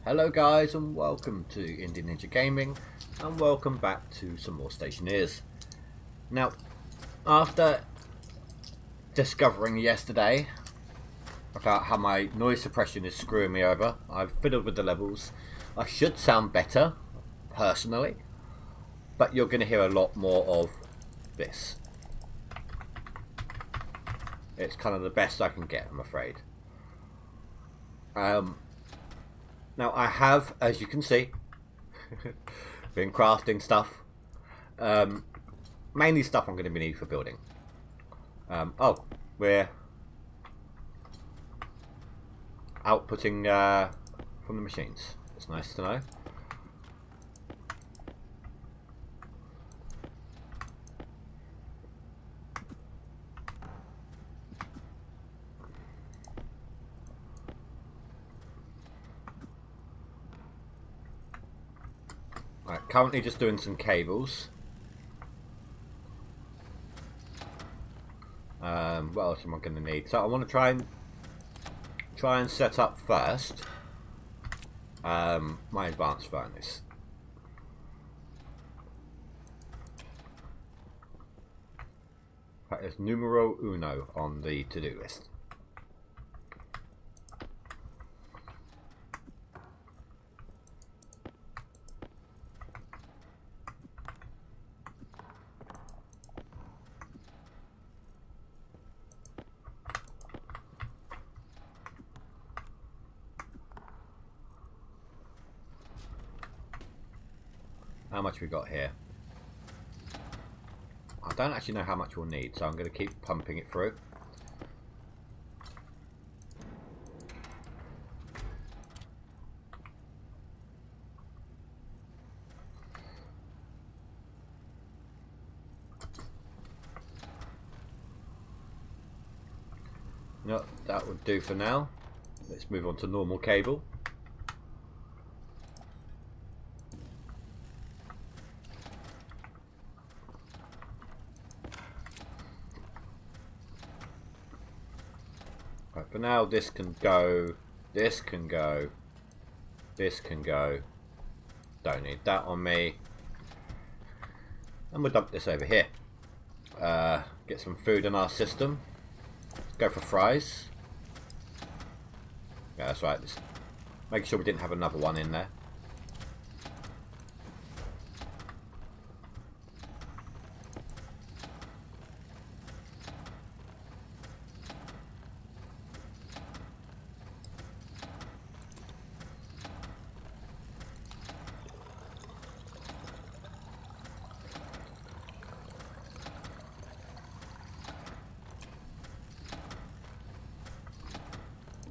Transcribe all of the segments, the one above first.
Hello guys and welcome to Indie Ninja Gaming and welcome back to some more Stationeers. Now, after discovering yesterday about how my noise suppression is screwing me over, I've fiddled with the levels. I should sound better, personally, but you're going to hear a lot more of this. It's kind of the best I can get, I'm afraid. Now I have, as you can see, been crafting stuff. Mainly stuff I'm going to be needing for building. Oh, we're outputting from the machines. It's nice to know. Right, currently just doing some cables. What else am I going to need? So I want to try and set up first my advanced furnace. That is numero uno on the to-do list. How much we got here? I don't actually know how much we'll need, so I'm going to keep pumping it through. No, that would do for now. Let's move on to normal cable. Right, for now this can go, this can go, this can go. Don't need that on me. And we'll dump this over here. Get some food in our system. Go for fries. Yeah, that's right. Just make sure we didn't have another one in there.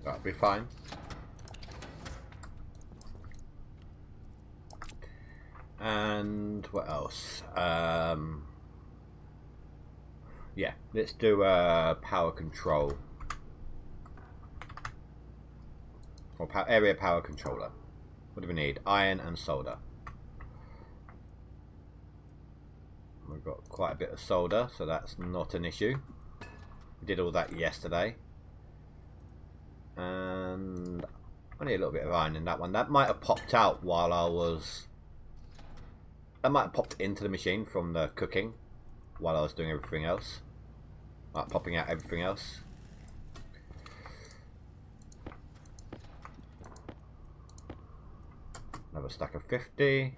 That'll be fine. And what else? Yeah, let's do a power control or area power controller. What do we need? Iron and solder. We've got quite a bit of solder, so that's not an issue. We did all that yesterday. And only a little bit of iron in that one. That might have popped out while I was... That might have popped into the machine from the cooking while I was doing everything else. Like popping out everything else. Another stack of 50.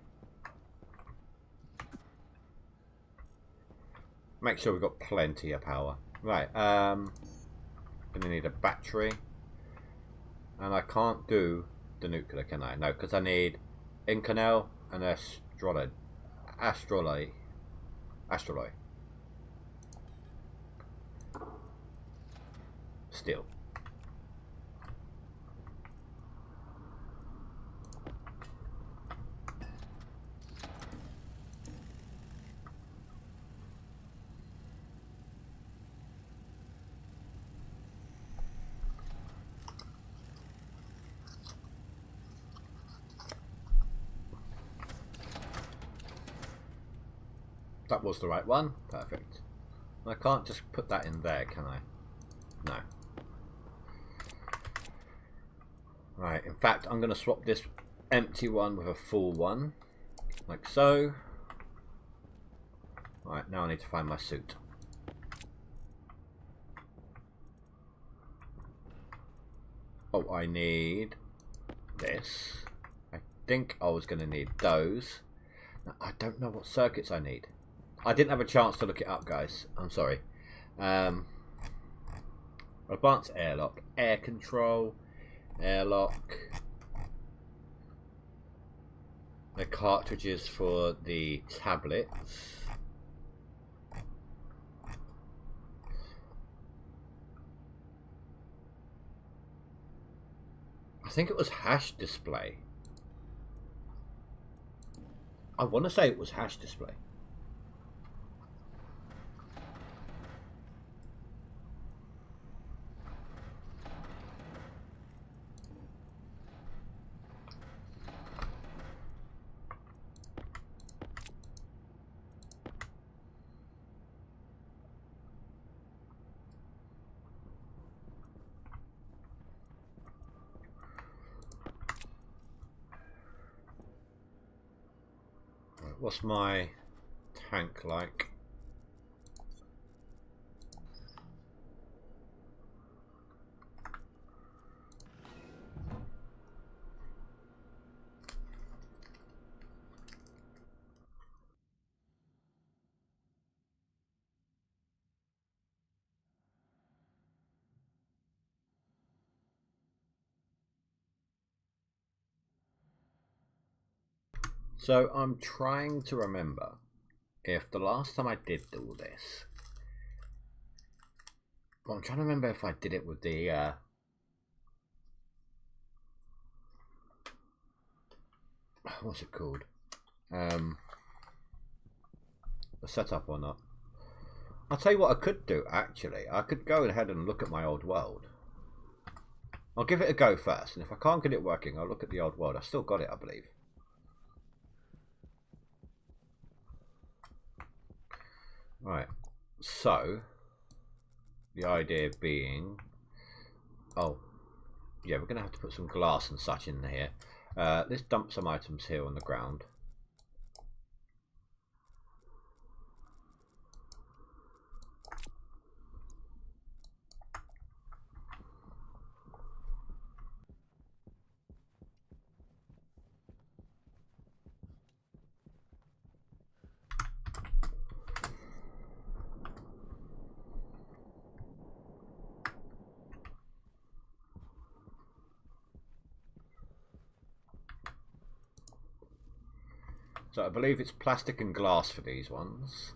Make sure we've got plenty of power. Right, gonna need a battery. And I can't do the nuclear, can I? No, because I need Inconel and Astroloy. Steel. That was the right one. Perfect. I can't just put that in there, can I? No. Right, in fact, I'm going to swap this empty one with a full one, like so. Right, now I need to find my suit. Oh, I need this. I think I was going to need those. Now, I don't know what circuits I need. I didn't have a chance to look it up, guys. I'm sorry. Advanced airlock, air control, airlock. The cartridges for the tablets. I think it was hash display. I want to say it was hash display. What's my tank like? So I'm trying to remember if the last time I did all this, well, I'm trying to remember if I did it with the what's it called, the setup or not. I'll tell you what I could do, actually. I could go ahead and look at my old world. I'll give it a go first, and if I can't get it working, I'll look at the old world. I've still got it, I believe. Right, so the idea being, oh yeah, we're gonna have to put some glass and such in here. Let's dump some items here on the ground. So I believe it's plastic and glass for these ones.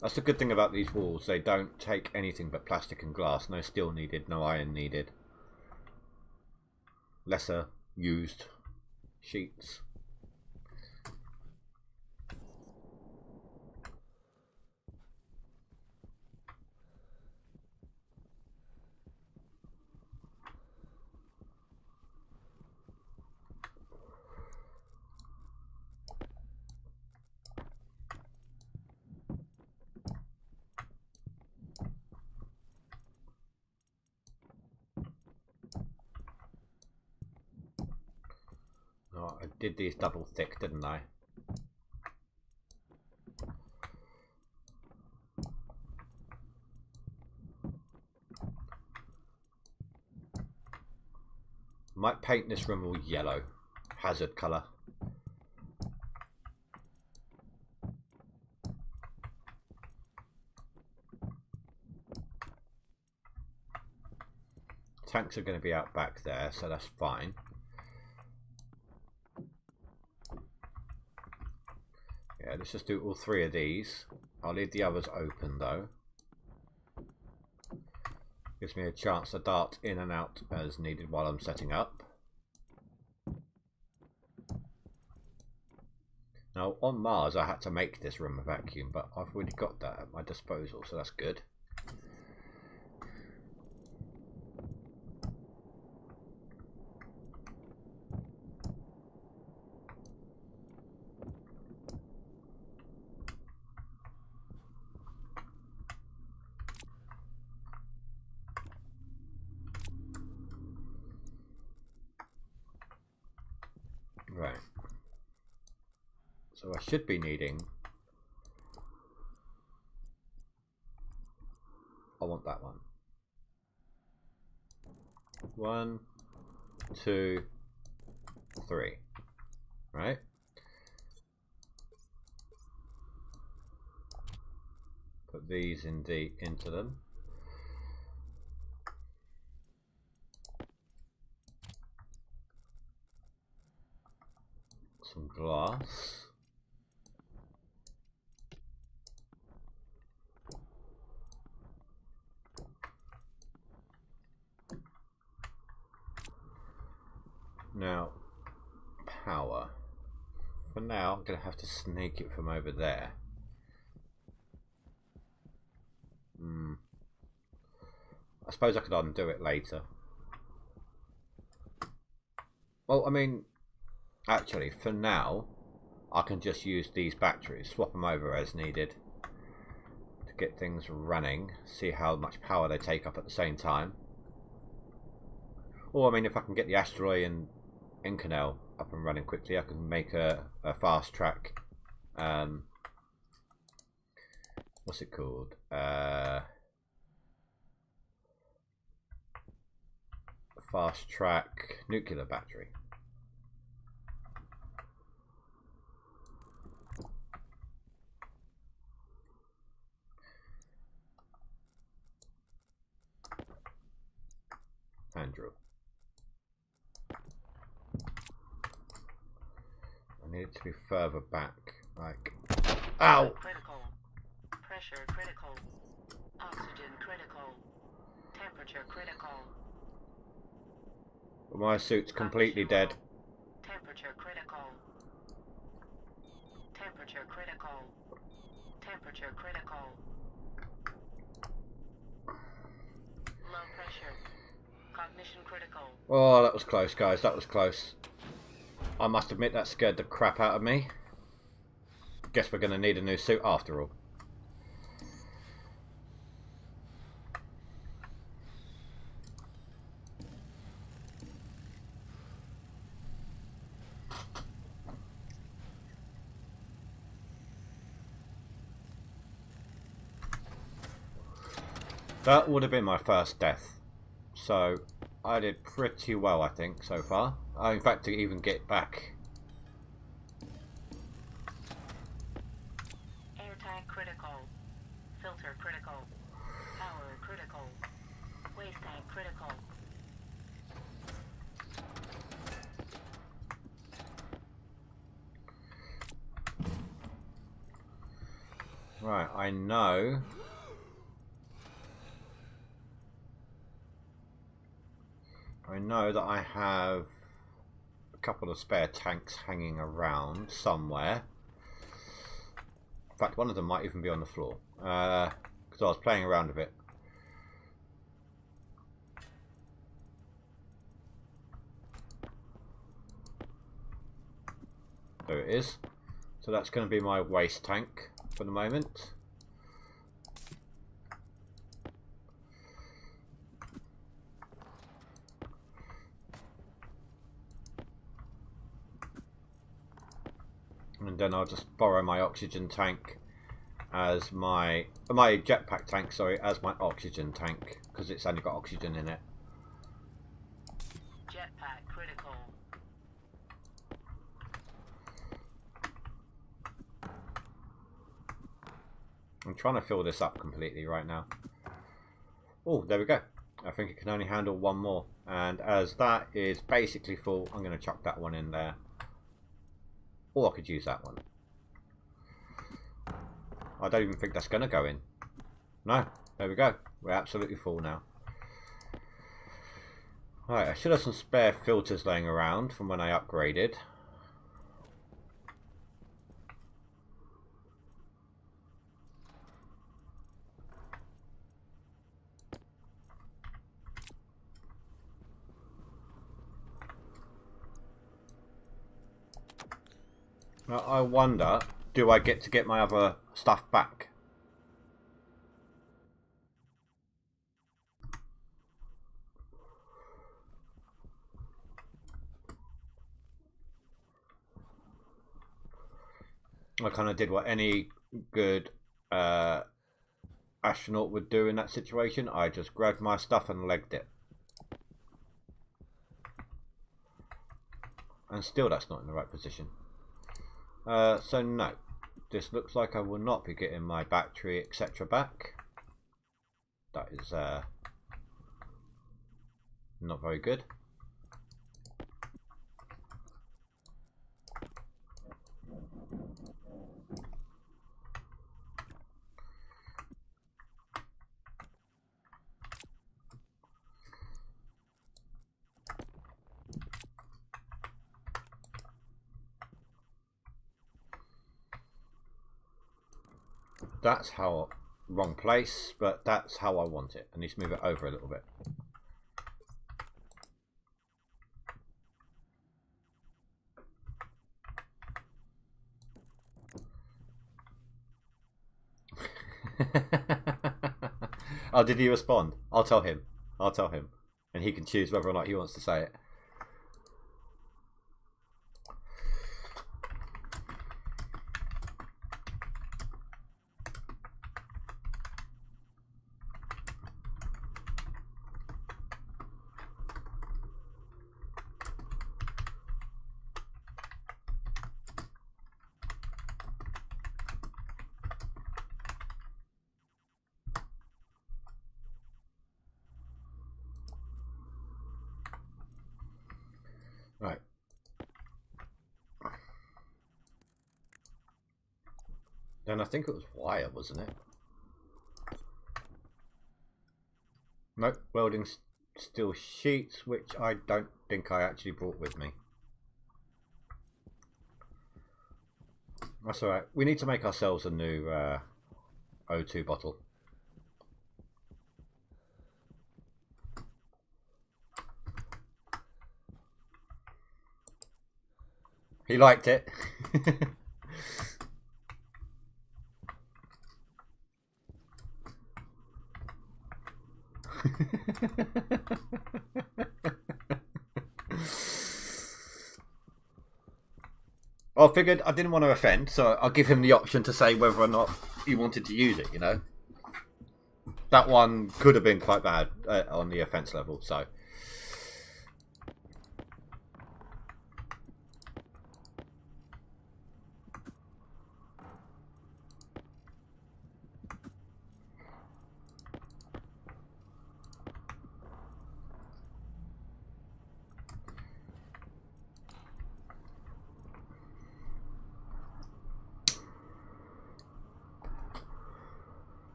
That's the good thing about these walls. They don't take anything but plastic and glass. No steel needed, no iron needed. Lesser used sheets. Oh, I did these double thick, didn't I? Might paint this room all yellow, hazard colour. Tanks are going to be out back there, so that's fine. Yeah, let's just do all three of these. I'll leave the others open though. Gives me a chance to dart in and out as needed while I'm setting up. Now on Mars I had to make this room a vacuum, but I've already got that at my disposal, so that's good. So I should be needing... I want that one. 1, 2, 3. Right? Put these into them. Some glass. Now, power. For now, I'm going to have to sneak it from over there. I suppose I could undo it later. Well, I mean, actually, for now, I can just use these batteries, swap them over as needed to get things running, see how much power they take up at the same time. Or, I mean, if I can get the asteroid and Inconel up and running quickly, I can make a fast track. What's it called? Fast track nuclear battery. Andrew. I need it to be further back. Like, ow! Critical. Pressure critical. Oxygen critical. Temperature critical. My suit's completely dead. Temperature critical. Temperature critical. Temperature critical. Low pressure. Cognition critical. Oh, that was close, guys. That was close. I must admit that scared the crap out of me. Guess we're going to need a new suit after all. That would have been my first death. So, I did pretty well, I think, so far. In fact, to even get back. Air tank critical. Filter critical. Power critical. Waste tank critical. Right, I know that I have a couple of spare tanks hanging around somewhere. In fact, one of them might even be on the floor. Because I was playing around a bit. There it is. So that's going to be my waste tank for the moment. And then I'll just borrow my oxygen tank as my jetpack tank, sorry, as my oxygen tank, because it's only got oxygen in it. Jetpack critical. I'm trying to fill this up completely right now. Oh, there we go. I think it can only handle one more. And as that is basically full, I'm going to chuck that one in there. Or I could use that one. I don't even think that's going to go in. No, there we go. We're absolutely full now. Right, I should have some spare filters laying around from when I upgraded. Now, I wonder, do I get to get my other stuff back? I kind of did what any good astronaut would do in that situation. I just grabbed my stuff and legged it. And still that's not in the right position. So no, this looks like I will not be getting my battery etc. back. That is not very good. That's how, wrong place, but that's how I want it. I need to move it over a little bit. Oh, did he respond? I'll tell him. I'll tell him. And he can choose whether or not he wants to say it. Right. Then I think it was wire, wasn't it? Nope, welding steel sheets, which I don't think I actually brought with me. That's alright. We need to make ourselves a new O2 bottle. He liked it. I figured I didn't want to offend, so I'll give him the option to say whether or not he wanted to use it, you know. That one could have been quite bad on the offence level, so...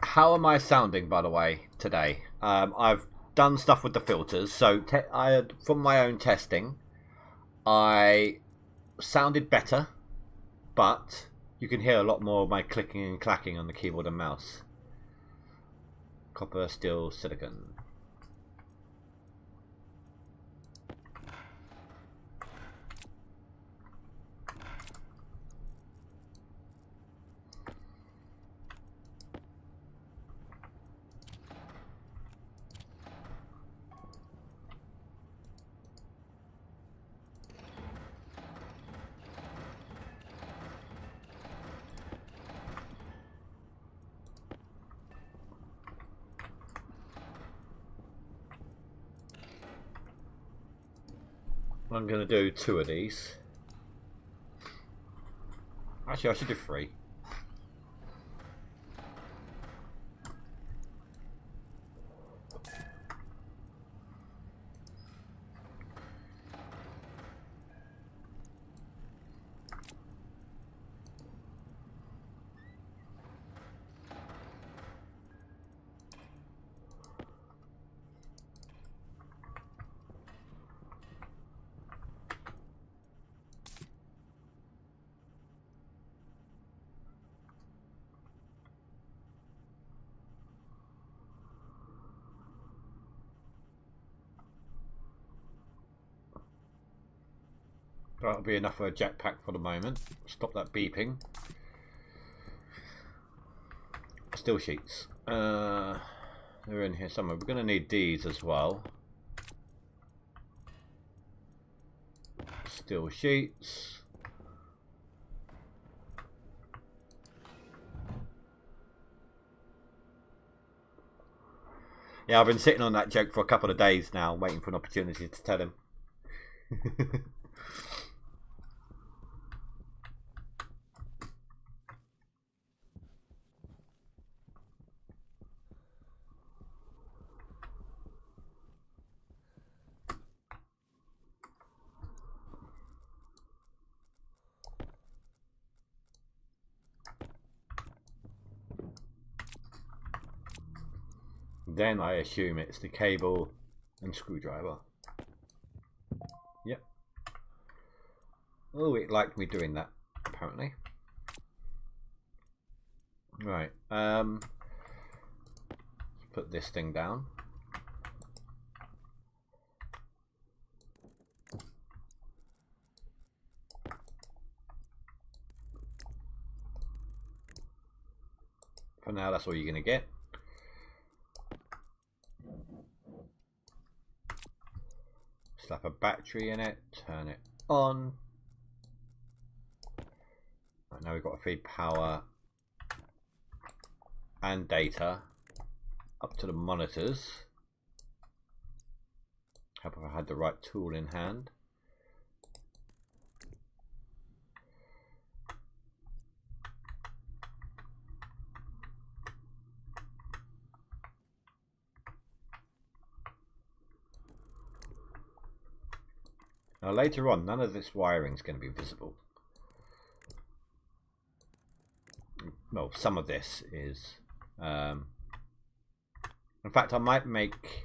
How am I sounding, by the way, today? I've done stuff with the filters, so from my own testing, I sounded better, but you can hear a lot more of my clicking and clacking on the keyboard and mouse. Copper, steel, silicon. I'm going to do 2 of these. Actually, I should do 3. That'll be enough for a jetpack for the moment. Stop that beeping. Steel sheets. They're in here somewhere. We're going to need these as well. Steel sheets. Yeah, I've been sitting on that joke for a couple of days now, waiting for an opportunity to tell him. Then I assume it's the cable and screwdriver. Yep. Oh, it liked me doing that, apparently. Right. Let's put this thing down. For now, that's all you're going to get. Slap a battery in it, turn it on. Right, now we've got to feed power and data up to the monitors. Hope I had the right tool in hand. Now later on, none of this wiring is going to be visible. Well, some of this is. In fact, I might make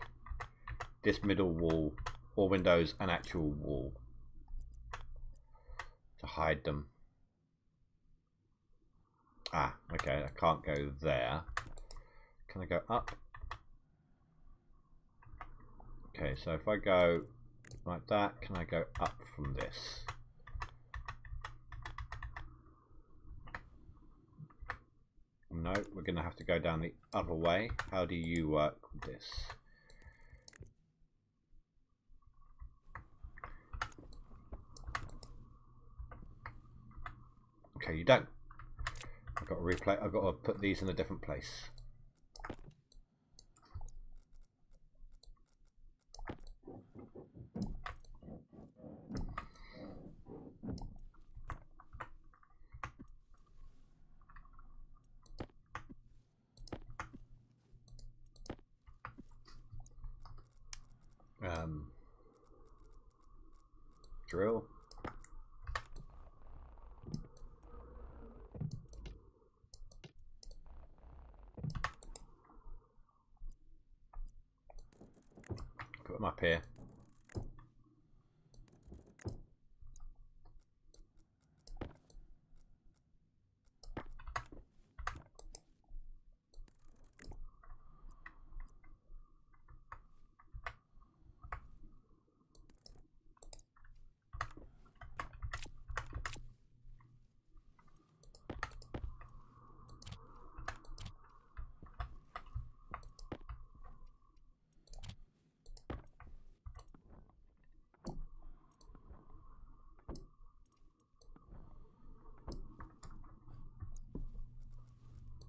this middle wall or windows an actual wall to hide them. Ah, okay, I can't go there. Can I go up? Okay, so if I go like that, can I go up from this? No, we're going to have to go down the other way. How do you work with this? Okay, you don't. I've got to replay. I've got to put these in a different place. Drill. Put them up here.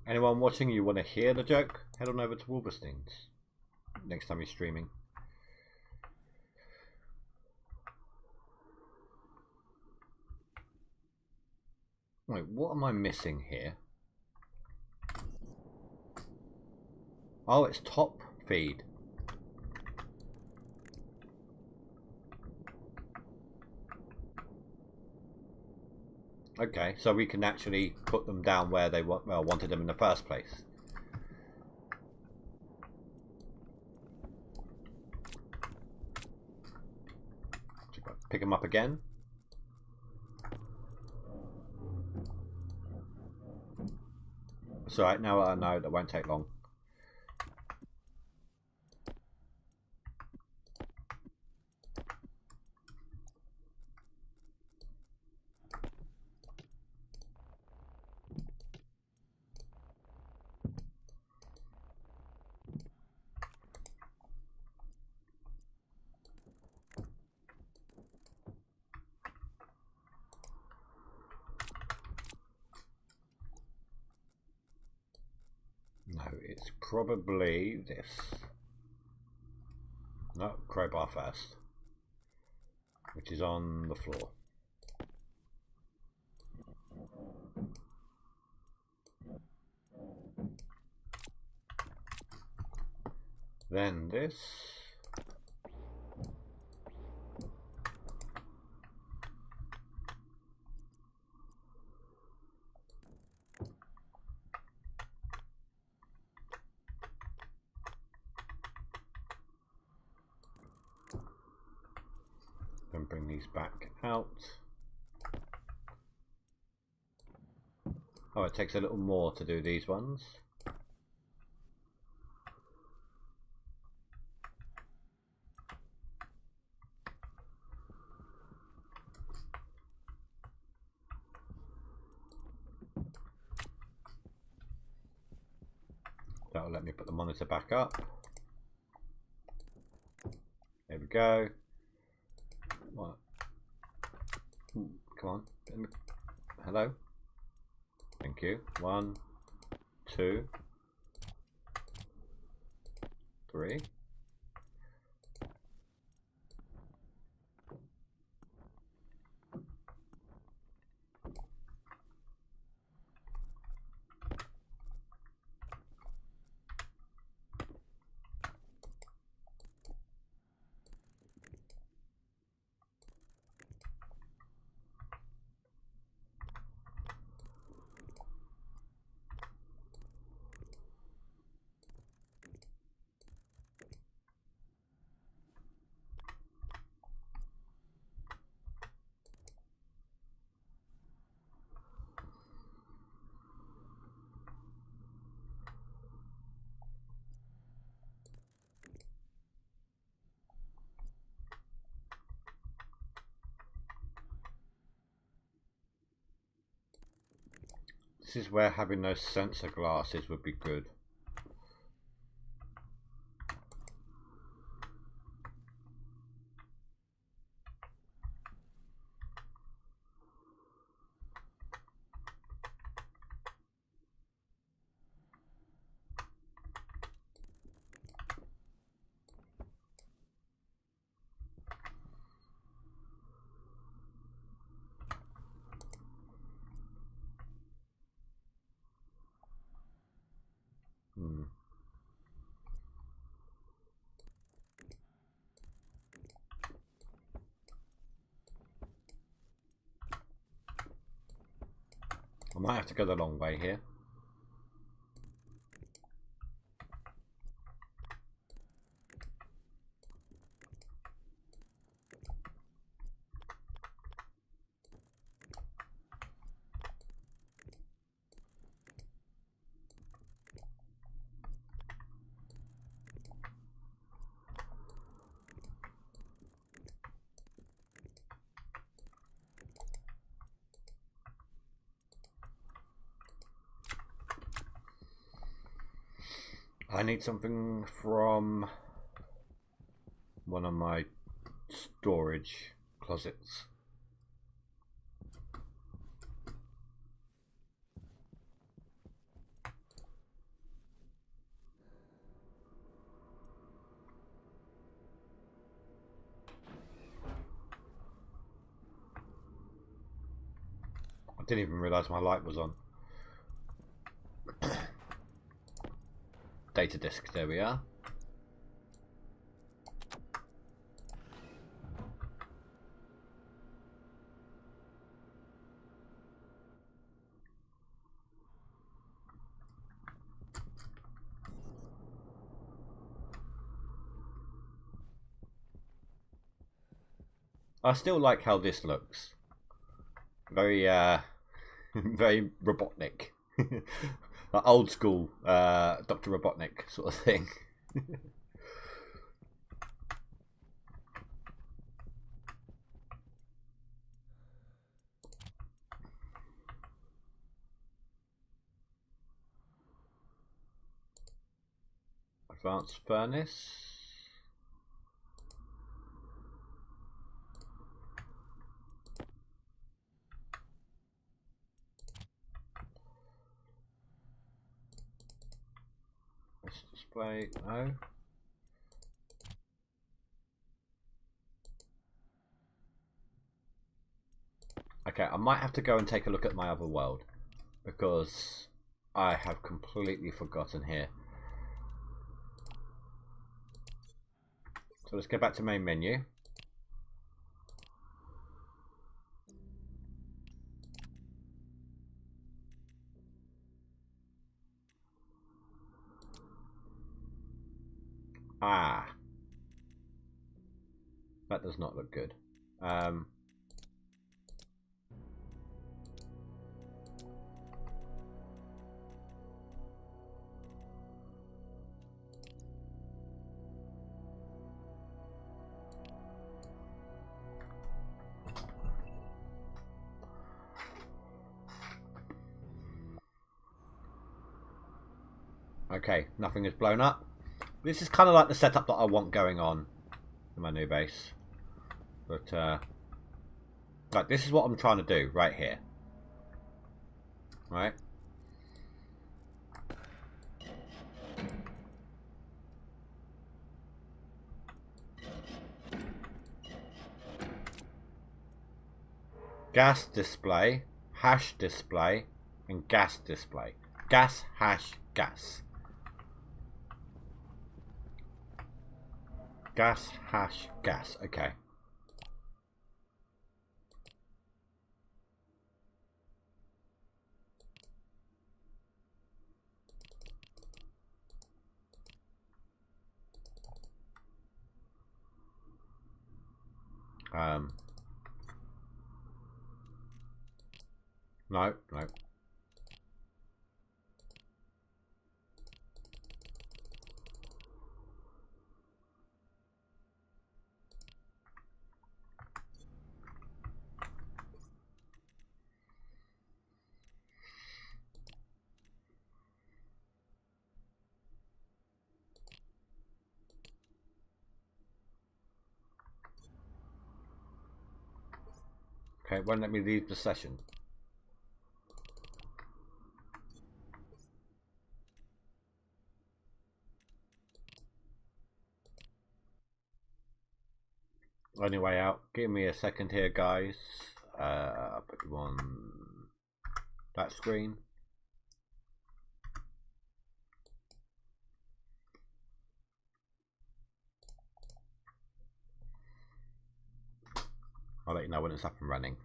Anyone watching, you want to hear the joke? Head on over to Wolverstein's next time you're streaming. Wait, what am I missing here? Oh, it's top feed. Okay, so we can actually put them down where they wanted them in the first place. Pick them up again. It's alright, now I know that won't take long. No, it's probably this. No, crowbar first, which is on the floor. Then this. Then bring these back out. Oh, it takes a little more to do these ones. That'll let me put the monitor back up. There we go. What? Come on. Hello. Thank you. 1, 2, 3. This is where having those sensor glasses would be good. I might have to go the long way here. I need something from one of my storage closets. I didn't even realise my light was on. Data disk, there we are. I still like how this looks. Very very Robotnik. Like old school Dr. Robotnik sort of thing. Advanced furnace. Let's display, no. Okay, I might have to go and take a look at my other world, because I have completely forgotten here. So let's go back to main menu. Ah, that does not look good. Okay, nothing is blown up. This is kind of like the setup that I want going on in my new base. But, like, this is what I'm trying to do right here. Right? Gas display, hash display, and gas display. Gas, hash, gas. Gas, hash, gas. Okay. No, no. Okay, it won't let me leave the session. Only way out. Give me a second here, guys. I'll put you on that screen. I'll let you know when it's up and running.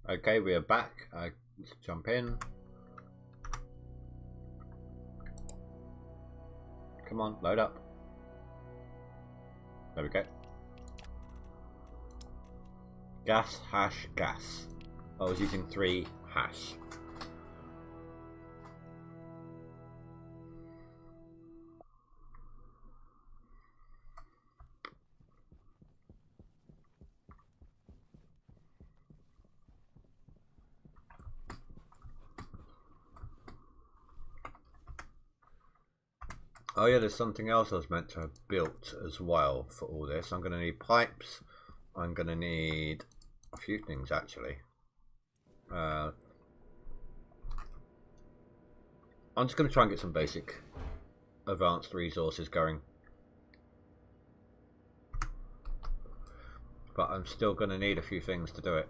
Okay, we are back. Let's jump in. Come on, load up. There we go. Gas, hash, gas. I was using 3 hash. Oh yeah, there's something else I was meant to have built as well for all this. I'm going to need pipes. I'm going to need a few things actually. I'm just going to try and get some basic advanced resources going. But I'm still going to need a few things to do it.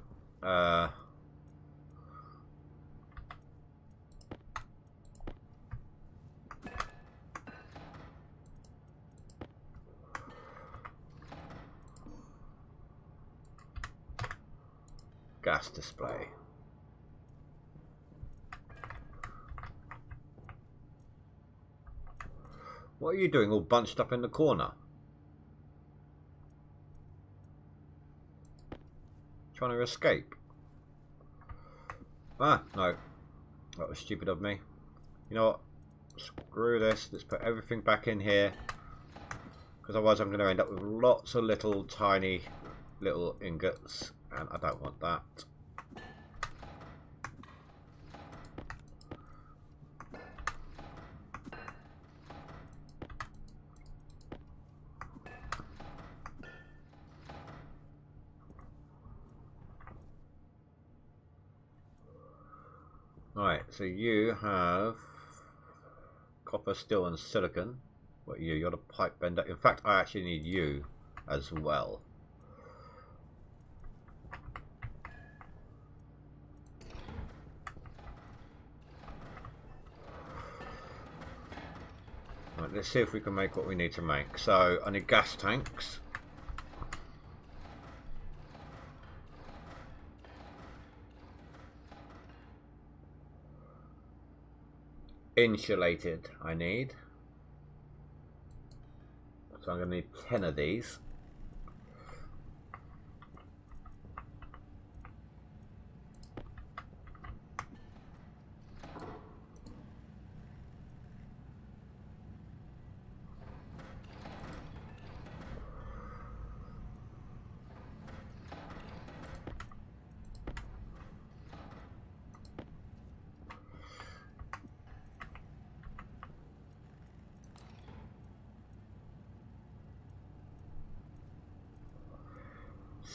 gas display. What are you doing all bunched up in the corner? Trying to escape? Ah, no. That was stupid of me. You know what? Screw this. Let's put everything back in here. Because otherwise I'm going to end up with lots of little tiny little ingots. And I don't want that. Right, so you have copper, steel and silicon. What are you? You're the pipe bender. In fact, I actually need you as well. Right, let's see if we can make what we need to make. So I need gas tanks. Insulated I need. So I'm going to need 10 of these.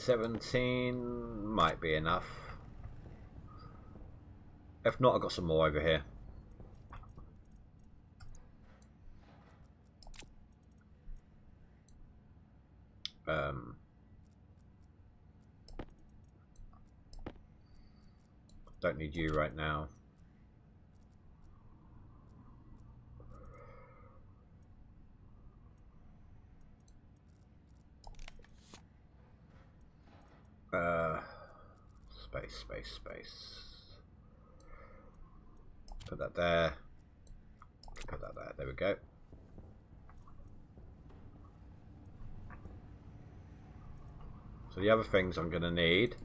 $17 might be enough. If not, I've got some more over here. Don't need you right now. Space. Put that there. Put that there. There we go. So the other things I'm going to need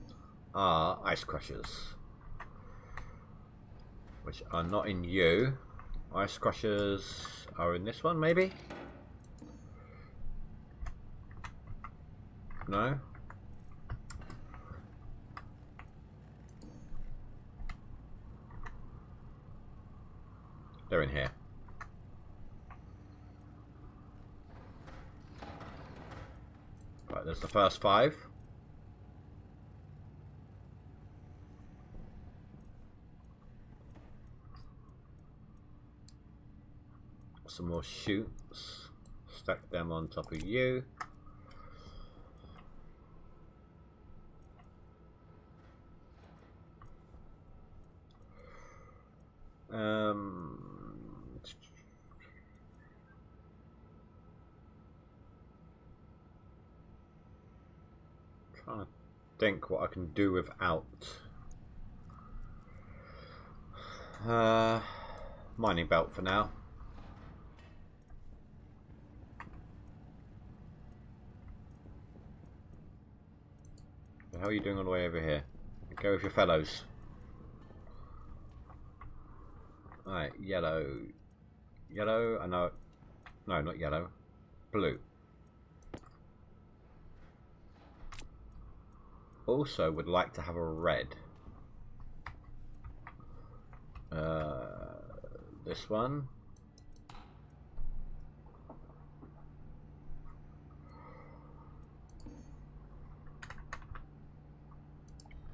are ice crushers, which are not in you. Ice crushers are in this one, maybe? No? They're in here. Right, there's the first 5. Some more chutes. Stack them on top of you. Trying to think what I can do without. Mining belt for now. How are you doing all the way over here? Go with your fellows. Alright, yellow. Yellow, I know. No, not yellow. Blue. Also would like to have a red. This one.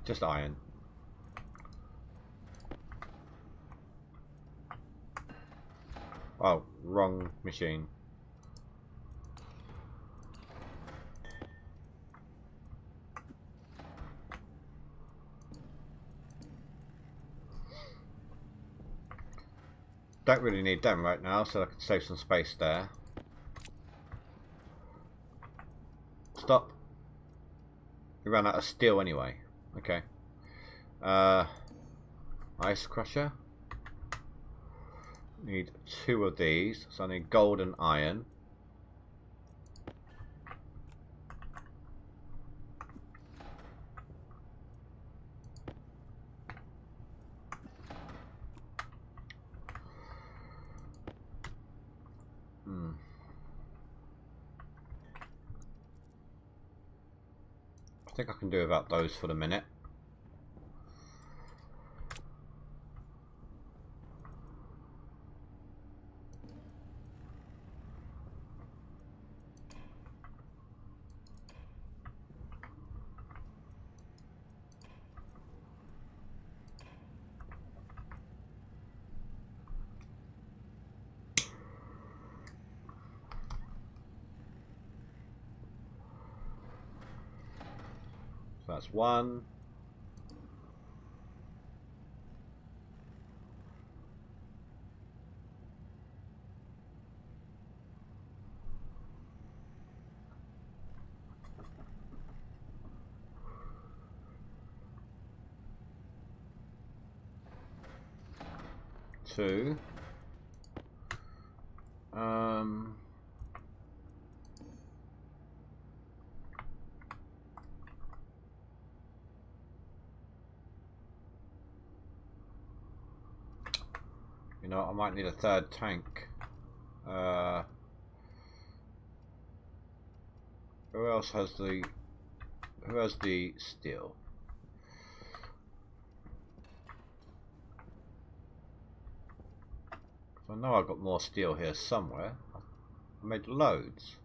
Just iron. Oh, wrong machine. Don't really need them right now, so I can save some space there. Stop. We ran out of steel anyway. Okay. Ice crusher. Need 2 of these, so I need gold and iron. I think I can do without those for the minute. So that's 1. Two. You know, I might need a 3rd tank. Who else has the? Who has the steel? I know I've got more steel here somewhere. I made loads.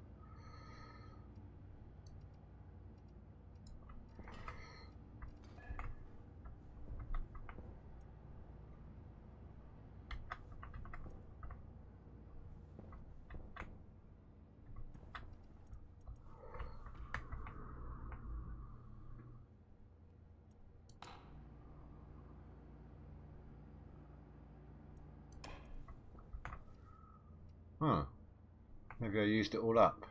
Huh. Maybe I used it all up.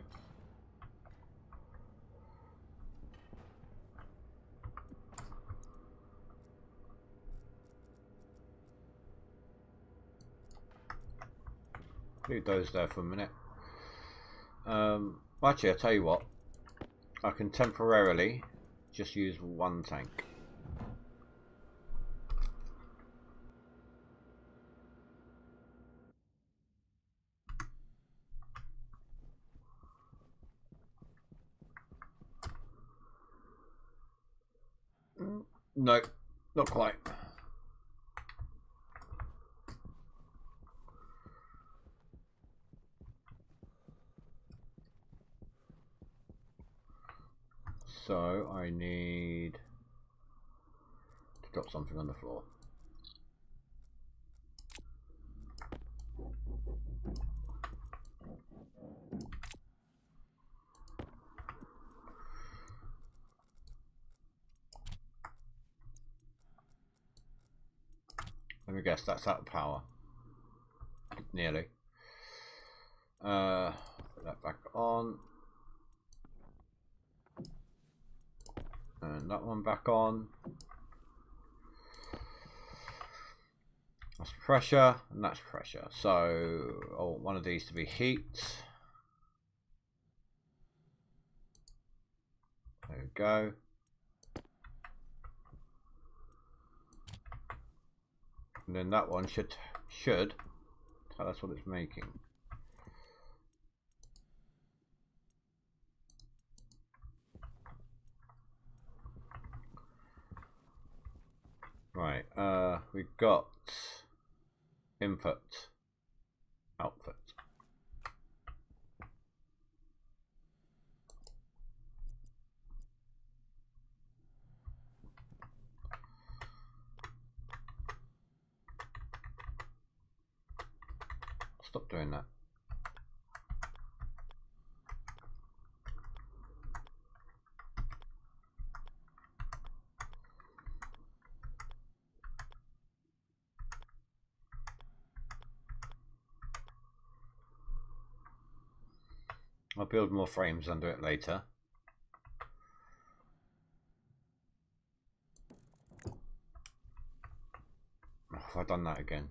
Leave those there for a minute. Actually, I'll tell you what. I can temporarily just use 1 tank. No, not quite. So I need to drop something on the floor. Let me guess, that's out of power. Nearly. Put that back on. And that one back on. That's pressure, and that's pressure. So I want one of these to be heat. There we go. And then that one should tell us what it's making. Right, we've got input, output. Stop doing that. I'll build more frames and do it later. have I done that again?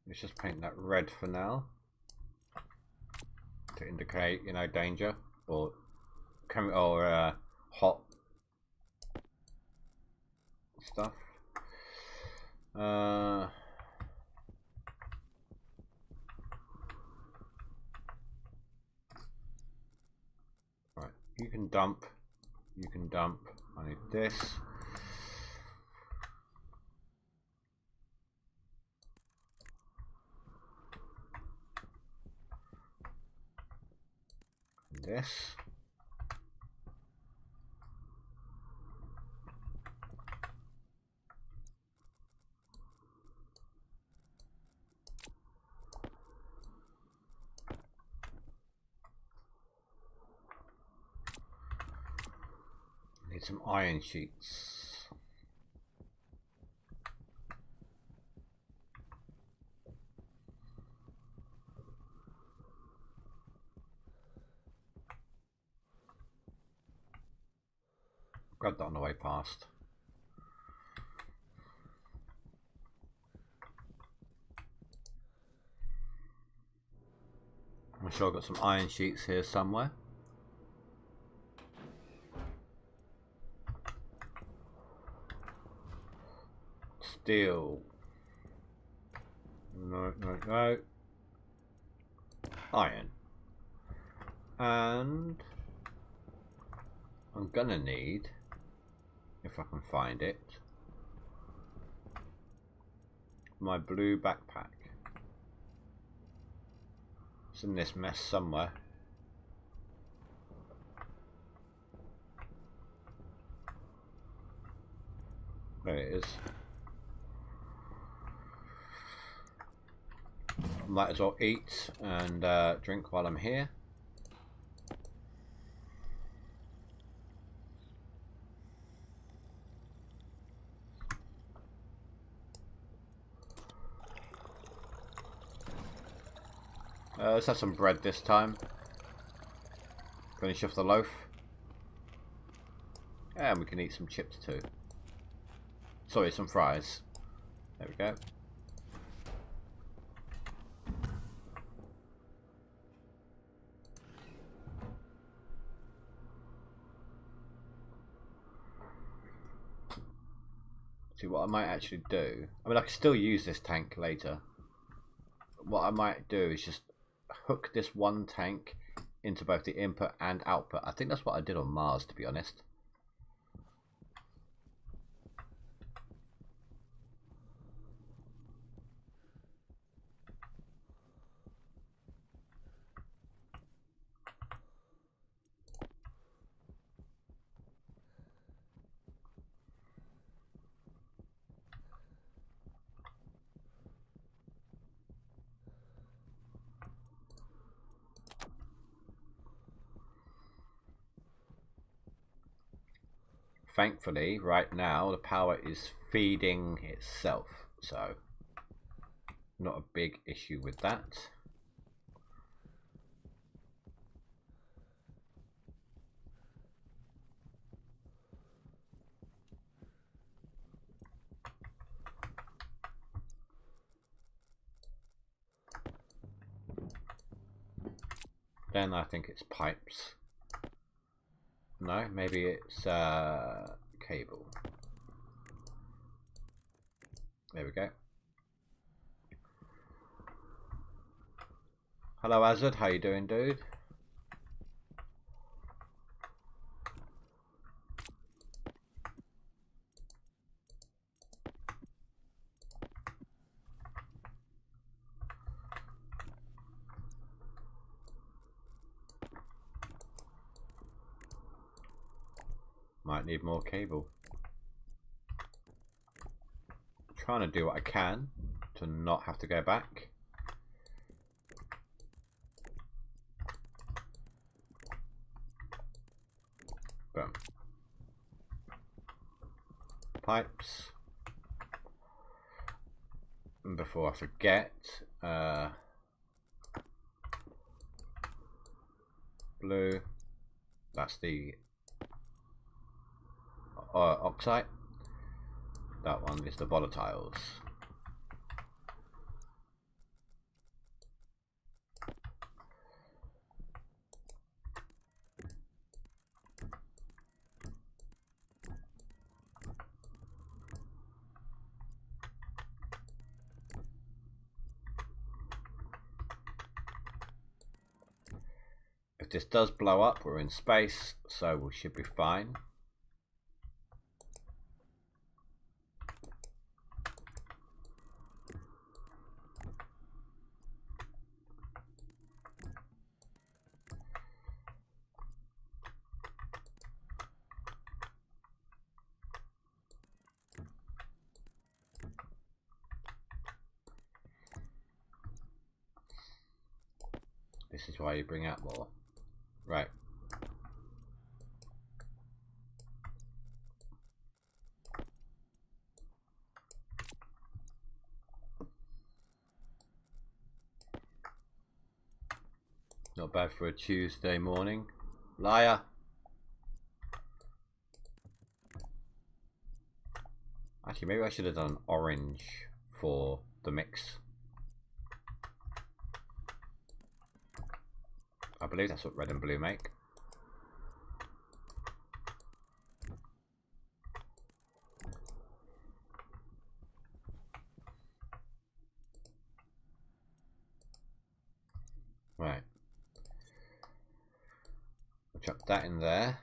Let's just paint that red for now to indicate, you know, danger or hot stuff. Right, you can dump. I need this. This. Need some iron sheets. Grab that on the way past. I'm sure I've got some iron sheets here somewhere. Steel. No. Iron. And I'm gonna need, if I can find it, my blue backpack. It's in this mess somewhere. There it is. Might as well eat and drink while I'm here. Let's have some bread this time. Finish off the loaf. And we can eat some chips too. Sorry, some fries. There we go. See, what I might actually do, I mean, I can still use this tank later. What I might do is just hook this one tank into both the input and output. I think that's what I did on Mars, to be honest. Thankfully, right now, the power is feeding itself, so not a big issue with that. Then I think it's pipes. No, maybe it's cable. There we go. Hello Azad, how you doing, dude? Might need more cable. Trying to do what I can to not have to go back. Boom. Pipes. And before I forget, blue. That's the oxide. That one is the volatiles. If this does blow up, we're in space, so we should be fine. This is why you bring out more. Right. Not bad for a Tuesday morning. Liar. Actually, maybe I should have done orange for the mix. I believe that's what red and blue make. Right. I'll chuck that in there.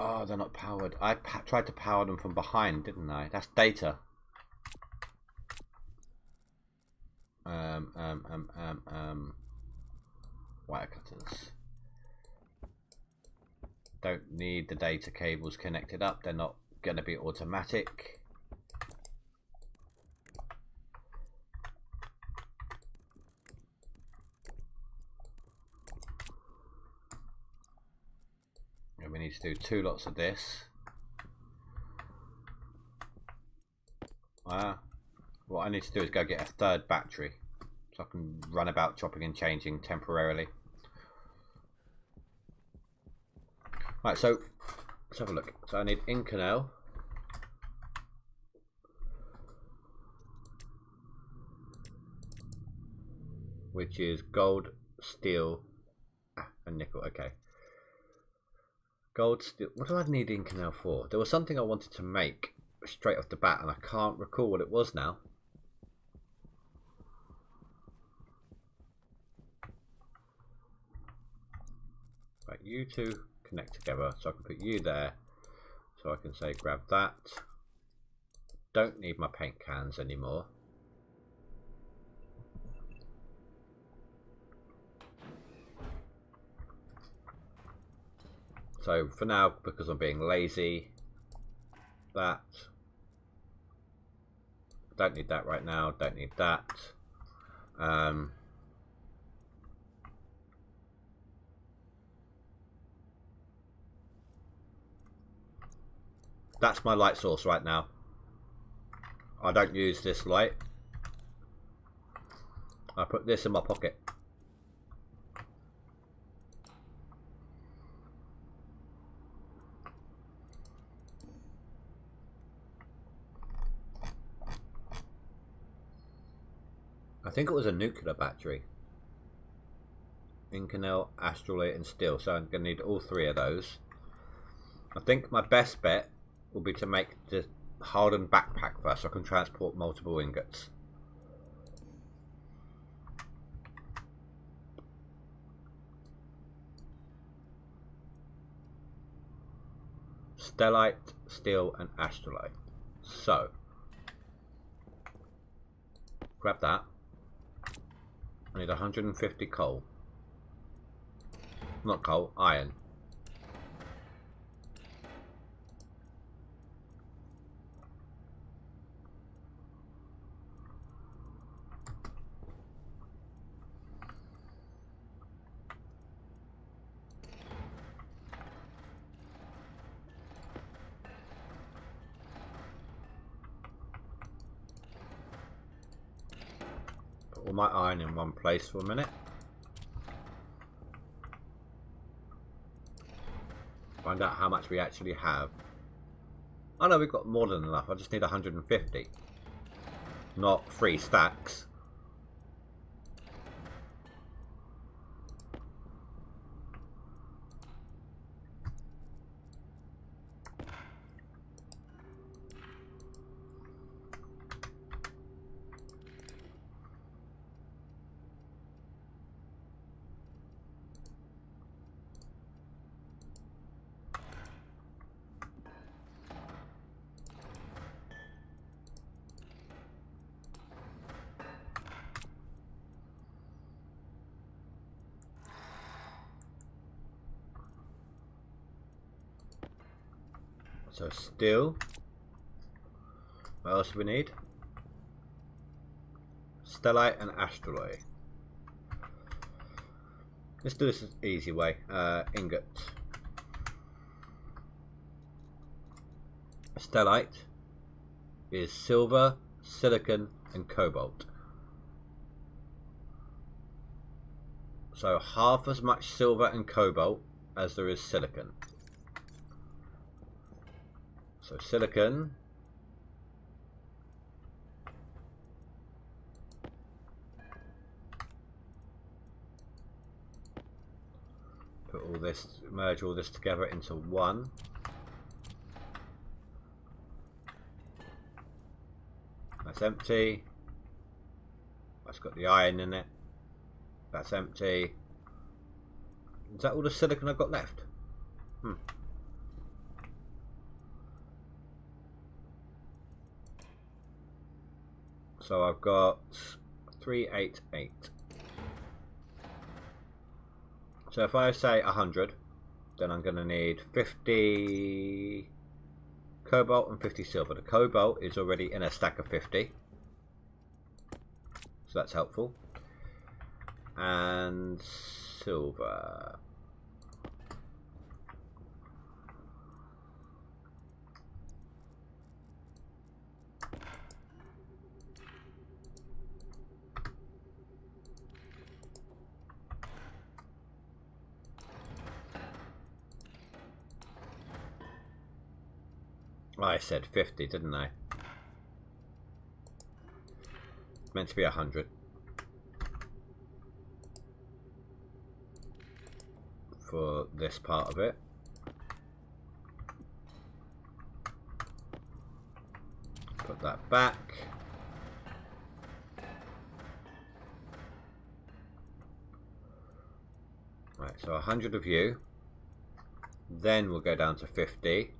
Oh, they're not powered. I tried to power them from behind, didn't I? That's data. Wire cutters. Don't need the data cables connected up. They're not going to be automatic. And we need to do 2 lots of this. What I need to do is go get a 3rd battery, so I can run about chopping and changing temporarily. Right, so let's have a look. So I need Inconel. Which is gold, steel, and nickel. Okay. Gold, steel. What do I need Inconel for? There was something I wanted to make straight off the bat, and I can't recall what it was now. Right, you two connect together, so I can put you there. So I can say grab that. Don't need my paint cans anymore. So for now, because I'm being lazy, that. Don't need that right now, don't need that. That's my light source right now. I don't use this light. I put this in my pocket. I think it was a nuclear battery. Inconel, astrolite and steel. So I'm going to need all 3 of those. I think my best bet will be to make the hardened backpack first, so I can transport multiple ingots. Stellite, steel and astrolite. So grab that. I need 150 coal. Not coal, iron. my iron in one place for a minute. Find out how much we actually have. Oh no, we've got more than enough. I just need 150. Not 3 stacks. So steel. What else do we need? Stellite and astroloy. Let's do this the easy way. Ingots. Stellite is silver, silicon and cobalt. So half as much silver and cobalt as there is silicon. So silicon put all this, merge all this together into one. That's empty. That's got the iron in it. That's empty. Is that all the silicon I've got left? So I've got 388. So if I say 100, then I'm going to need 50 cobalt and 50 silver. The cobalt is already in a stack of 50, so that's helpful. And silver. I said 50, didn't I? Meant to be 100. For this part of it. Put that back. Right, so 100 of you. Then we'll go down to 50.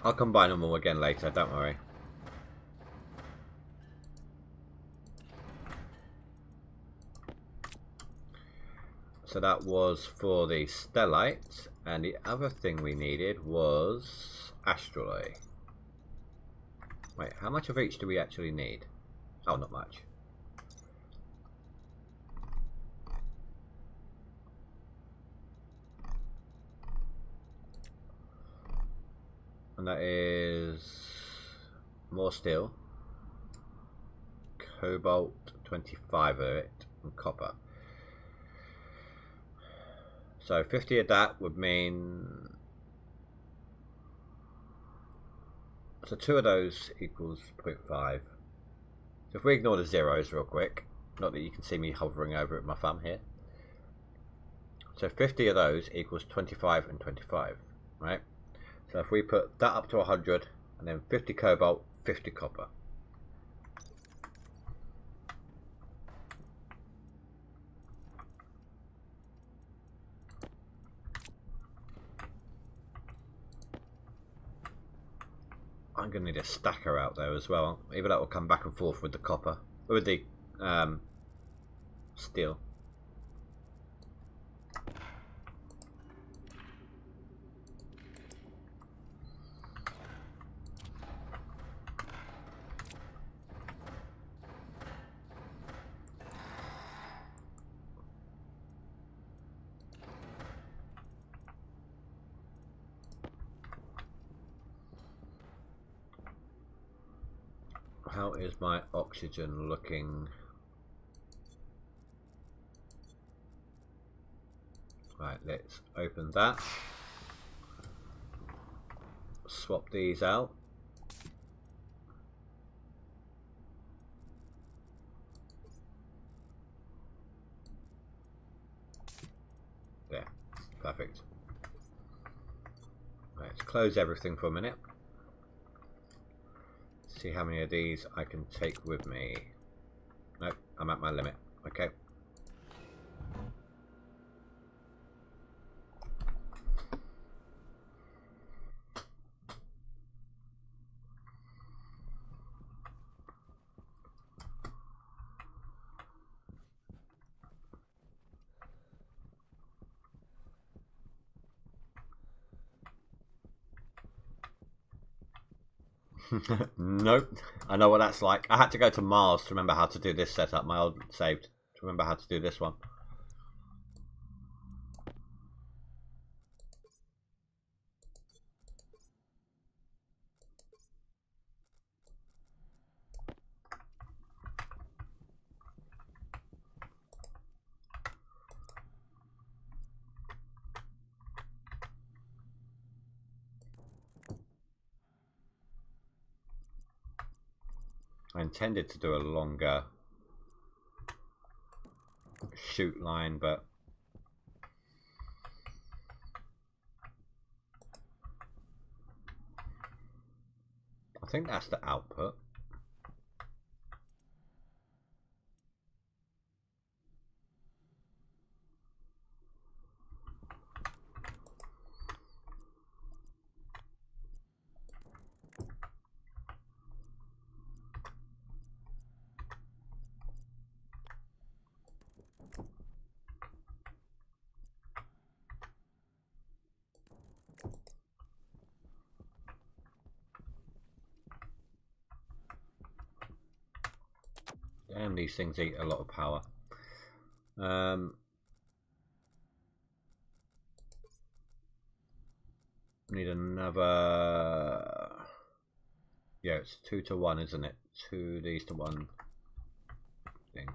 I'll combine them all again later, don't worry. So that was for the stellite, and the other thing we needed was astroloy. Wait, how much of each do we actually need? Oh, not much. And that is more steel, cobalt 25 of it, and copper. So 50 of that would mean, so 2 of those equals 0.5. So if we ignore the zeros real quick, not that you can see me hovering over it with my thumb here. So 50 of those equals 25 and 25, right? So if we put that up to 100 and then 50 cobalt, 50 copper. I'm going to need a stacker out there as well. Maybe that will come back and forth with the copper, or with the steel. How is my oxygen looking? Right, let's open that. Swap these out. There, perfect. Right, let's close everything for a minute. See how many of these I can take with me. Nope, I'm at my limit. Okay. Nope. I know what that's like. I had to go to Mars to remember how to do this setup. My old saved to remember how to do this one. I intended to do a longer shoot line, but I think that's the output. Damn, these things eat a lot of power. Need another. Yeah, it's 2 to 1, isn't it? 2 of these to 1 thing.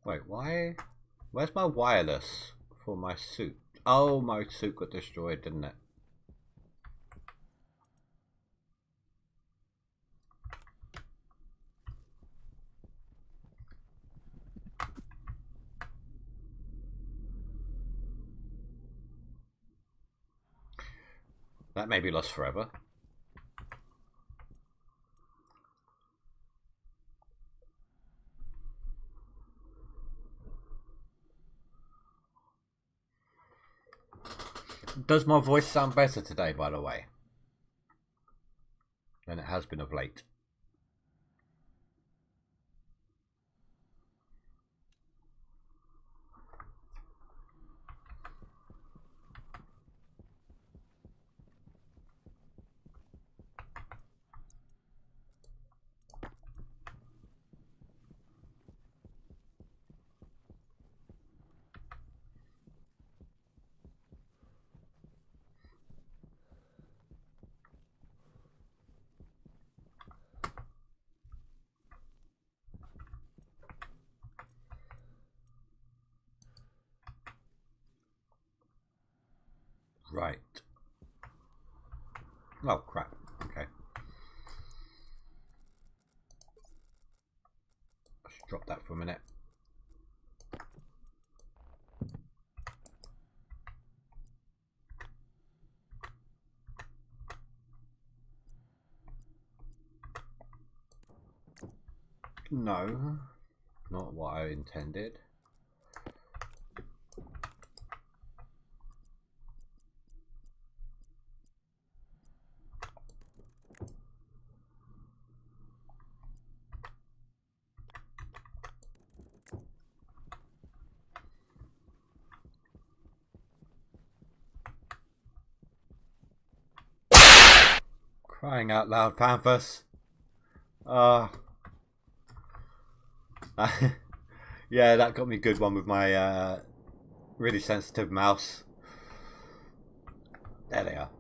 Wait, why? Where's my wireless for my suit? Oh, my suit got destroyed, didn't it? That may be lost forever. Does my voice sound better today, by the way, than it has been of late? Right. Oh, crap. Okay. Let's drop that for a minute. No, not what I intended. Crying out loud, Panthers. Yeah, that got me a good one with my really sensitive mouse. There they are.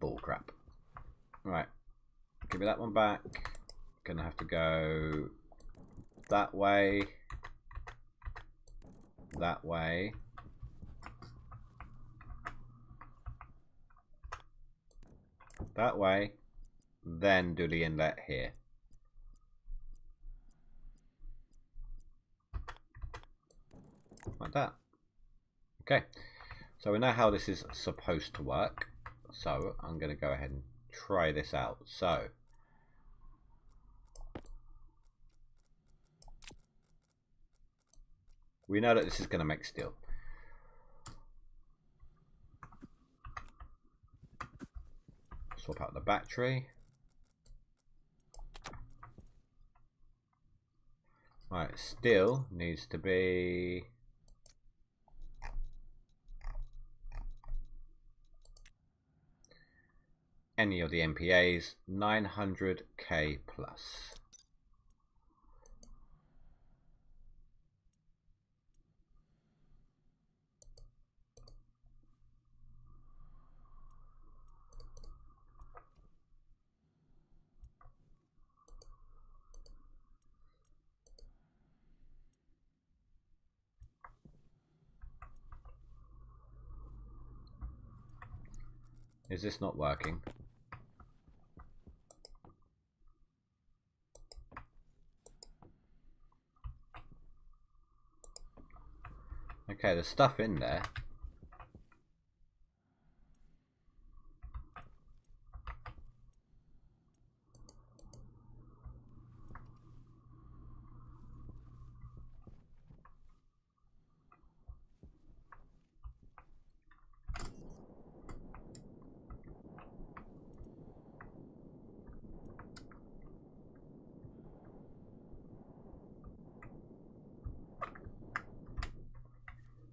Bullcrap. Right, give me that one back. Gonna have to go that way, that way, that way, then do the inlet here. Like that. Okay, so we know how this is supposed to work. So I'm going to go ahead and try this out. So we know that this is going to make steel. Swap out the battery. Right, steel needs to be any of the MPAs, 900k plus. Is this not working? Okay, there's stuff in there.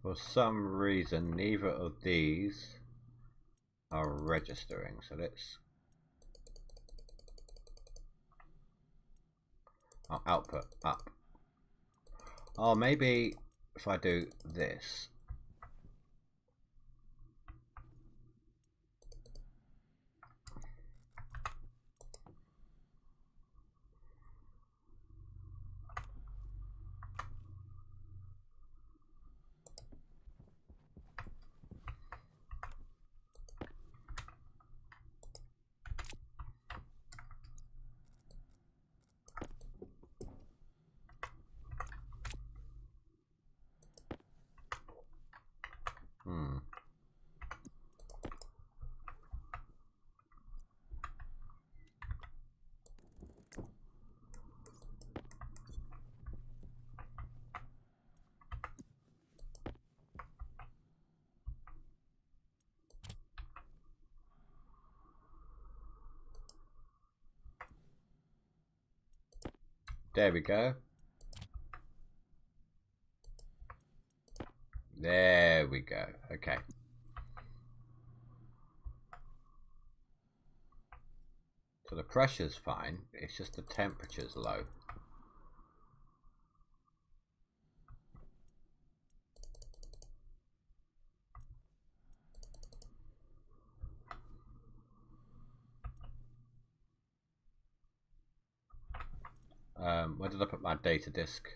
For some reason, neither of these are registering. So let's output up. Oh, maybe if I do this. There we go. There we go. Okay. So the pressure's fine, it's just the temperature's low. Where did I put my data disk?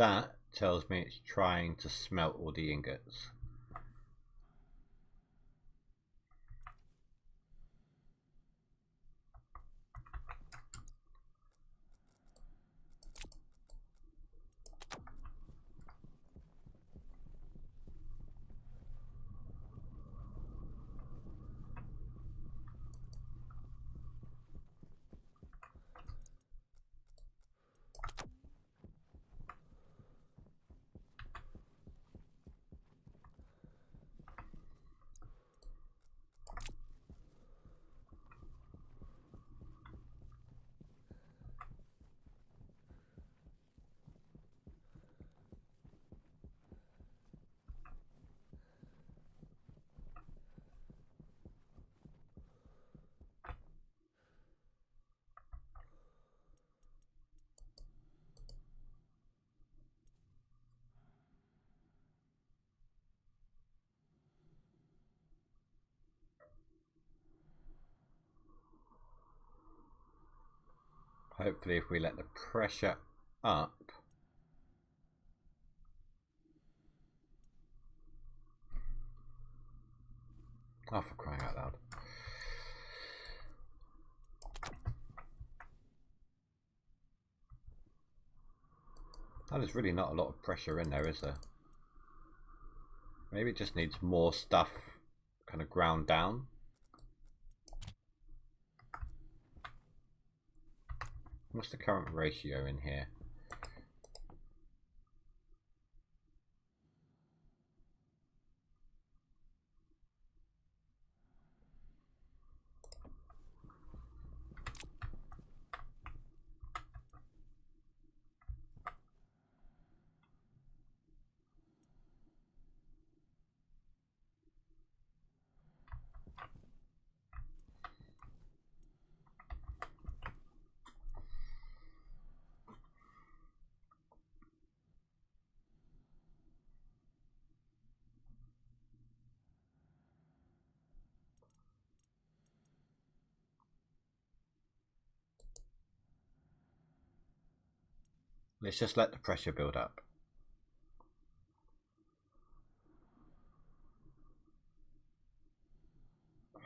That tells me it's trying to smelt all the ingots. Hopefully if we let the pressure up, oh, for crying out loud. Oh, there's really not a lot of pressure in there, is there? Maybe it just needs more stuff kind of ground down. What's the current ratio in here? Let's just let the pressure build up.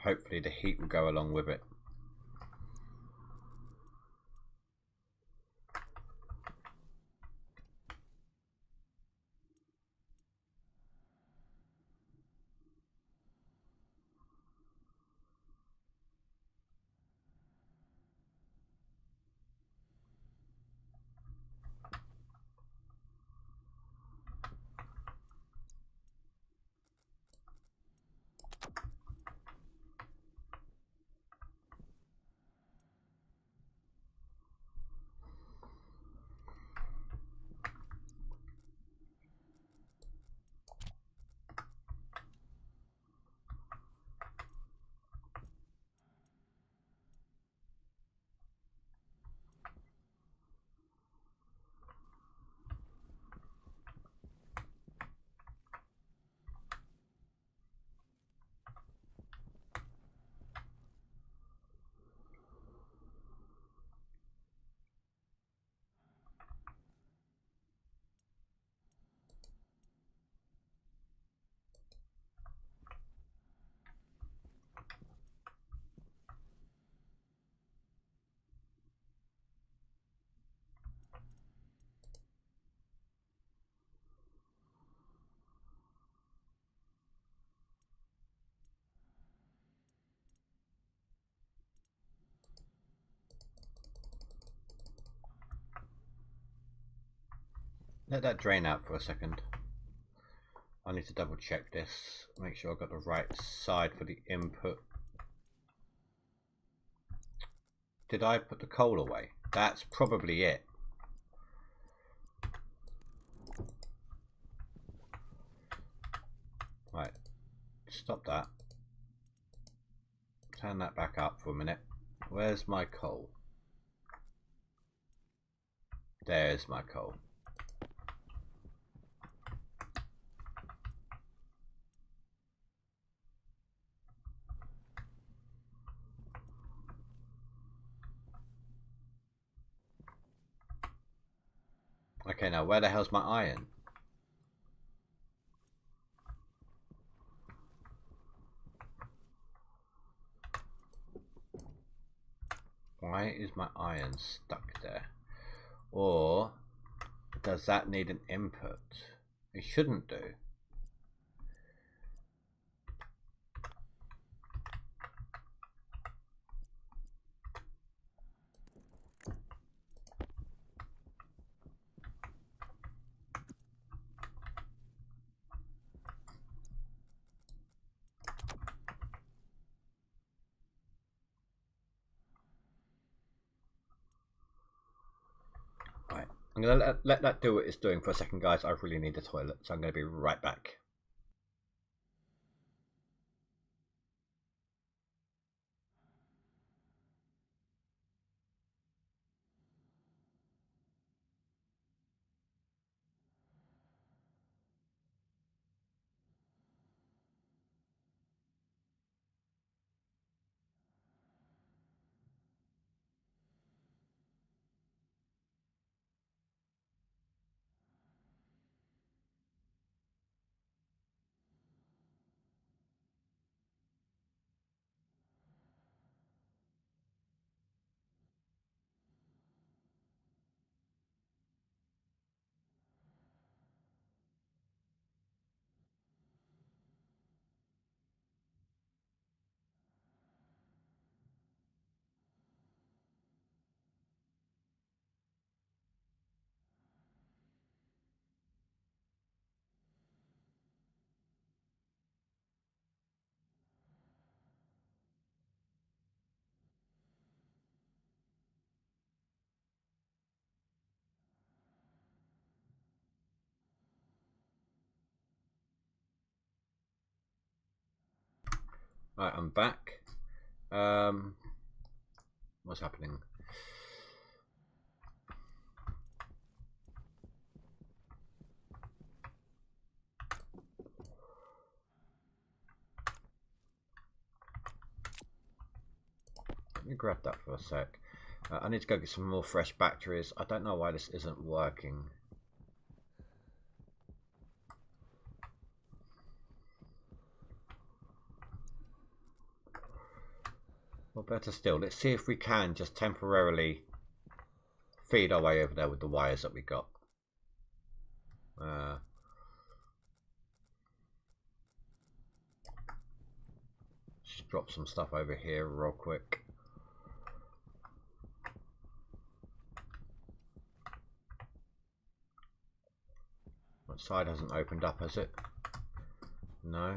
Hopefully the heat will go along with it. Let that drain out for a second. I need to double check this, make sure I've got the right side for the input. Did I put the coal away? That's probably it. Right, stop that. Turn that back up for a minute. Where's my coal? There's my coal. Okay, now where the hell's my iron? Why is my iron stuck there? Or does that need an input? It shouldn't do. Right, I'm going to let that do what it's doing for a second, guys. I really need the toilet, so I'm going to be right back. Right, I'm back. What's happening? Let me grab that for a sec. I need to go get some more fresh batteries. I don't know why this isn't working. Or better still, let's see if we can just temporarily feed our way over there with the wires that we got. Just drop some stuff over here real quick. That side hasn't opened up, has it? No.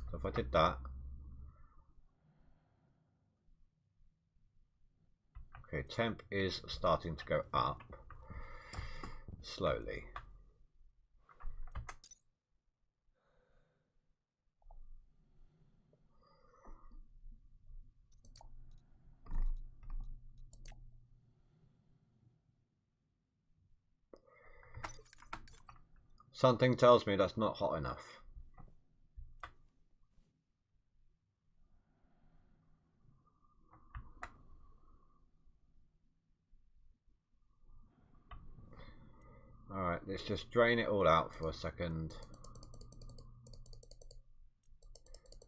So if I did that. Okay, temp is starting to go up slowly. Something tells me that's not hot enough. Alright, let's just drain it all out for a second.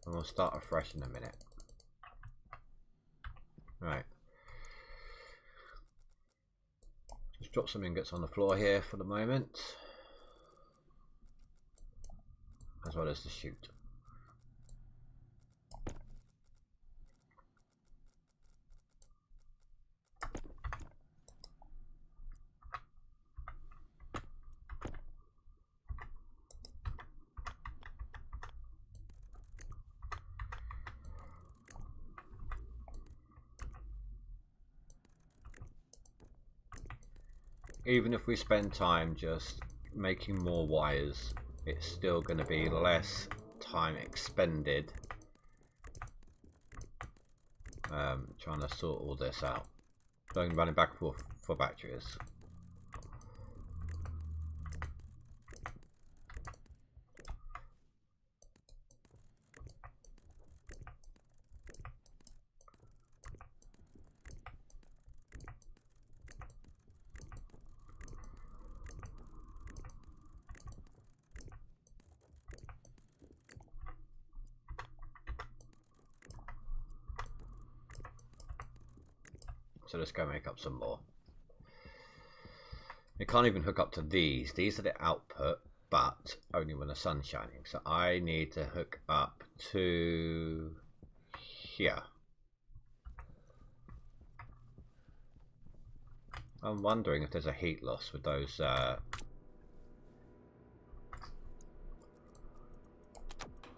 And we'll start afresh in a minute. Right. Just drop some ingots on the floor here for the moment. As well as the chute. Even if we spend time just making more wires, it's still going to be less time expended trying to sort all this out. Going running back and forth for batteries. So let's go make up some more. It can't even hook up to these. These are the output, but only when the sun's shining. So I need to hook up to here. I'm wondering if there's a heat loss with those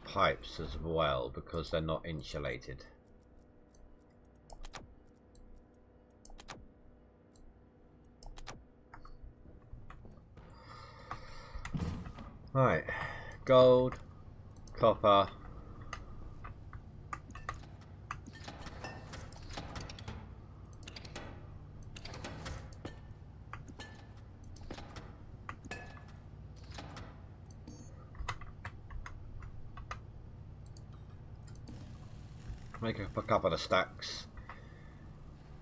pipes as well, because they're not insulated. Right, gold, copper, make up a couple of stacks.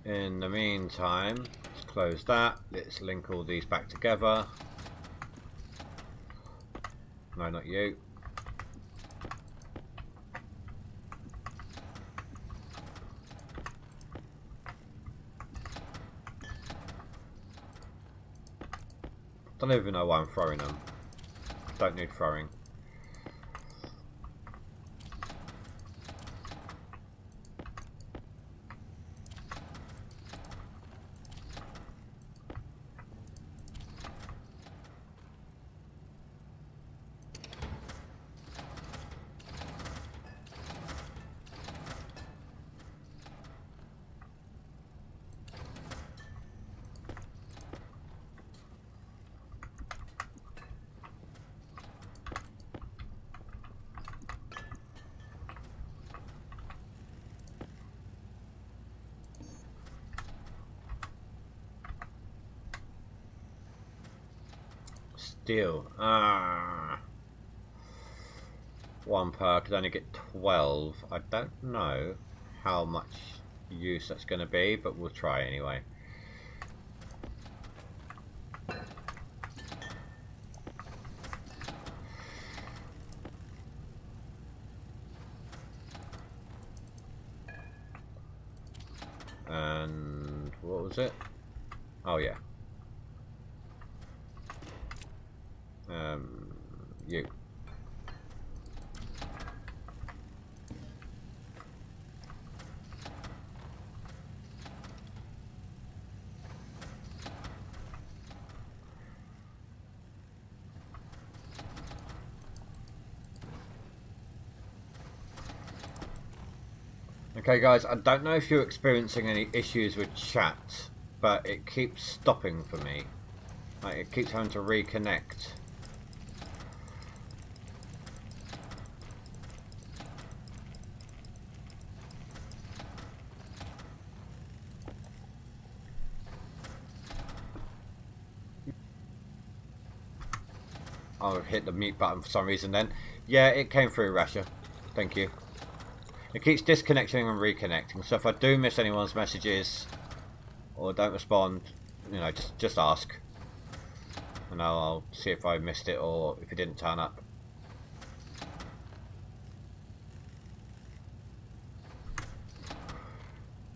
In the meantime, let's close that. Let's link all these back together. No, not you. Don't even know why I'm throwing them. Don't need throwing. Steel. One per could only get 12. I don't know how much use that's going to be, but we'll try anyway. And what was it? Oh yeah. You. Okay guys, I don't know if you're experiencing any issues with chat, but it keeps stopping for me. Like, it keeps having to reconnect. I'll hit the mute button for some reason then. Yeah, it came through, Rasha. Thank you. It keeps disconnecting and reconnecting, so if I do miss anyone's messages or don't respond, you know, just ask. And I'll see if I missed it or if it didn't turn up.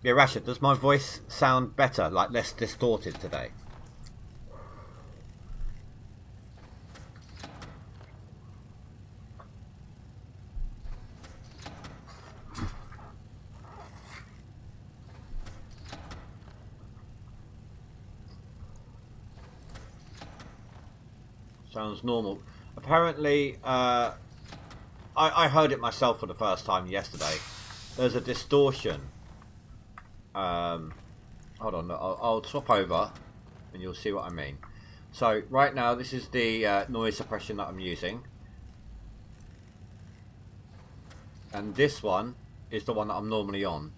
Yeah, Rasha, does my voice sound better, like less distorted today? Sounds normal. Apparently, I heard it myself for the first time yesterday. There's a distortion. Hold on, I'll swap over and you'll see what I mean. So right now this is the noise suppression that I'm using. And this one is the one that I'm normally on.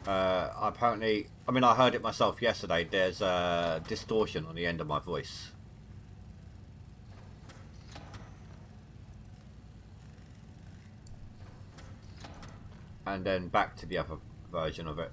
Apparently, I mean, I heard it myself yesterday. There's a distortion on the end of my voice. And then back to the other version of it.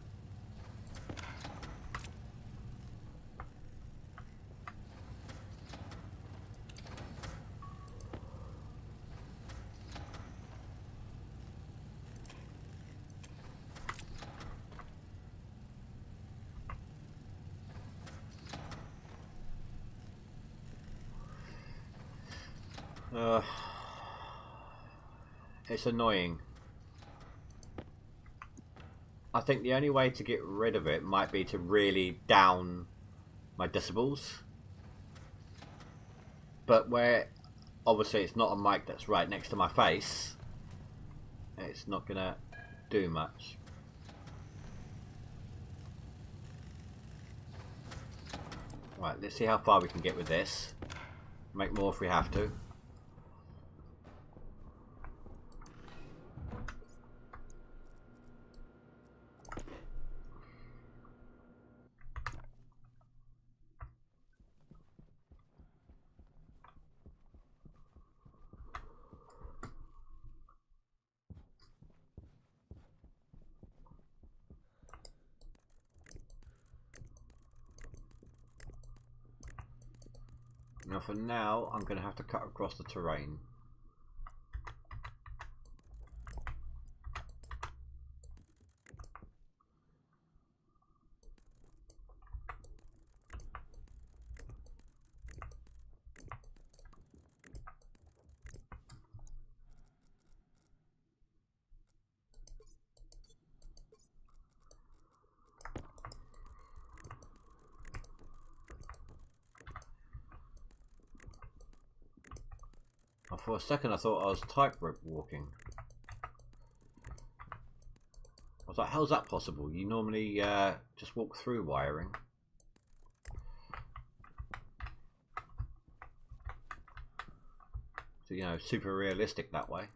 Uh, it's annoying. I think the only way to get rid of it might be to really down my decibels. But where obviously it's not a mic that's right next to my face, it's not gonna do much. Right, let's see how far we can get with this. Make more if we have to. Now for now, I'm going to have to cut across the terrain. For a second I thought I was tightrope walking. I was like, how's that possible? You normally just walk through wiring. So, you know, super realistic that way.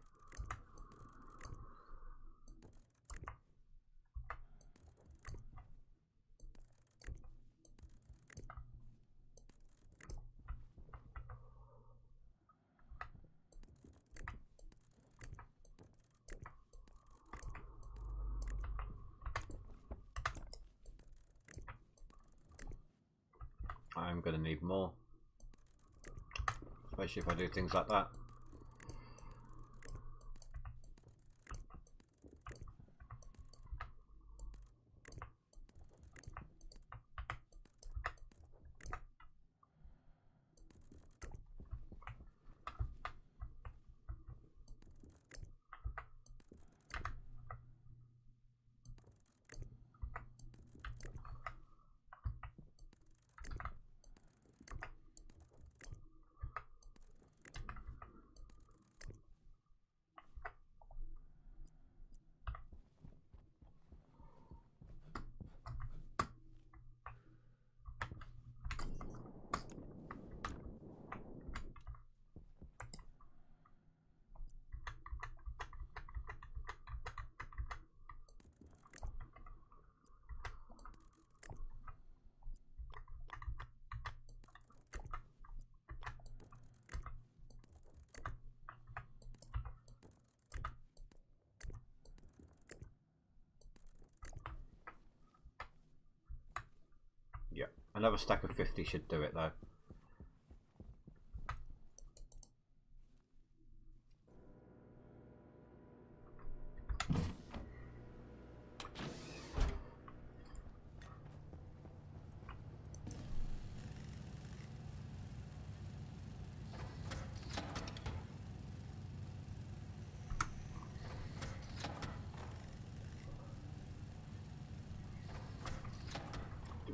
I'm going to need more, especially if I do things like that. Yeah, another stack of 50 should do it though.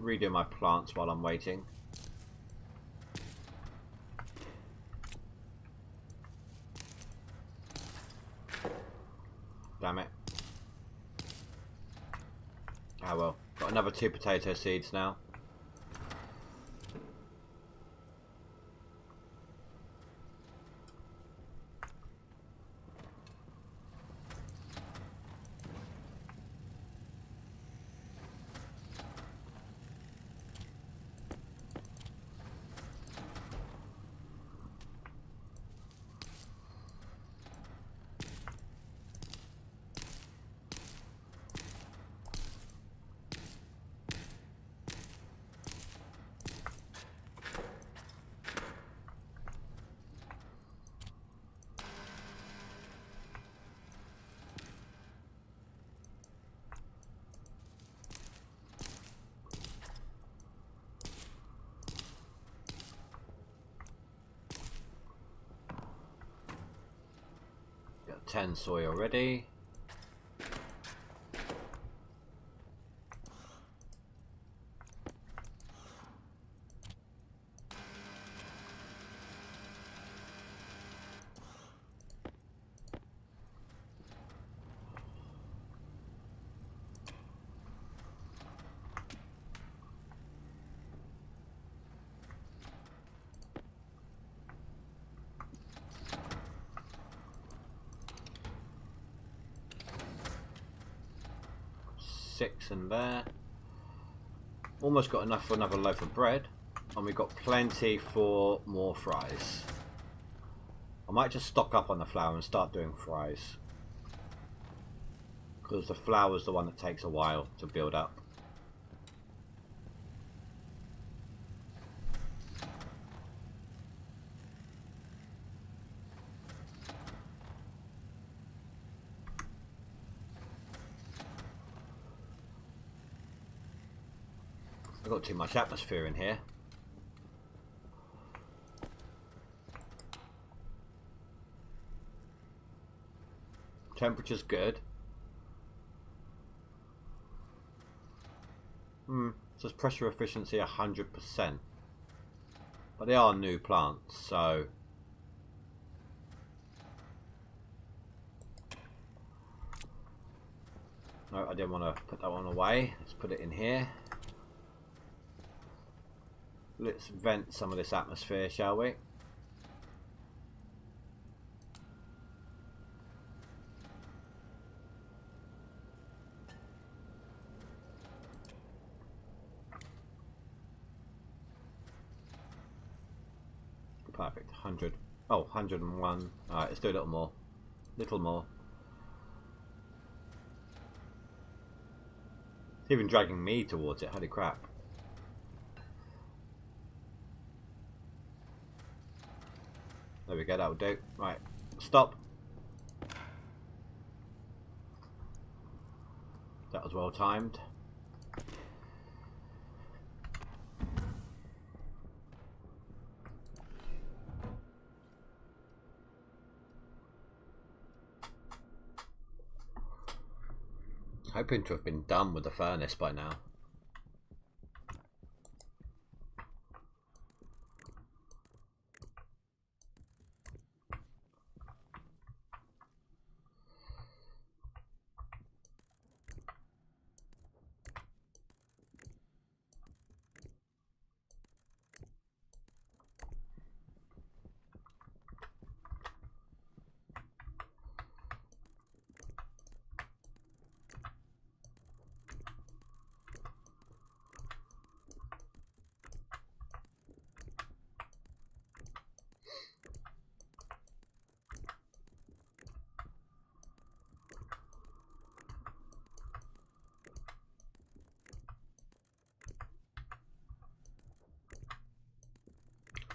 Redo my plants while I'm waiting. Damn it. Ah well, got another 2 potato seeds now. 10 soy already. Six in there. Almost got enough for another loaf of bread, and we've got plenty for more fries. I might just stock up on the flour and start doing fries, because the flour is the one that takes a while to build up. I've got too much atmosphere in here. Temperature's good. It says pressure efficiency 100%. But they are new plants, so... No, I didn't want to put that one away. Let's put it in here. Let's vent some of this atmosphere, shall we? Perfect. 100. Oh, 101. Alright, let's do a little more. Little more. It's even dragging me towards it. Holy crap. There we go, that'll do. Right, stop. That was well timed. Hoping to have been done with the furnace by now.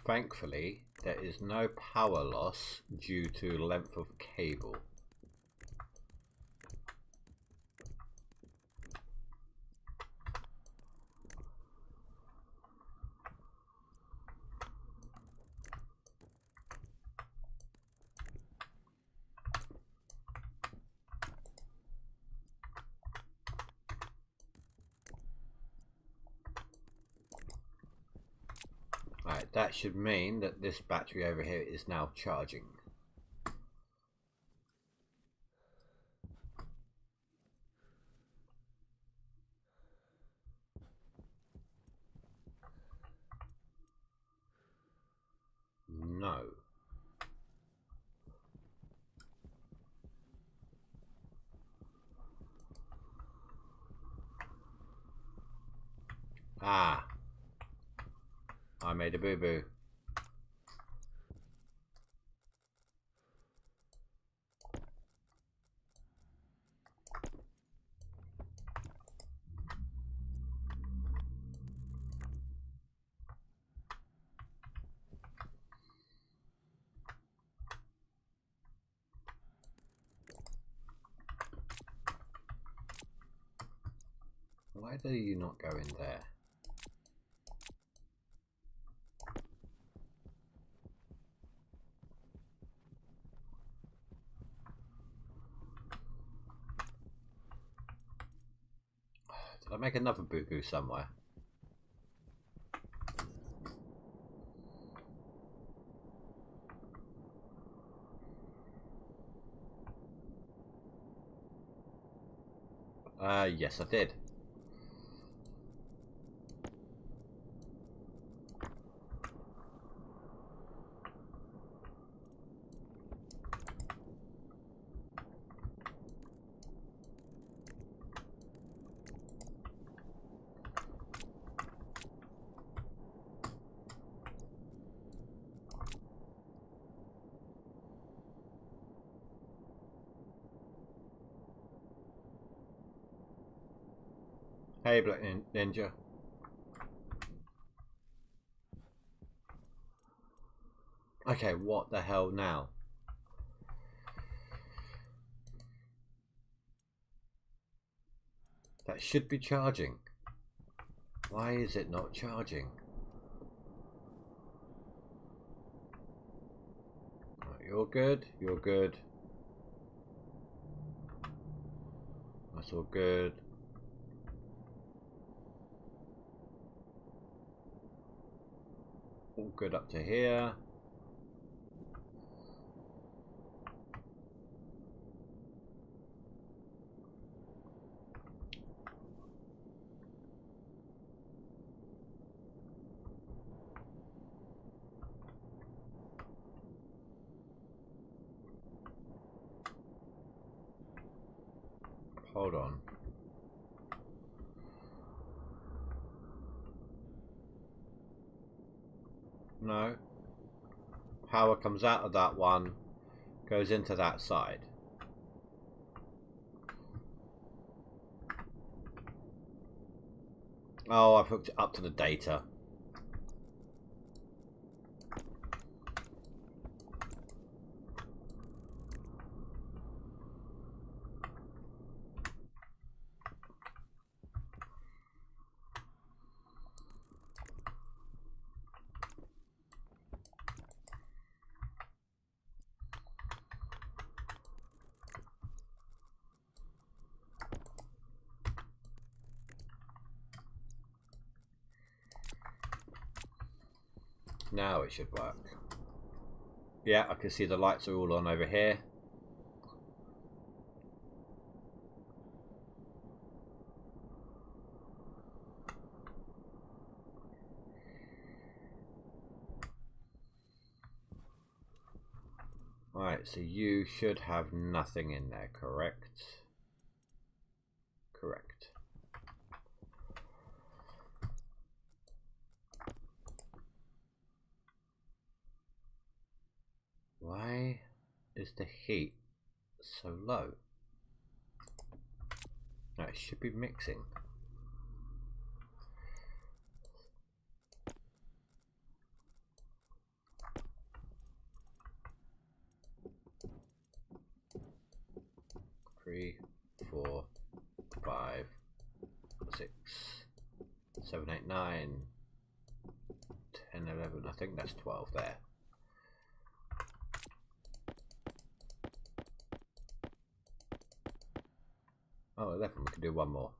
Thankfully, there is no power loss due to length of cable. Right, that should mean that this battery over here is now charging. No. Ah. I made a boo-boo. Why do you not go in there? Did I make another boo-boo somewhere? Yes I did. Hey Black Ninja. Okay, what the hell now? That should be charging. Why is it not charging? Right, you're good, you're good. That's all good. All good up to here. Hold on. No. Power comes out of that one, goes into that side. Oh, I've hooked it up to the data. Now it should work. Yeah, I can see the lights are all on over here. Right, so you should have nothing in there, correct? Correct. Why is the heat so low? No, it should be mixing. Three, 4, 5, 6, 7, 8, 9, 10, 11. I think that's 12 there. Oh, 11. We can do one more.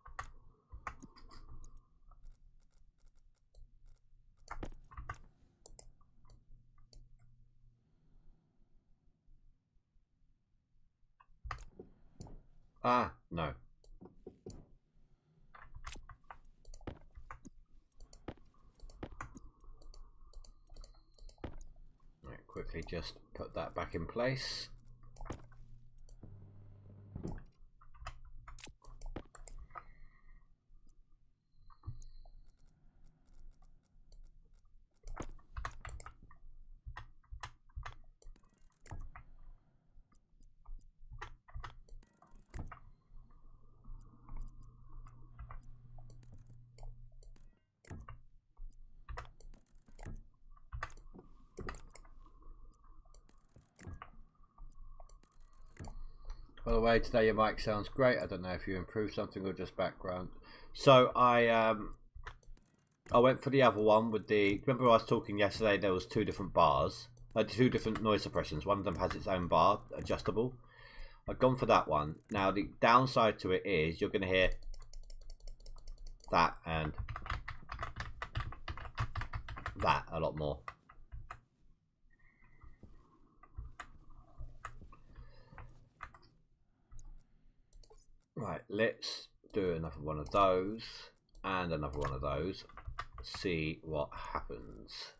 Ah, no. Right, quickly just put that back in place. By the way, today your mic sounds great. I don't know if you improved something or just background. So I went for the other one with the. Remember I was talking yesterday? There was two different bars, two different noise suppressions. One of them has its own bar, adjustable. I've gone for that one. Now the downside to it is you're going to hear that and that a lot more. Right, let's do another one of those and another one of those. See what happens.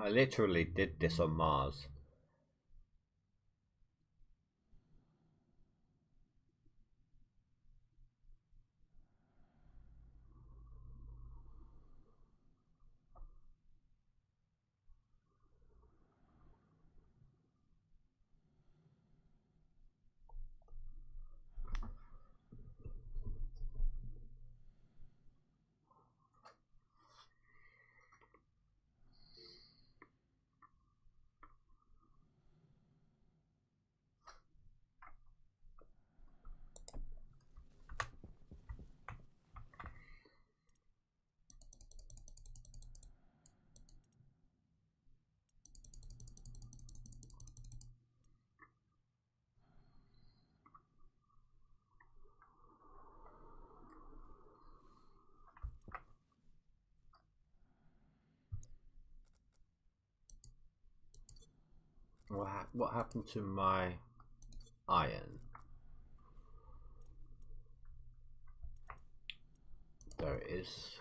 I literally did this on Mars. What happened to my iron? There it is.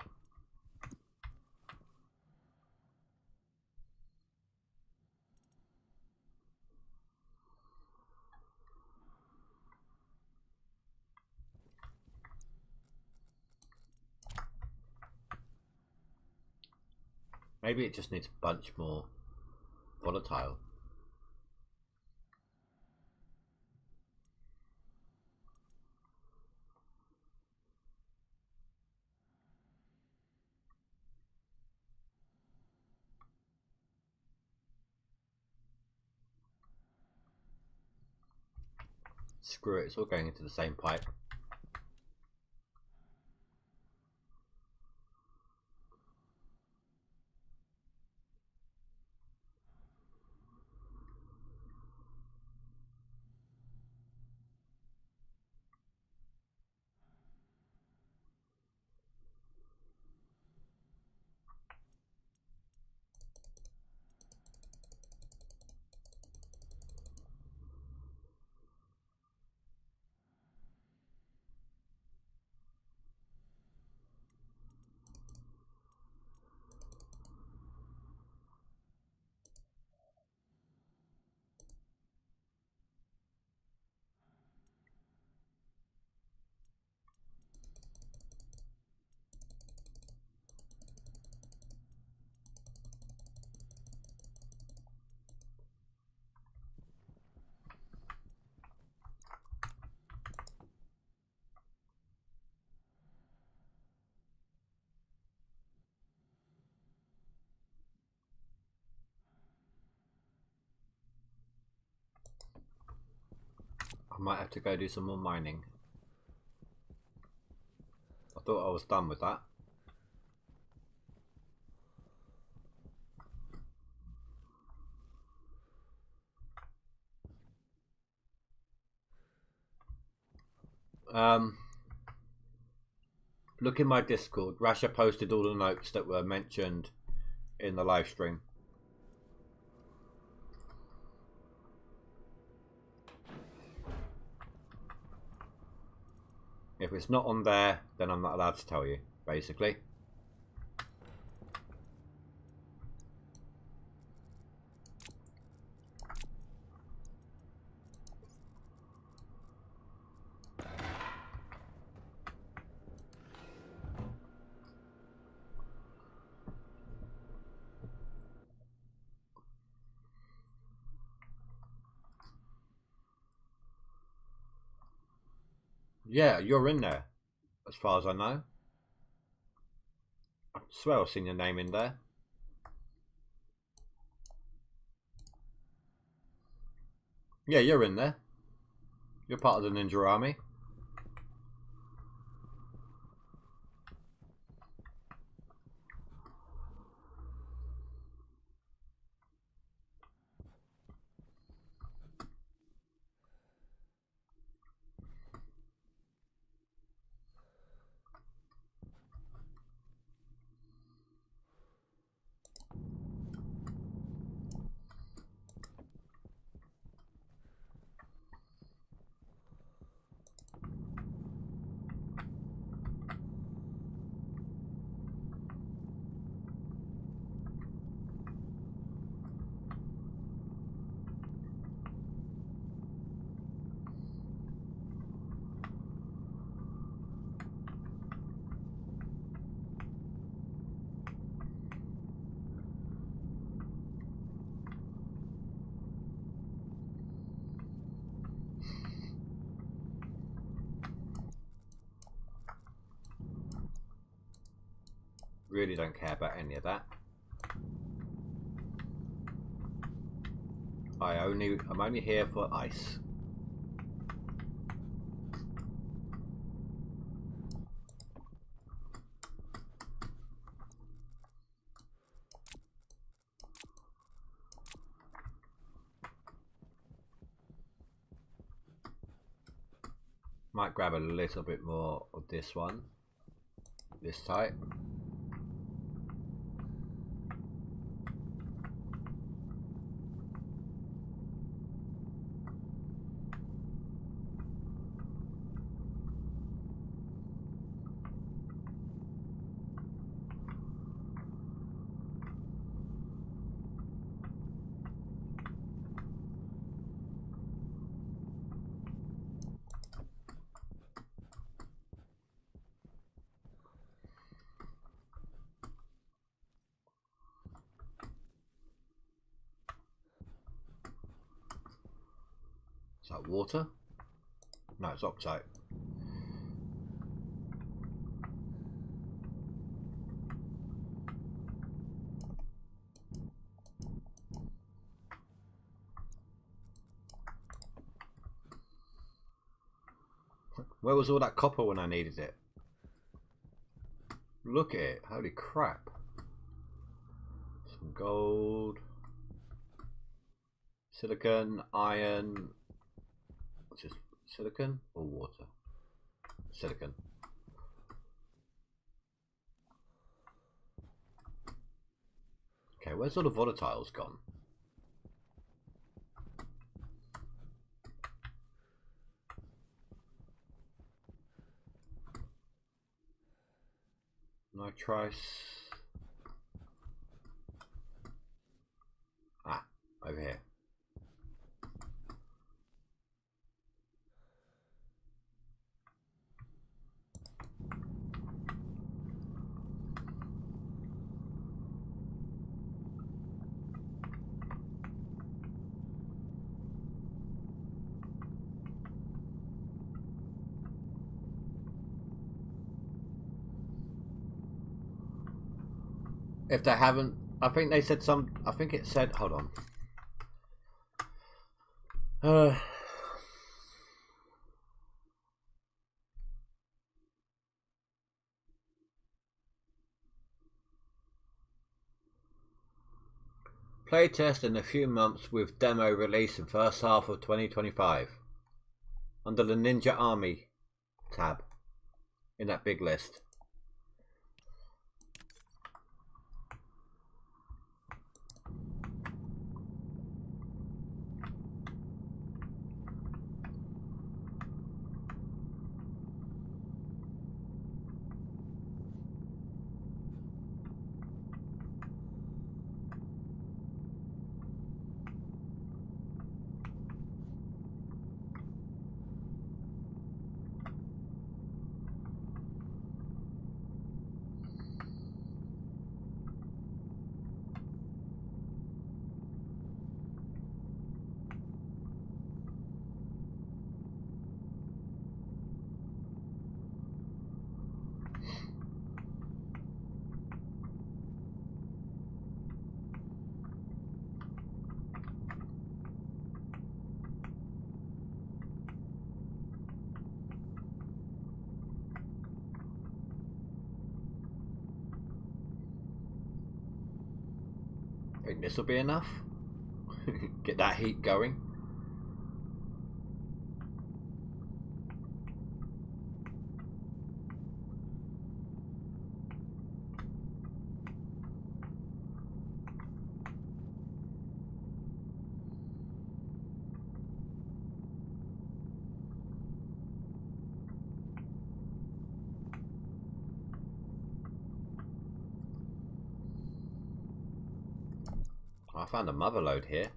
Maybe it just needs a bunch more volatile. Screw it, it's all going into the same pipe. I might have to go do some more mining. I thought I was done with that. Look in my Discord. Rasha posted all the notes that were mentioned in the live stream. If it's not on there, then I'm not allowed to tell you, basically. Yeah, you're in there, as far as I know. I swear I've seen your name in there. Yeah, you're in there. You're part of the ninja army. Really don't care about any of that. I'm only here for ice. Might grab a little bit more of this one, this type. Is that water? No, it's oxide. Where was all that copper when I needed it? Look at it, holy crap. Some gold. Silicon, iron. What's this? Silicon or water? Silicon. Okay, where's all the volatiles gone? Nitrice. Ah, over here. If they haven't, I think they said some. I think it said. Hold on. Playtest in a few months with demo release in first half of 2025. Under the Ninja Army tab in that big list. think this will be enough. Get that heat going. I found a mother lode here.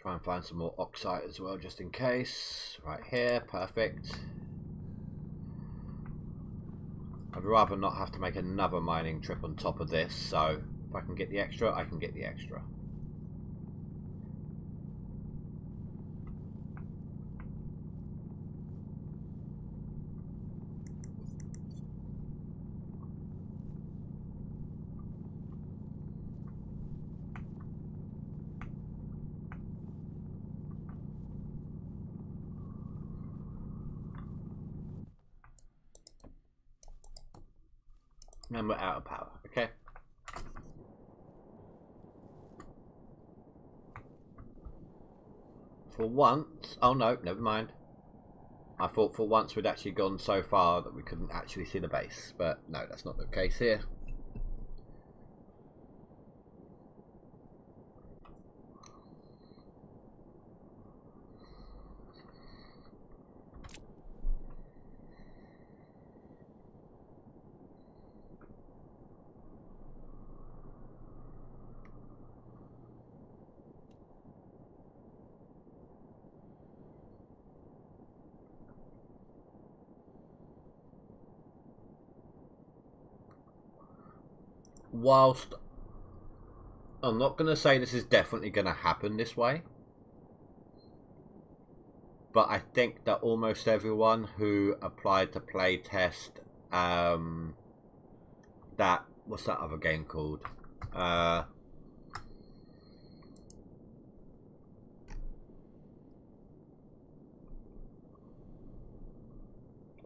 Try and find some more oxide as well, just in case. Right here, perfect. I'd rather not have to make another mining trip on top of this, so if I can get the extra, I can get the extra. And we're out of power, okay? For once, oh no, never mind. I thought for once we'd actually gone so far that we couldn't actually see the base, but no, that's not the case here. Whilst I'm not going to say this is definitely going to happen this way, but I think that almost everyone who applied to play test that, what's that other game called?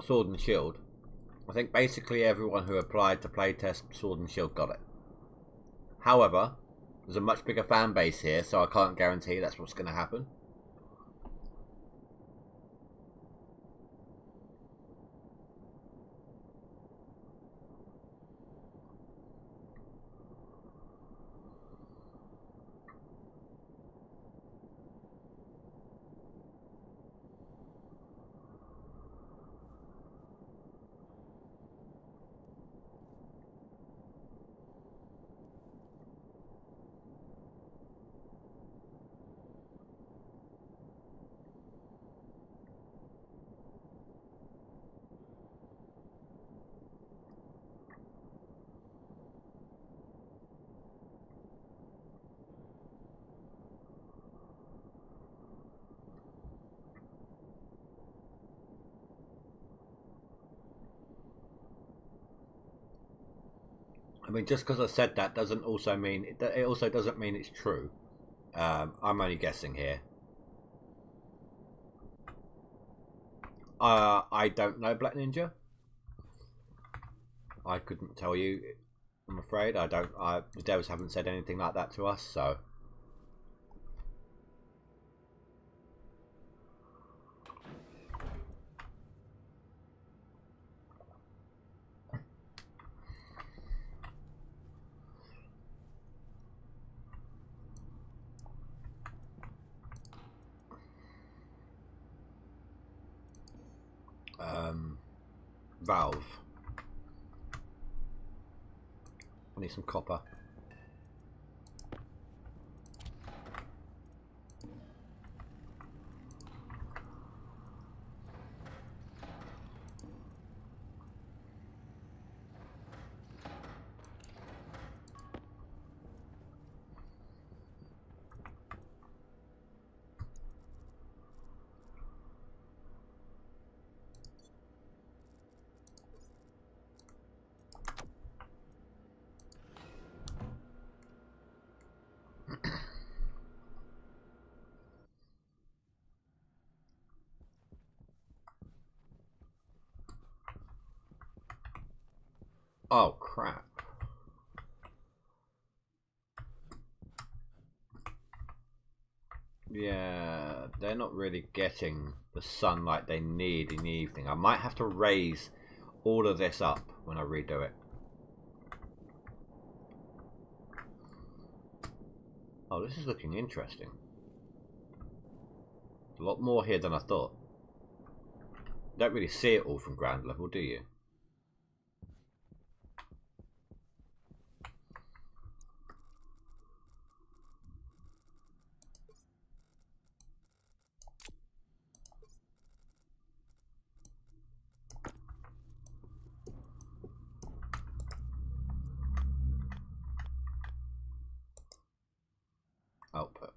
Sword and Shield. I think basically everyone who applied to playtest Sword and Shield got it. However, there's a much bigger fan base here, so I can't guarantee that's what's going to happen. I mean, just because I said that doesn't also mean it also doesn't mean it's true. I'm only guessing here. I don't know Black Ninja. I couldn't tell you. I'm afraid I don't. The devs haven't said anything like that to us, so. Valve. I need some copper. Oh crap. Yeah, they're not really getting the sunlight they need in the evening. I might have to raise all of this up when I redo it. Oh, this is looking interesting. A lot more here than I thought. Don't really see it all from ground level, do you? Output.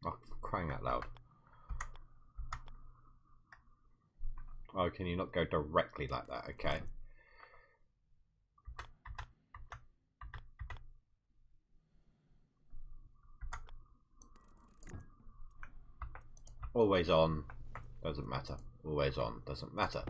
Oh, for crying out loud. Oh, can you not go directly like that? Okay. Always on. Doesn't matter. Always on. Doesn't matter.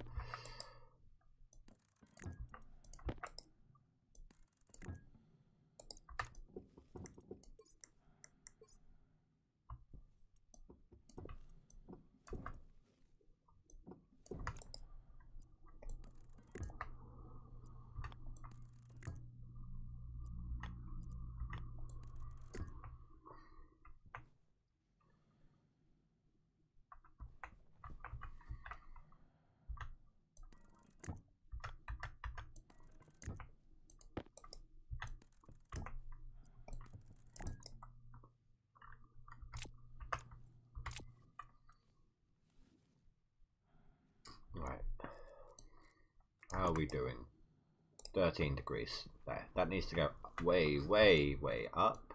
Right. How are we doing? 13 degrees. There. That needs to go way, way, way up.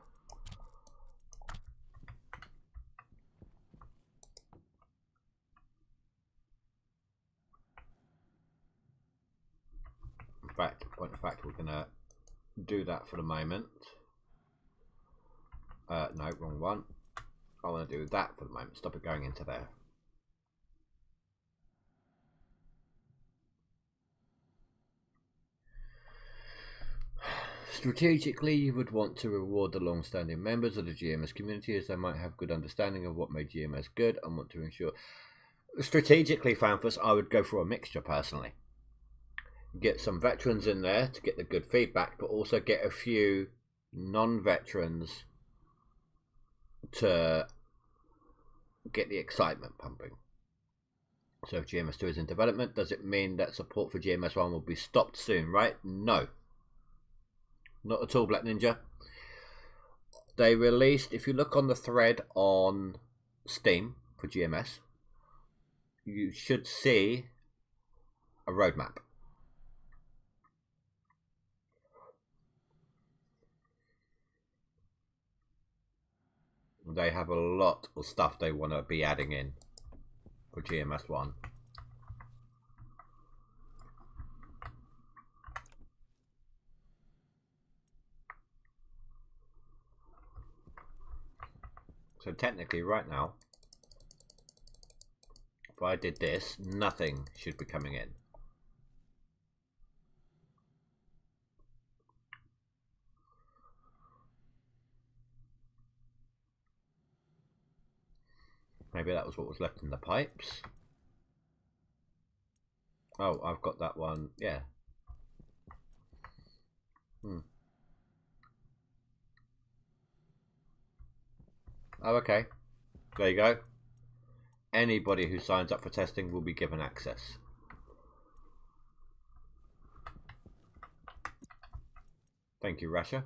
In fact, point of fact, we're gonna do that for the moment. No, wrong one. I want to do that for the moment. Stop it going into there. Strategically, you would want to reward the long-standing members of the GMS community as they might have good understanding of what made GMS good and want to ensure. Strategically, Fanfus, I would go for a mixture personally. Get some veterans in there to get the good feedback, but also get a few non-veterans to get the excitement pumping. So if GMS2 is in development, does it mean that support for GMS1 will be stopped soon, right? No. Not at all, Black Ninja. They released, if you look on the thread on Steam for GMS, you should see a roadmap. They have a lot of stuff they want to be adding in for GMS1. So technically right now, if I did this, nothing should be coming in. Maybe that was what was left in the pipes. Oh, I've got that one. Yeah. Oh, okay. There you go. Anybody who signs up for testing will be given access. Thank you, Russia.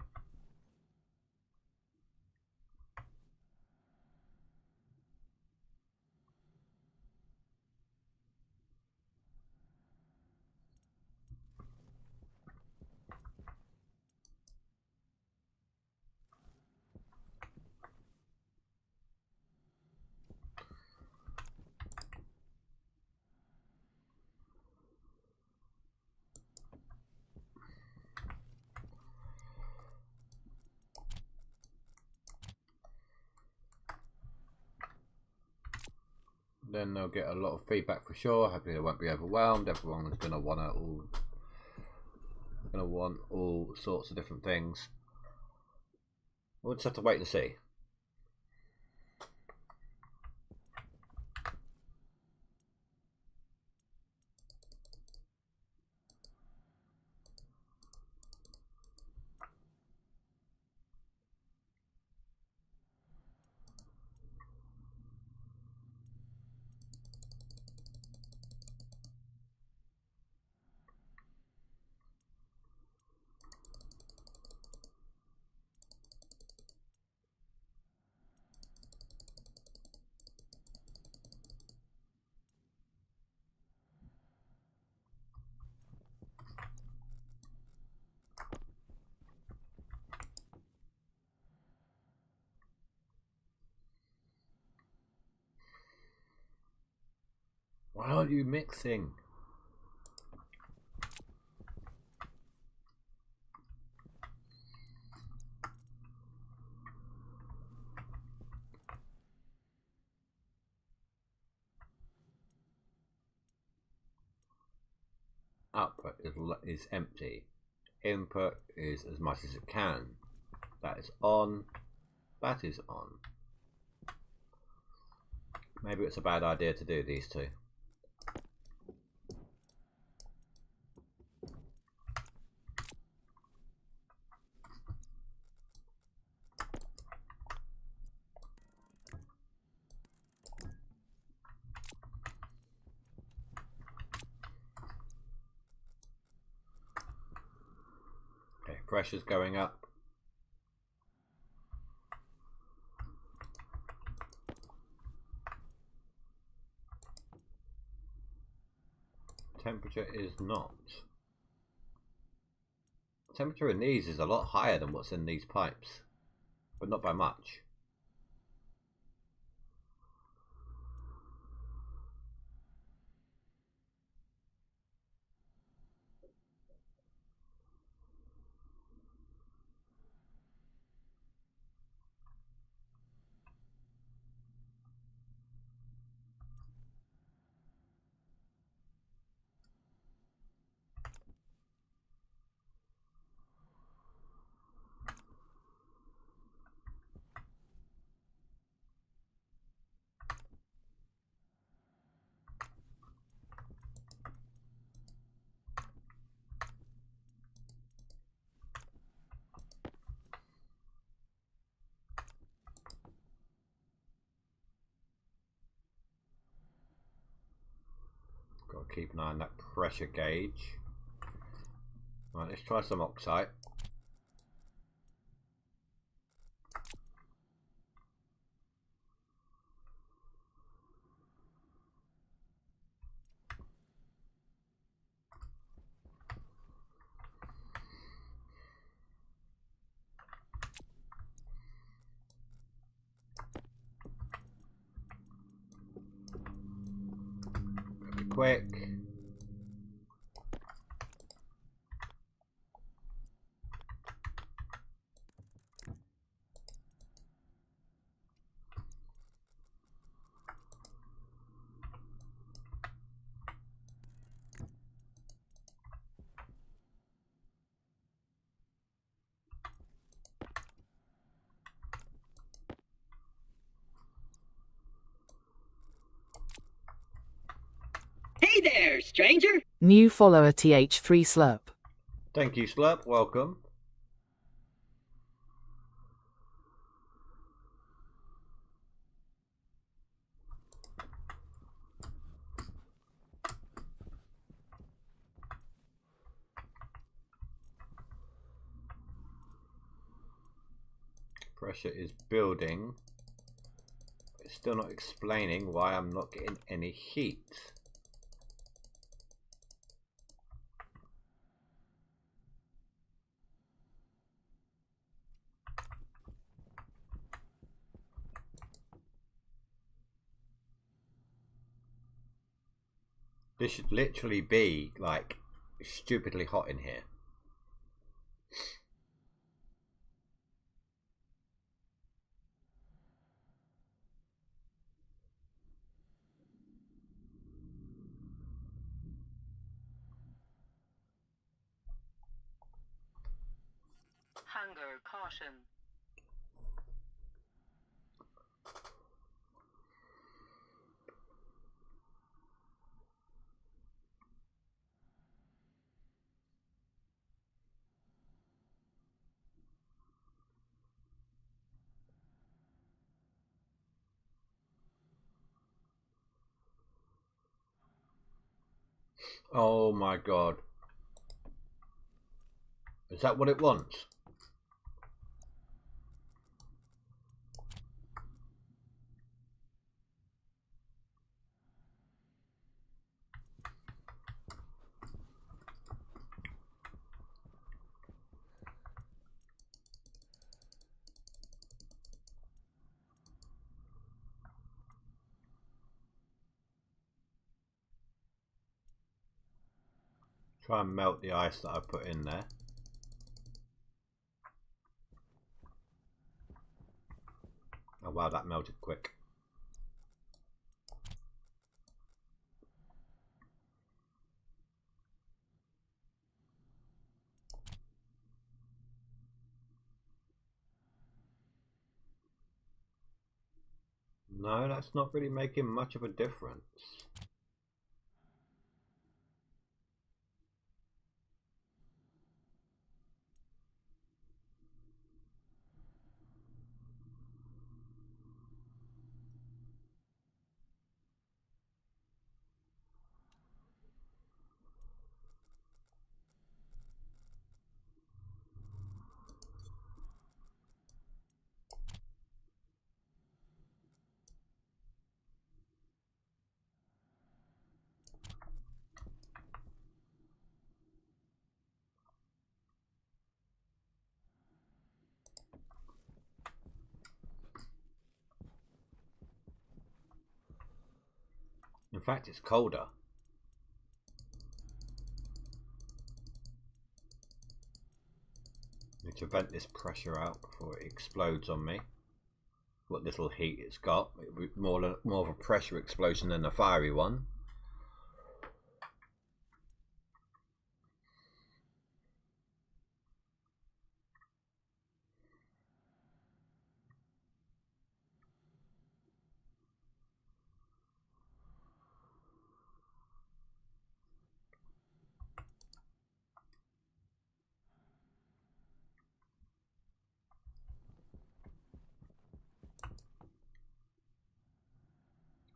then they'll get a lot of feedback for sure. Hopefully they won't be overwhelmed. Everyone's going to want all sorts of different things. We'll just have to wait and see. Why aren't you mixing? Output is empty. Input is as much as it can. That is on. That is on. Maybe it's a bad idea to do these two. Okay, pressure's going up. Temperature is not. Temperature in these is a lot higher than what's in these pipes, but not by much. Got to keep an eye on that pressure gauge. Right, let's try some oxide. Be quick. Hey there, stranger! New follower TH3 Slurp. Thank you, Slurp. Welcome. Pressure is building. It's still not explaining why I'm not getting any heat. This should literally be like stupidly hot in here. Caution. Oh my god. Is that what it wants? Try and melt the ice that I put in there. Oh wow, that melted quick. No, that's not really making much of a difference. In fact, it's colder. Need to vent this pressure out before it explodes on me. What little heat it's got. It'll be more of a pressure explosion than a fiery one.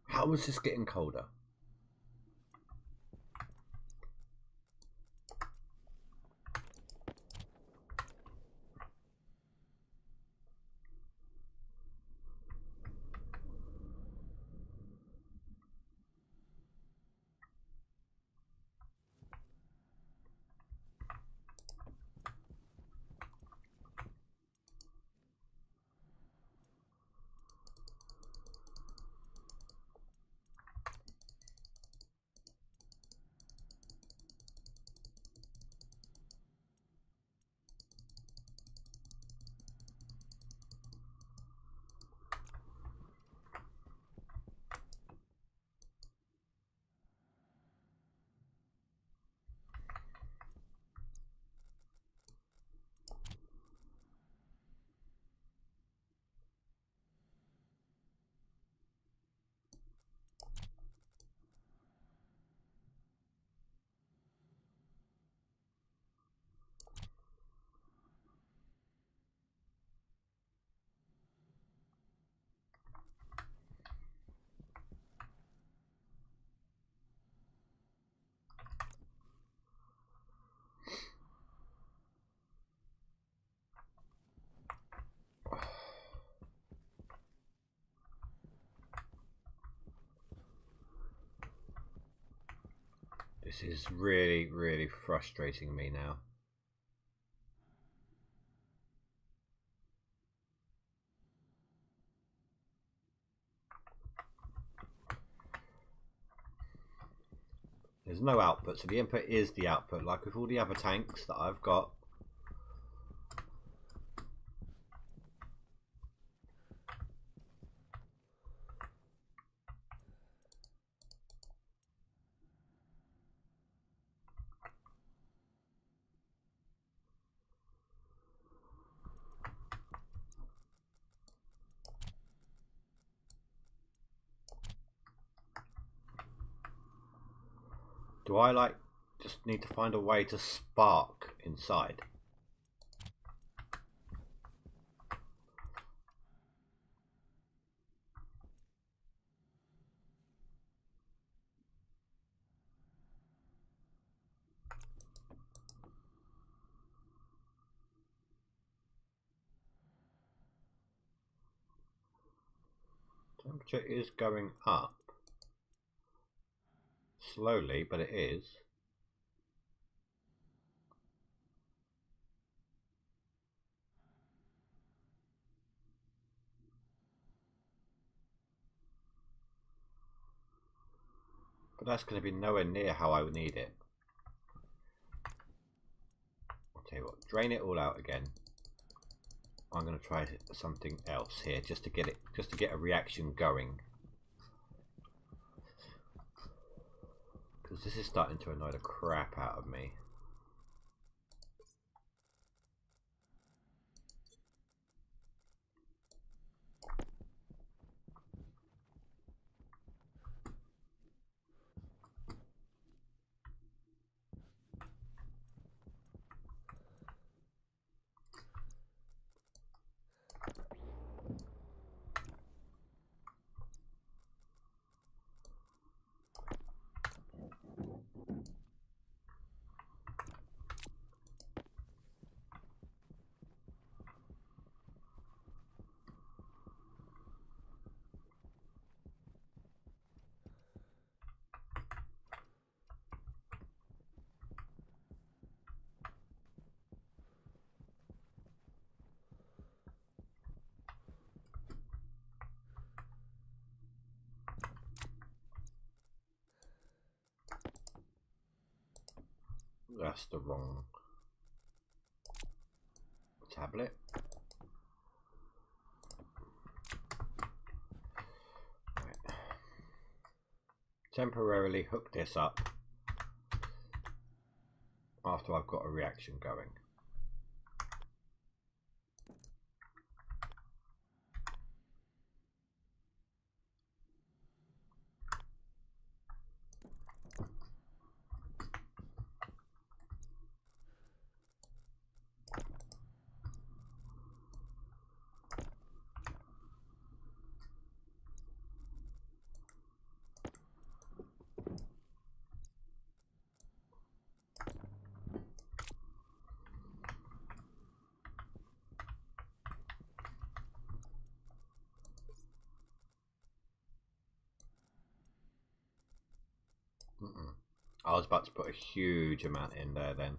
How is this getting colder? This is really, really frustrating me now. There's no output, so the input is the output, like with all the other tanks that I've got. Do I like just need to find a way to spark inside? Temperature is going up. Slowly, but it is. But that's going to be nowhere near how I would need it. I'll tell you what, drain it all out again. I'm going to try something else here just to get a reaction going. Because this is starting to annoy the crap out of me. That's the wrong tablet. Right. Temporarily hook this up after I've got a reaction going. I was about to put a huge amount in there then.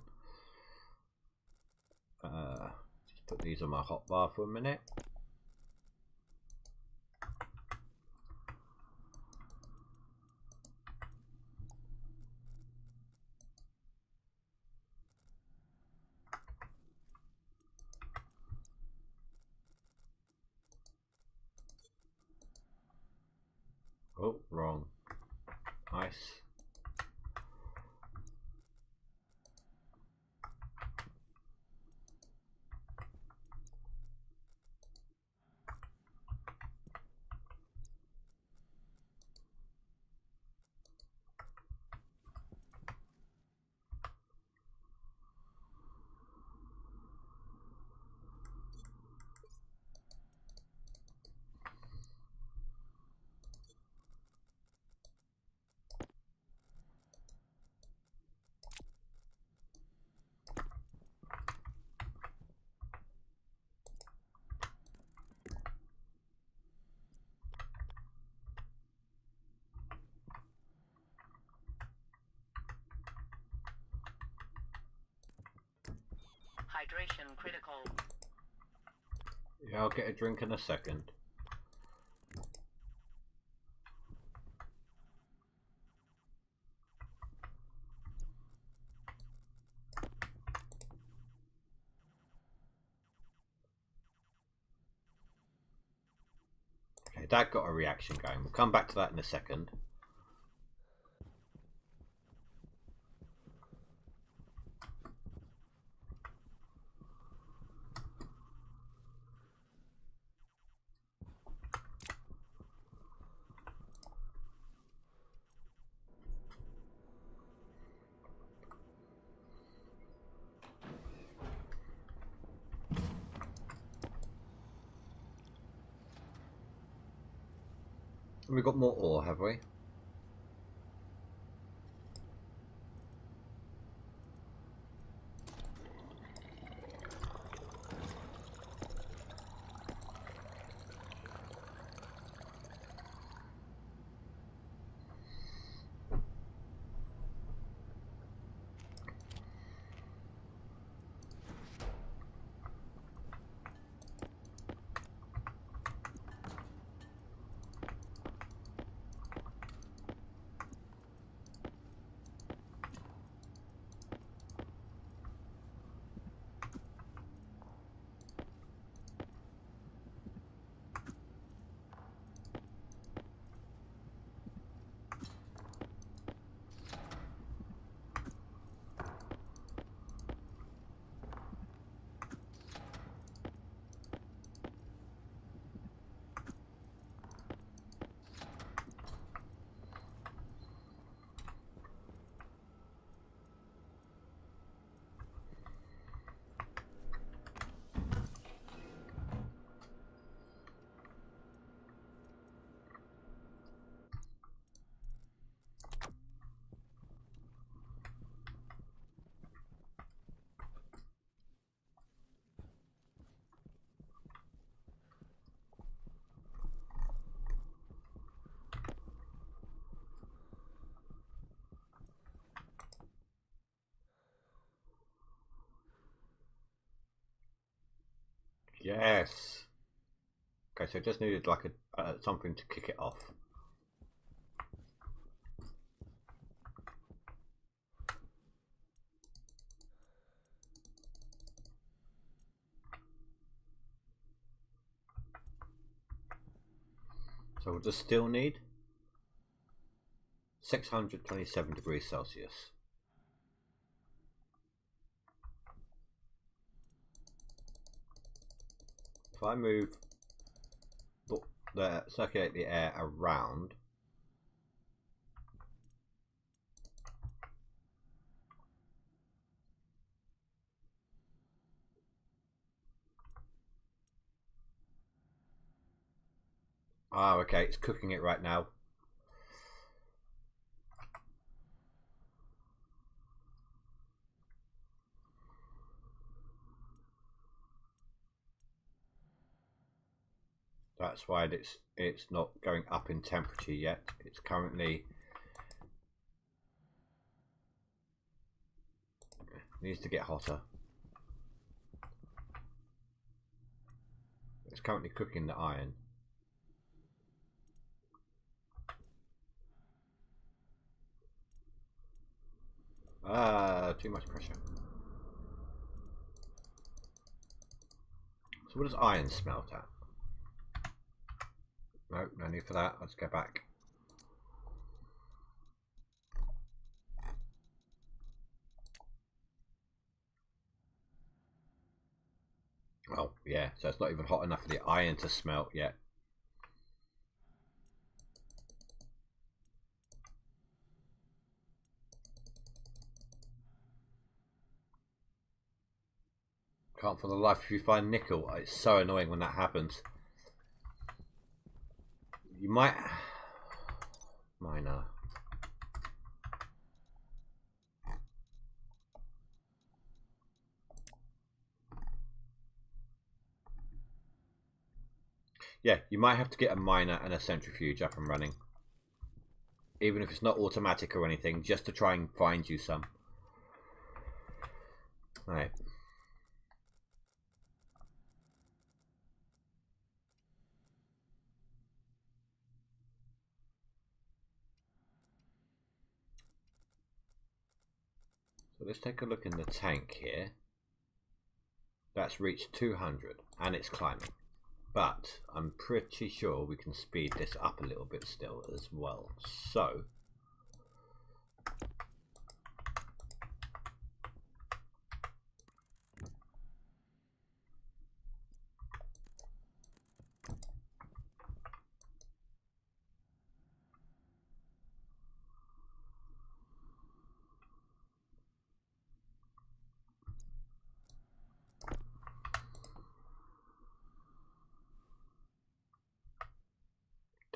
Just put these on my hotbar for a minute. Oh, wrong. Ice. Hydration critical. Yeah, I'll get a drink in a second. Okay, that got a reaction going. We'll come back to that in a second. We've got more ore, have we? Yes. Okay, so I just needed like a something to kick it off. So we'll just still need 627 degrees Celsius. If I move circulate the air around, okay, it's cooking it right now. That's why it's not going up in temperature yet. It's currently needs to get hotter. It's currently cooking the iron. Too much pressure. So what does iron smelt at? No, no need for that. Let's go back. Oh, yeah, so it's not even hot enough for the iron to smelt yet. Can't for the life of you find nickel. It's so annoying when that happens. You might... Miner. Yeah, you might have to get a miner and a centrifuge up and running. Even if it's not automatic or anything, just to try and find you some. Alright. So let's take a look in the tank here. That's reached 200 and it's climbing. But I'm pretty sure we can speed this up a little bit still as well. So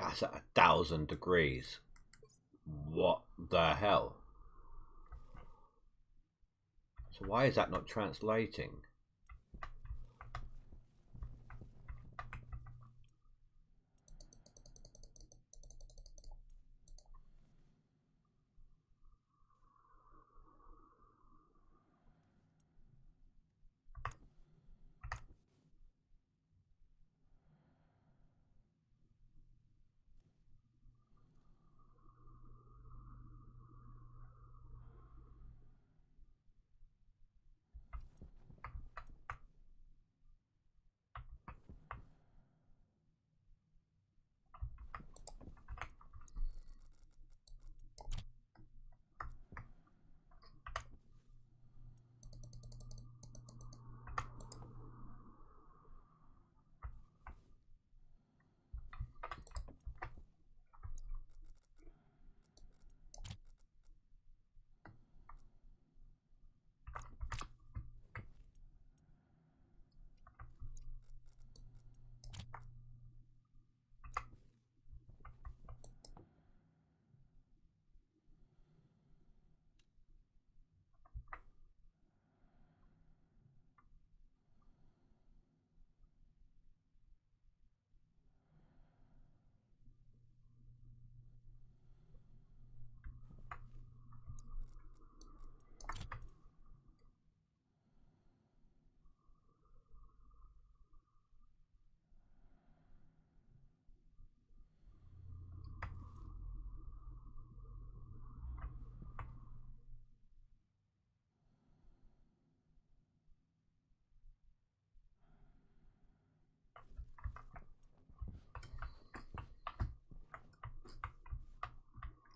That's at 1,000 degrees. What the hell? So why is that not translating?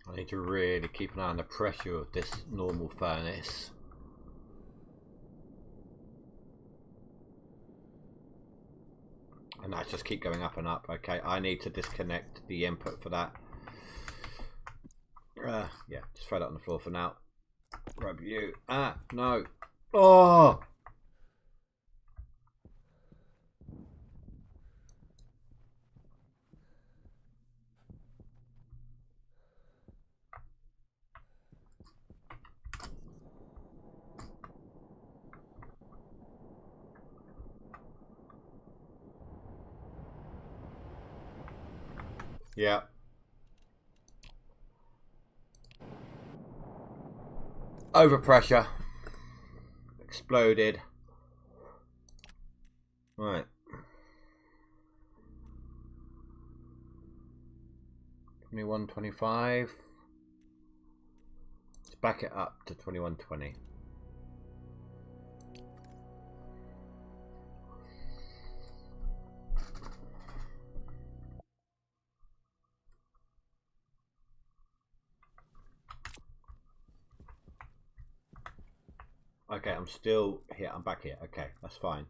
I need to really keep an eye on the pressure of this normal furnace. And that just keep going up and up. Okay, I need to disconnect the input for that. Yeah, just throw that on the floor for now. Grab you. Ah, no. Oh! Yeah. Overpressure. Exploded. Right. 2125. Let's back it up to 2120. Okay, I'm still here. I'm back here. Okay, that's fine.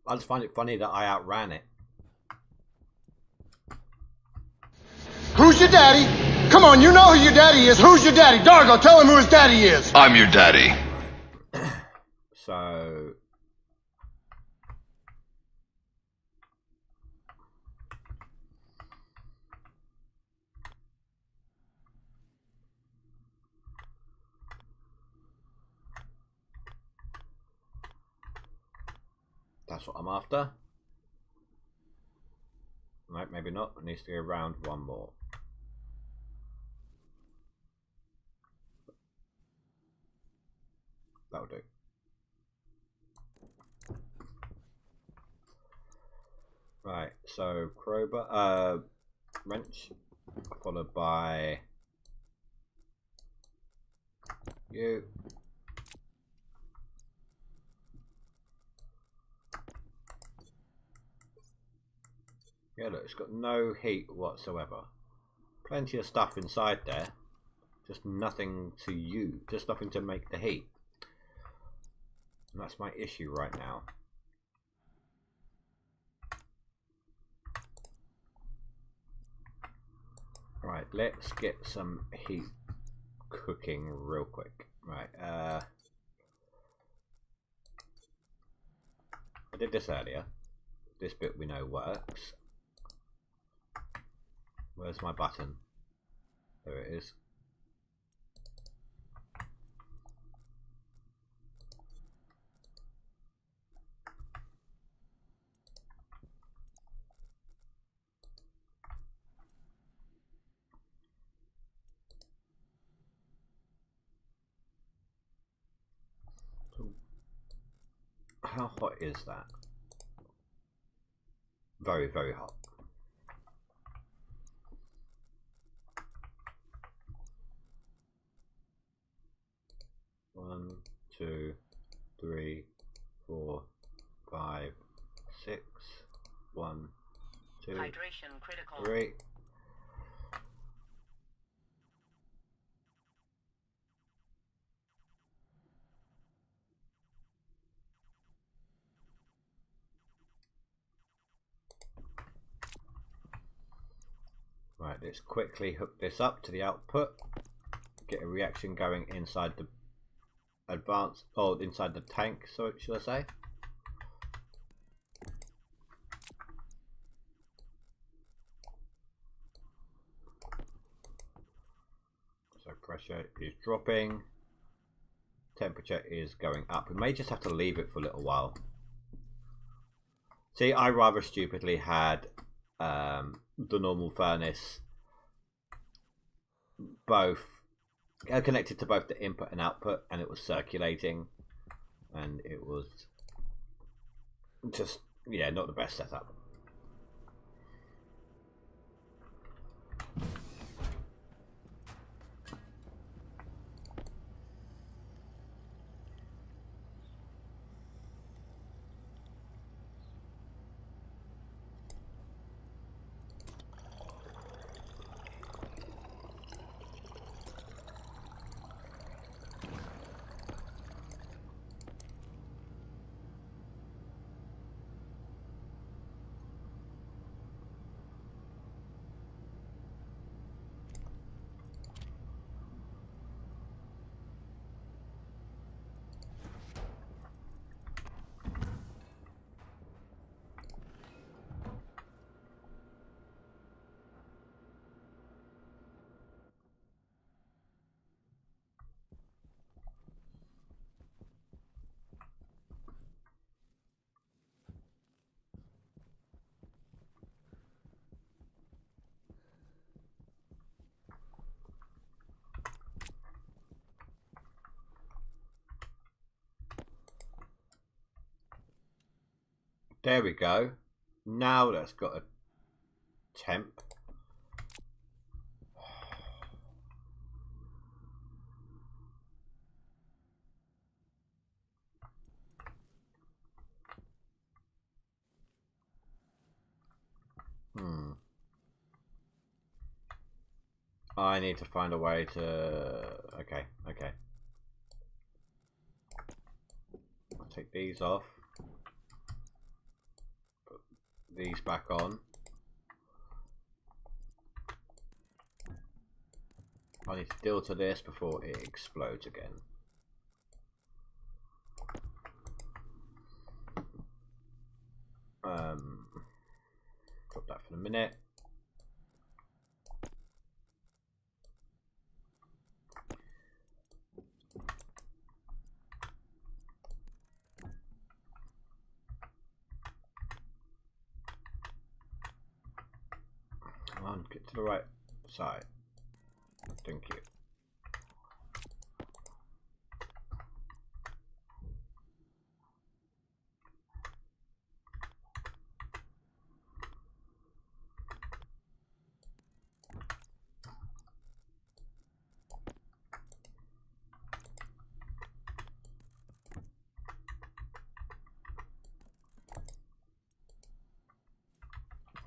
I just find it funny that I outran it. Who's your daddy? Come on, you know who your daddy is. Who's your daddy? Dargo, tell him who his daddy is. I'm your daddy. So... that's what I'm after. Right, maybe not. It needs to go around one more. That'll do. Right, so crowbar, wrench, followed by you. Yeah, look, it's got no heat whatsoever. Plenty of stuff inside there, just nothing to use, just nothing to make the heat. And that's my issue right now. Right, let's get some heat cooking real quick. Right, I did this earlier. This bit we know works. Where's my button? There it is. How hot is that? Very, very hot. One, two, three, 4, 5, 6. 1, 2, Hydration critical. 3. Right, let's quickly hook this up to the output. Get a reaction going inside the advanced, or inside the tank, so should I say? So pressure is dropping, temperature is going up. We may just have to leave it for a little while. See, I rather stupidly had the normal furnace both connected to both the input and output, and it was circulating, and it was just, yeah, not the best setup. There we go. Now that's got a temp. I need to find a way to... Okay. I'll take these off. Put these back on. I need to deal to this before it explodes again. Drop that for a minute. Come on, get to the right side. Thank you.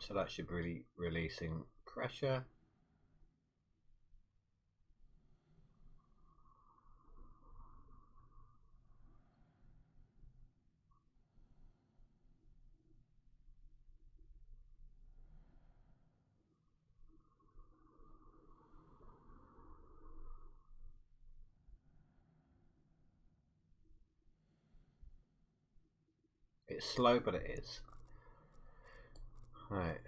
So that should be really releasing pressure. It's slow, but it is. Right.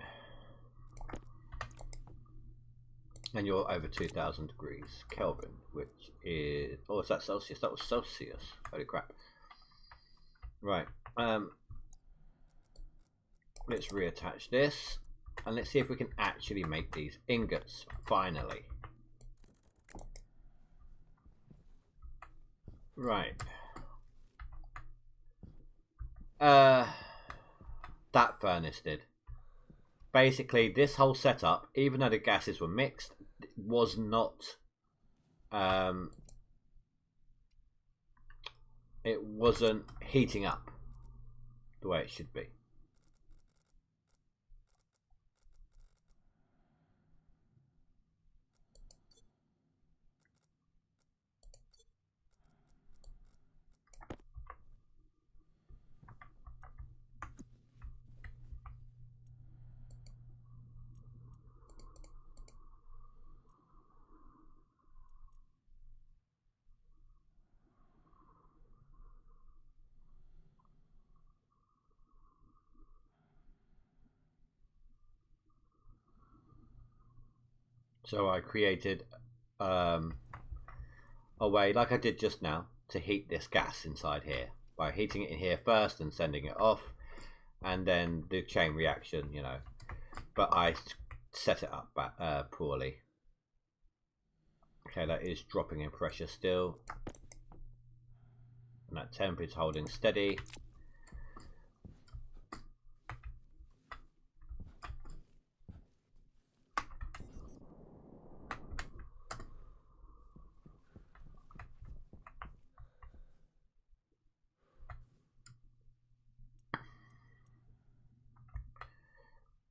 And you're over 2,000 degrees Kelvin, which is... Oh, is that Celsius? That was Celsius. Holy crap. Right. Let's reattach this. And let's see if we can actually make these ingots, finally. Right. That furnace did. Basically, this whole setup, even though the gases were mixed, was not... it wasn't heating up the way it should be. So I created a way, like I did just now, to heat this gas inside here by heating it in here first and sending it off, and then the chain reaction, you know. But I set it up poorly. Okay, that is dropping in pressure still, and that temp is holding steady.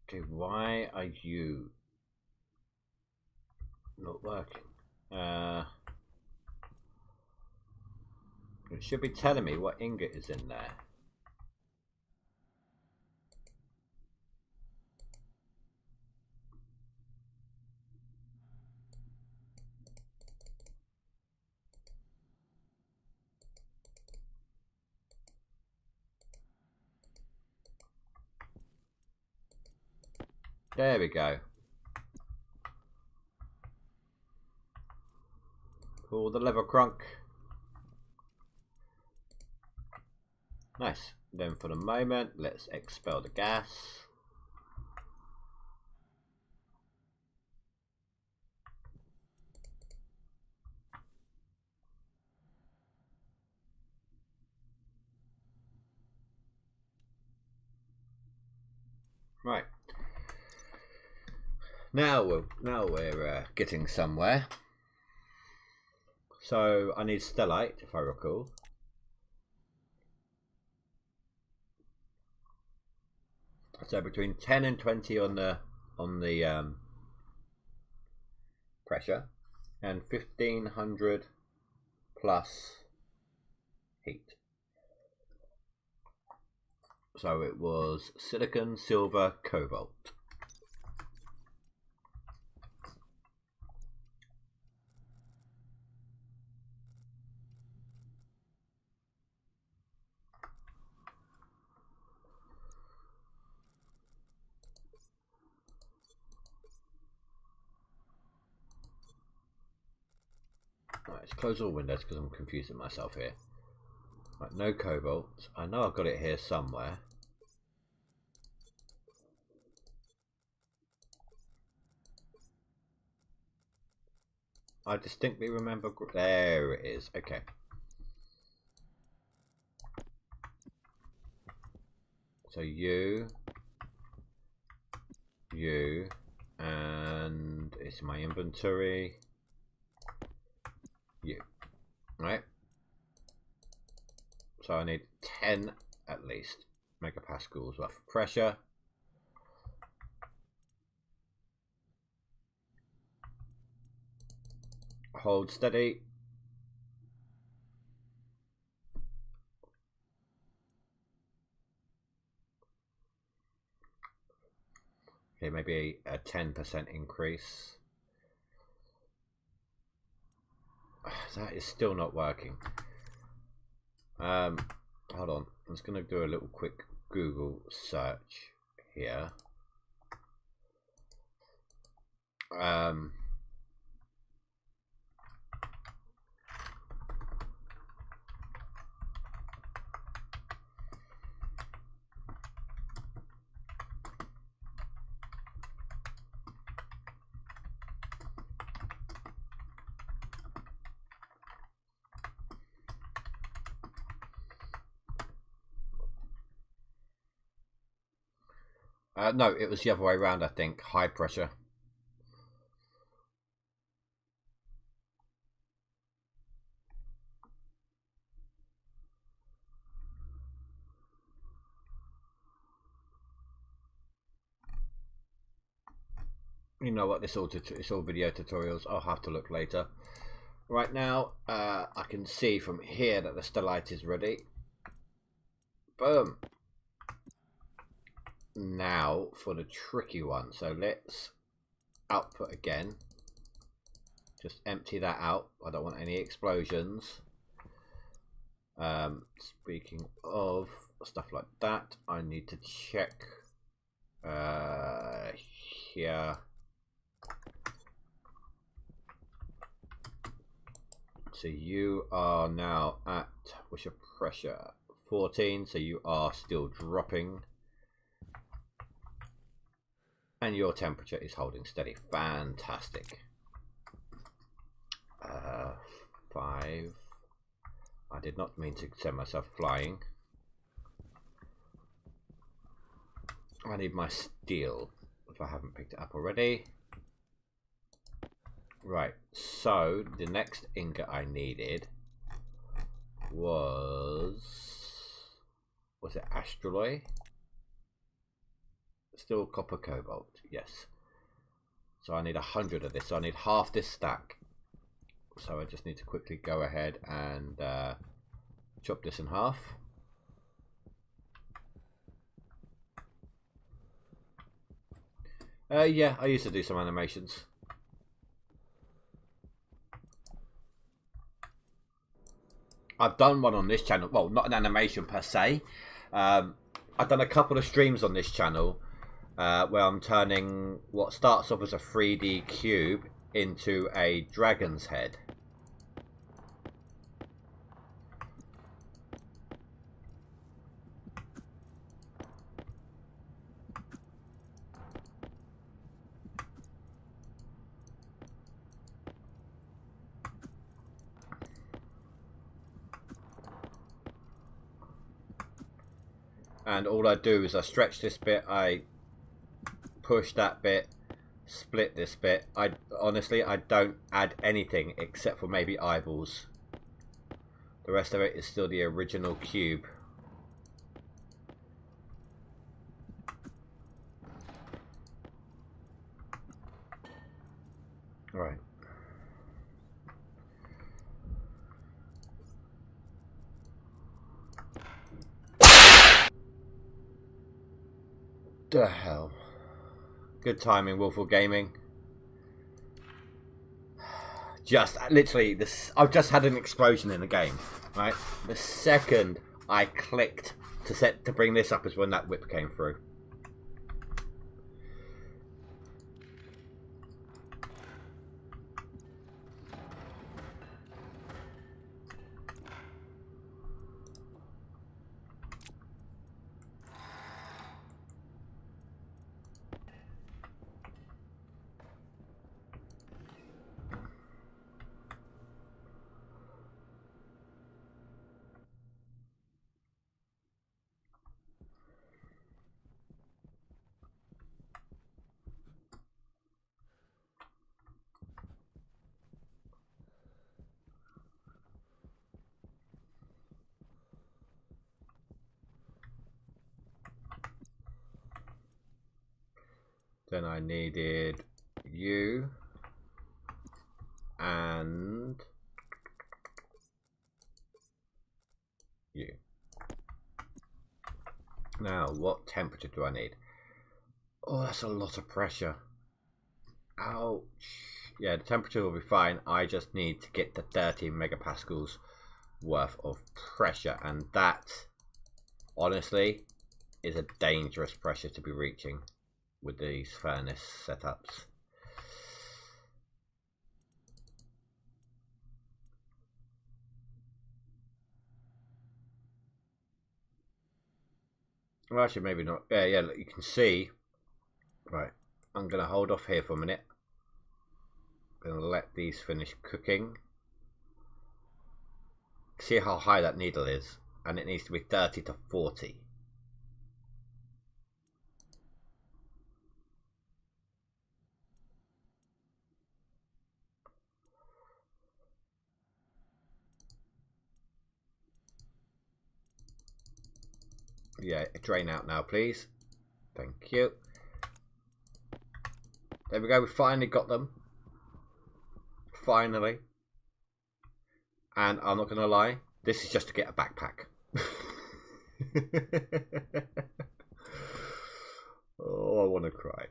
Okay, why are you not working? It should be telling me what ingot is in there. There we go. Pull the lever, Crunk. Nice. Then for the moment, let's expel the gas. Right. Now we're getting somewhere. So I need stellite, if I recall. So between 10 and 20 on the pressure, and 1500 plus heat. So it was silicon, silver, cobalt. Right, let's close all windows because I'm confusing myself here. Right, no cobalt. I know I've got it here somewhere. I distinctly remember. There it is. Okay. So you, and it's my inventory. You, right? So I need 10 at least megapascals worth of pressure. Hold steady. Okay, maybe a 10% increase. That is still not working. Hold on. I'm just going to do a little quick Google search here. No, it was the other way around, I think. High pressure. You know what? It's all video tutorials. I'll have to look later. Right now, I can see from here that the stellite is ready. Boom. Now for the tricky one. So let's output again. Just empty that out. I don't want any explosions. Speaking of stuff like that, I need to check here. So you are now at, what's your pressure? 14, so you are still dropping. And your temperature is holding steady. Fantastic. 5. I did not mean to send myself flying. I need my steel, if I haven't picked it up already. Right, so the next ingot I needed was it astraloy? Still copper cobalt, yes. So I need 100 of this, so I need half this stack. So I just need to quickly go ahead and chop this in half. Yeah, I used to do some animations. I've done one on this channel. Well, not an animation per se. I've done a couple of streams on this channel where I'm turning what starts off as a 3D cube into a dragon's head. And all I do is I stretch this bit, I push that bit, split this bit. Honestly, I don't add anything except for maybe eyeballs. The rest of it is still the original cube. Right. The hell. Good timing, Willful Gaming. Just literally this, I've just had an explosion in the game, right? The second I clicked to bring this up is when that whip came through. Then I needed you and you. Now, what temperature do I need? Oh, that's a lot of pressure. Ouch. Yeah, the temperature will be fine. I just need to get to 13 megapascals worth of pressure, and that honestly is a dangerous pressure to be reaching with these furnace setups. Well, actually, maybe not. Yeah, look, you can see. Right, I'm going to hold off here for a minute. I'm going to let these finish cooking. See how high that needle is, and it needs to be 30 to 40. Yeah, drain out now, please. Thank you. There we go, we finally got them. Finally. And I'm not going to lie, this is just to get a backpack. Oh, I want to cry.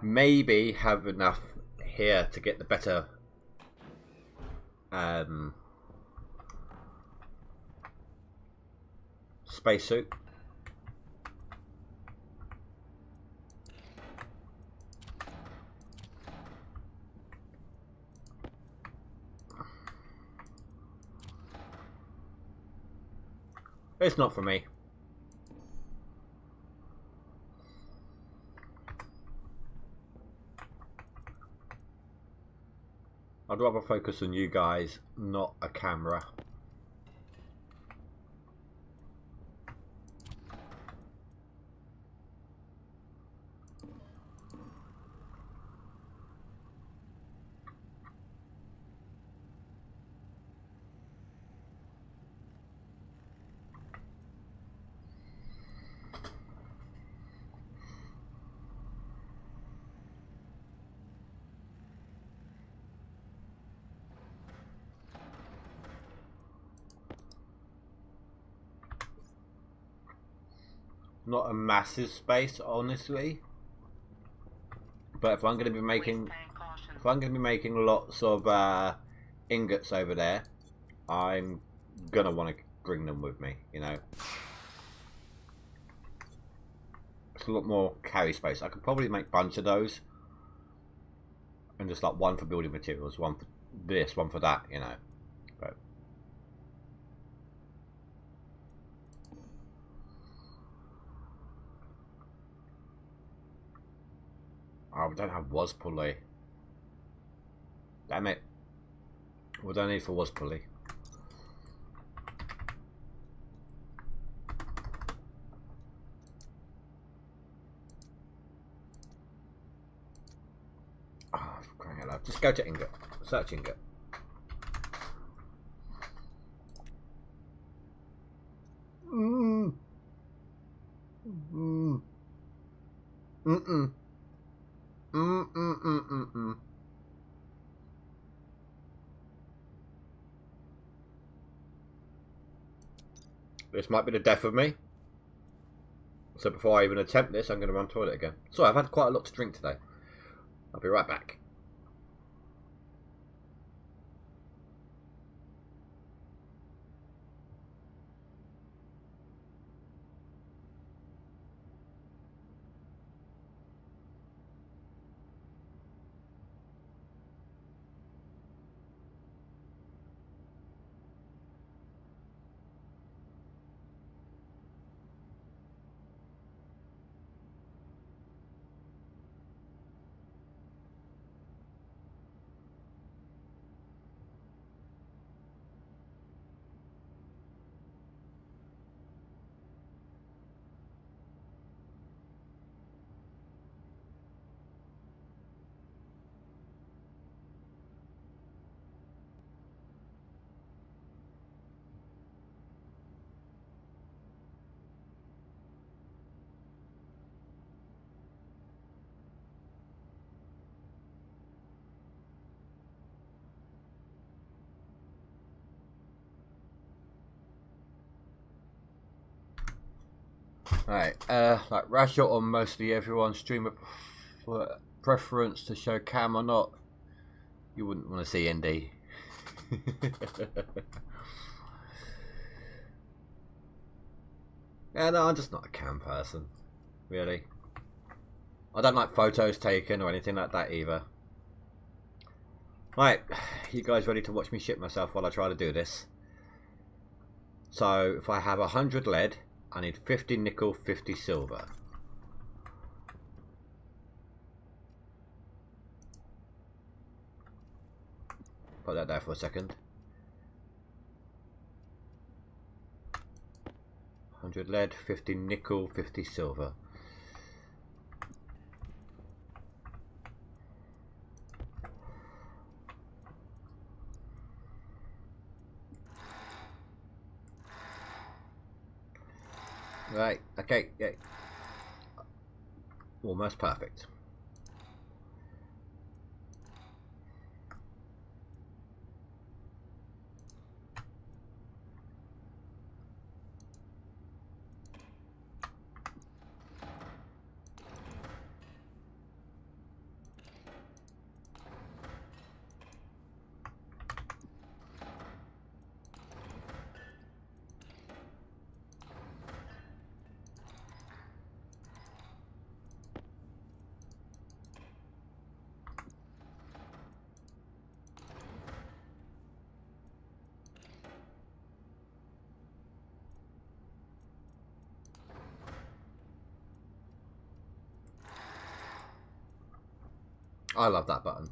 Maybe have enough here to get the better spacesuit. It's not for me. I'd rather focus on you guys, not a camera. Not a massive space, honestly. But if I'm going to be making, lots of ingots over there, I'm gonna want to bring them with me. You know, it's a lot more carry space. I could probably make a bunch of those, and just like one for building materials, one for this, one for that. You know, but. Oh, we don't have was pulley. Damn it. We don't need for was pulley. Oh, for crying out loud. Just go to ingot. Search ingot. This might be the death of me. So before I even attempt this, I'm going to run toilet again. Sorry, I've had quite a lot to drink today. I'll be right back. Right, like Rashot or mostly everyone streamer preference to show cam or not. You wouldn't want to see Indy. Yeah, no, I'm just not a cam person, really. I don't like photos taken or anything like that either. Right, you guys ready to watch me shit myself while I try to do this? So, if I have 100 lead, I need 50 nickel, 50 silver. Put that there for a second. 100 lead, 50 nickel, 50 silver. Right, okay, yeah. Almost perfect. I love that button.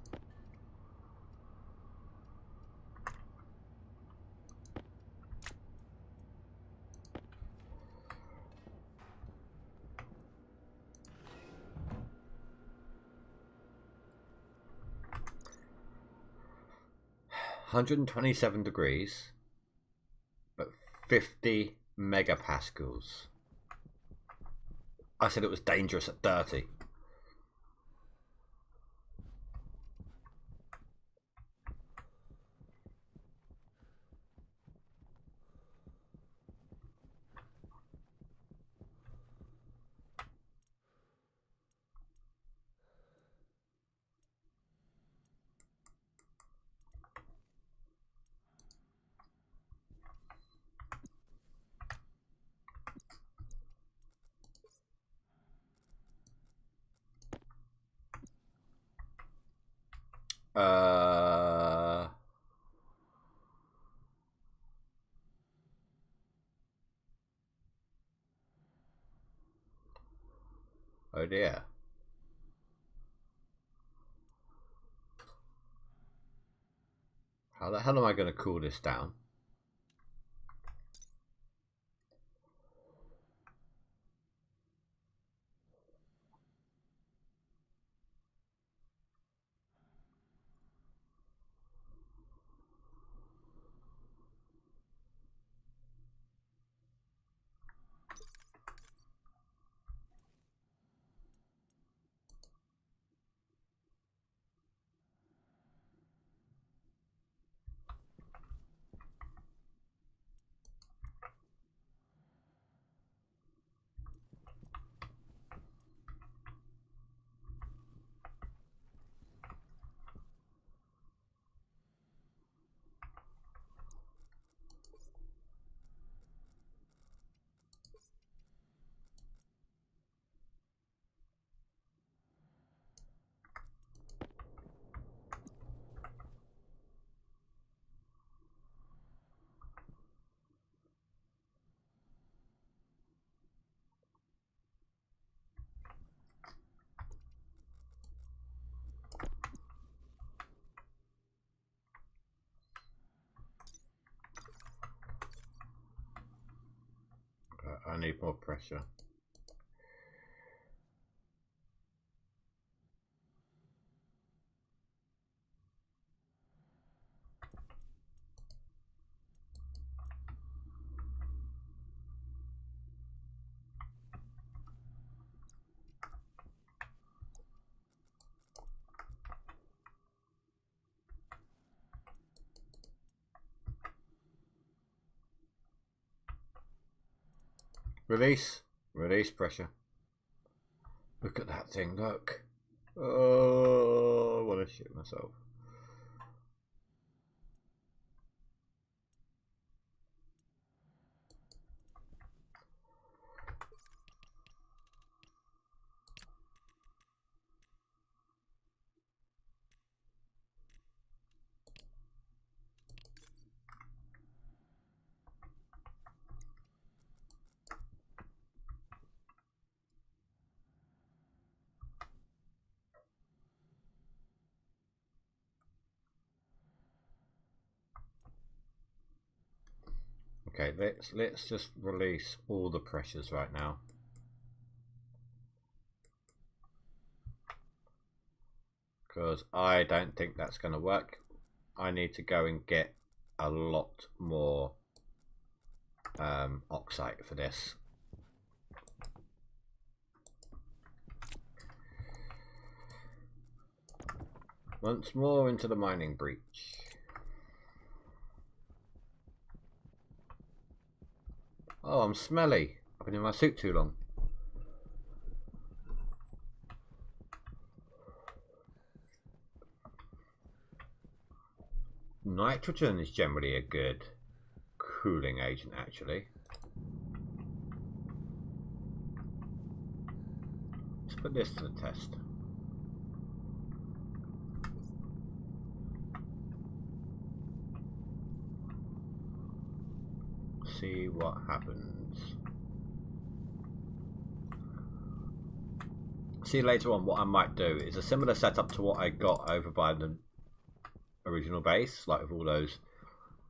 (127°), but 50 megapascals. I said it was dangerous at 30. Oh dear. How the hell am I going to cool this down? I need more pressure. Release. Release pressure. Look at that thing, look. Oh, I want to shit myself. Okay, let's just release all the pressures right now. Because I don't think that's going to work. I need to go and get a lot more oxide for this. Once more into the mining breach. Oh, I'm smelly. I've been in my suit too long. Nitrogen is generally a good cooling agent, actually. Let's put this to the test. See what happens. See later on what I might do is a similar setup to what I got over by the original base, like with all those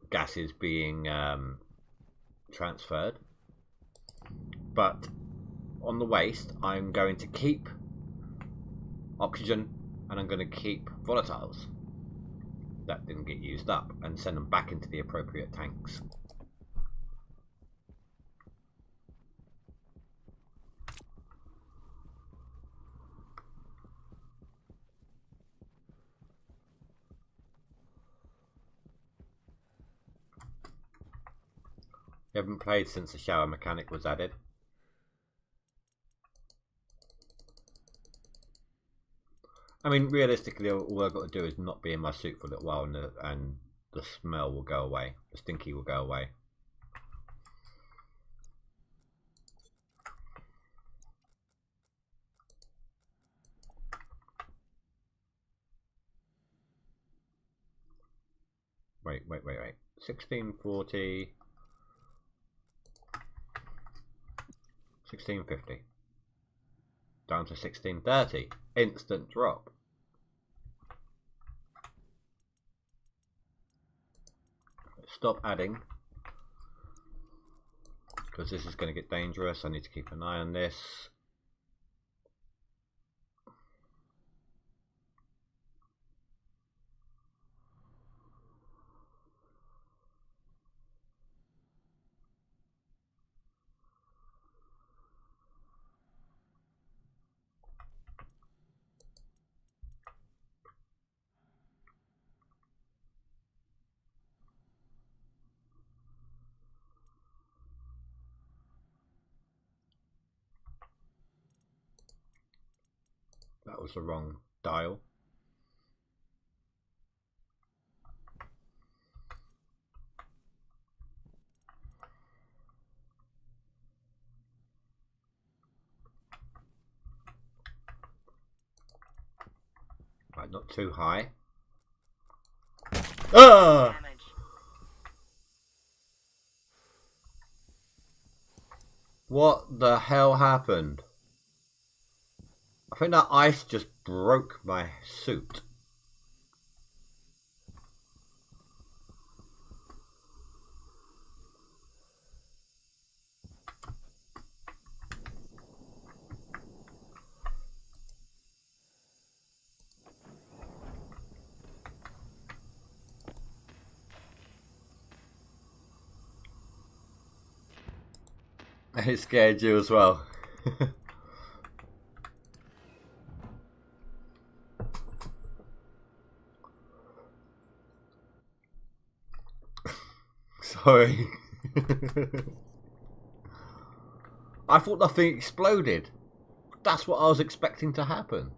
gases being transferred. But on the waste, I'm going to keep oxygen and I'm going to keep volatiles that didn't get used up and send them back into the appropriate tanks. You haven't played since the shower mechanic was added. I mean, realistically, all I've got to do is not be in my suit for a little while, and the smell will go away. The stinky will go away. Wait. 1640. 1650. Down to 1630. Instant drop. Stop adding. Because this is going to get dangerous. I need to keep an eye on this. That was the wrong dial. Right, not too high. Ah! Damage. What the hell happened? I think that ice just broke my suit. It scared you as well. Sorry. I thought the thing exploded. That's what I was expecting to happen.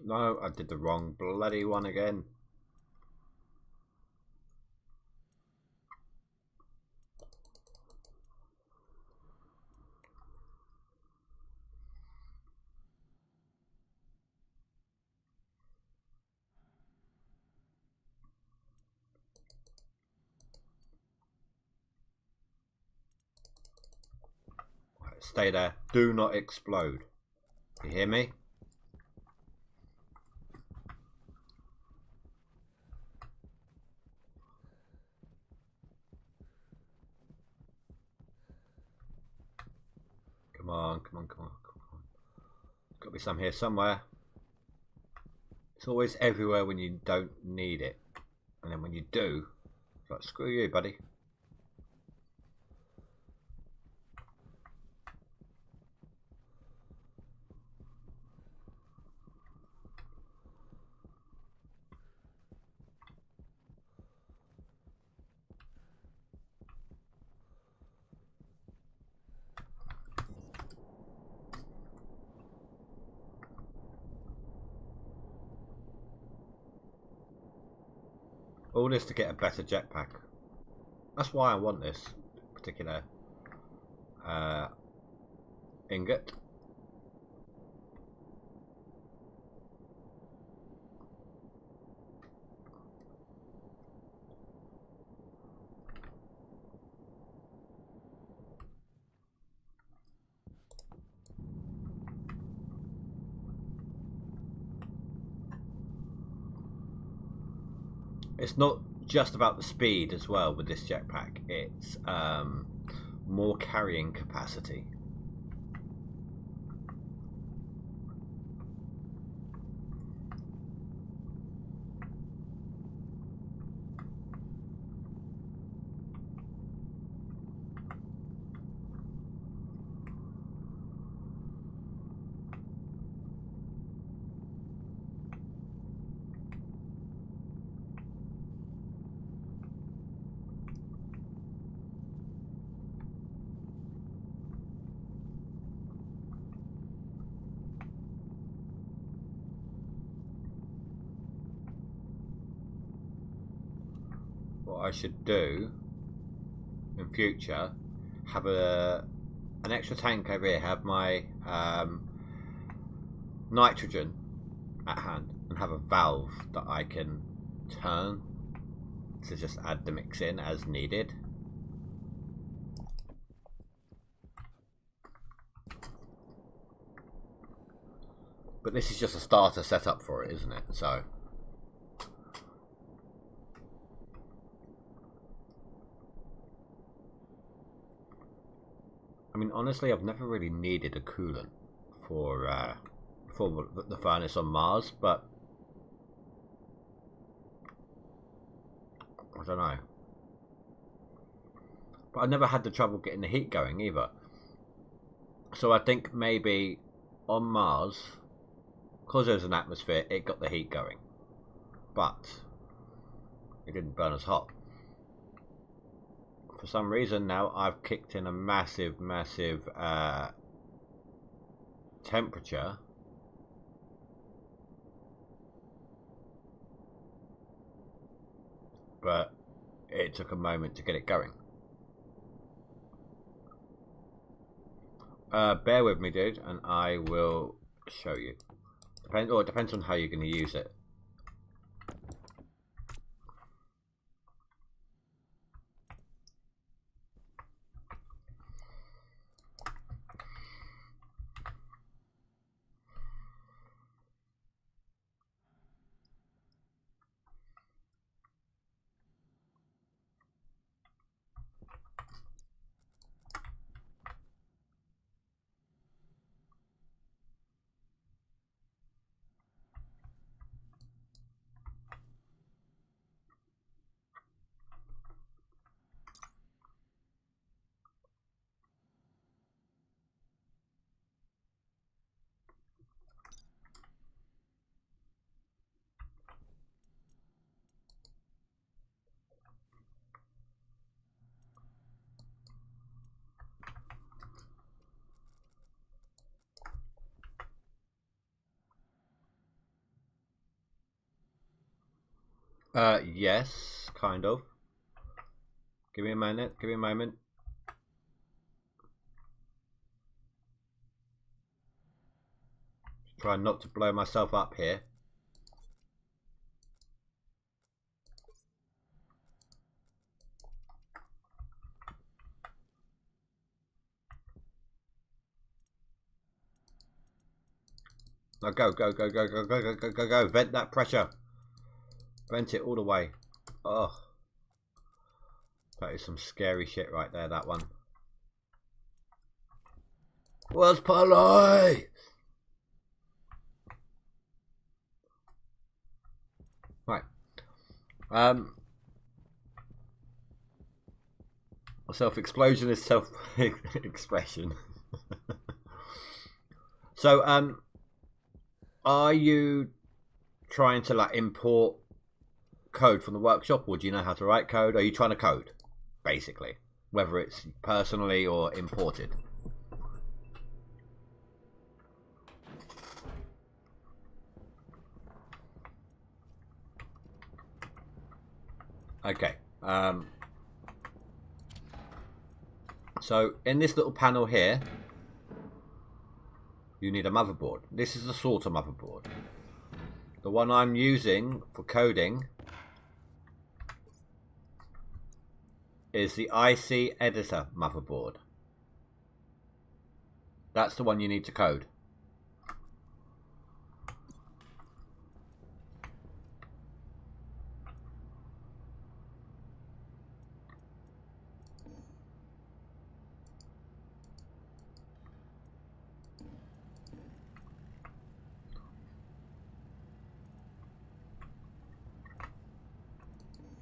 No, I did the wrong bloody one again. Stay there. Do not explode. You hear me? Come on, come on, come on, come on. There's got to be some here somewhere. It's always everywhere when you don't need it. And then when you do, it's like, screw you, buddy. All this to get a better jetpack. That's why I want this particular ingot. It's not just about the speed as well with this jetpack. It's more carrying capacity. What I should do in future, have an extra tank over here, have my nitrogen at hand, and have a valve that I can turn to just add the mix in as needed. But this is just a starter setup for it, isn't it? So I mean, honestly, I've never really needed a coolant for the furnace on Mars, but I don't know. But I never had the trouble getting the heat going either. So I think maybe on Mars, because there's an atmosphere, it got the heat going, but it didn't burn as hot. For some reason now I've kicked in a massive temperature, but it took a moment to get it going. Bear with me, dude, and I will show you. It depends on how you're going to use it. Yes, kind of. Give me a minute, give me a moment. Try not to blow myself up here. Now go, go, go, go, go, go, go, go, go, go. Vent that pressure. Vent it all the way. Oh. That is some scary shit right there, that one. Where's Polly? Right. Self-explosion is self-expression. So, are you trying to like import code from the workshop, or do you know how to write code? Are you trying to code, basically, whether it's personally or imported? Okay. So in this little panel here, you need a motherboard. This is the sort of motherboard. The one I'm using for coding is the IC editor motherboard. That's the one you need to code.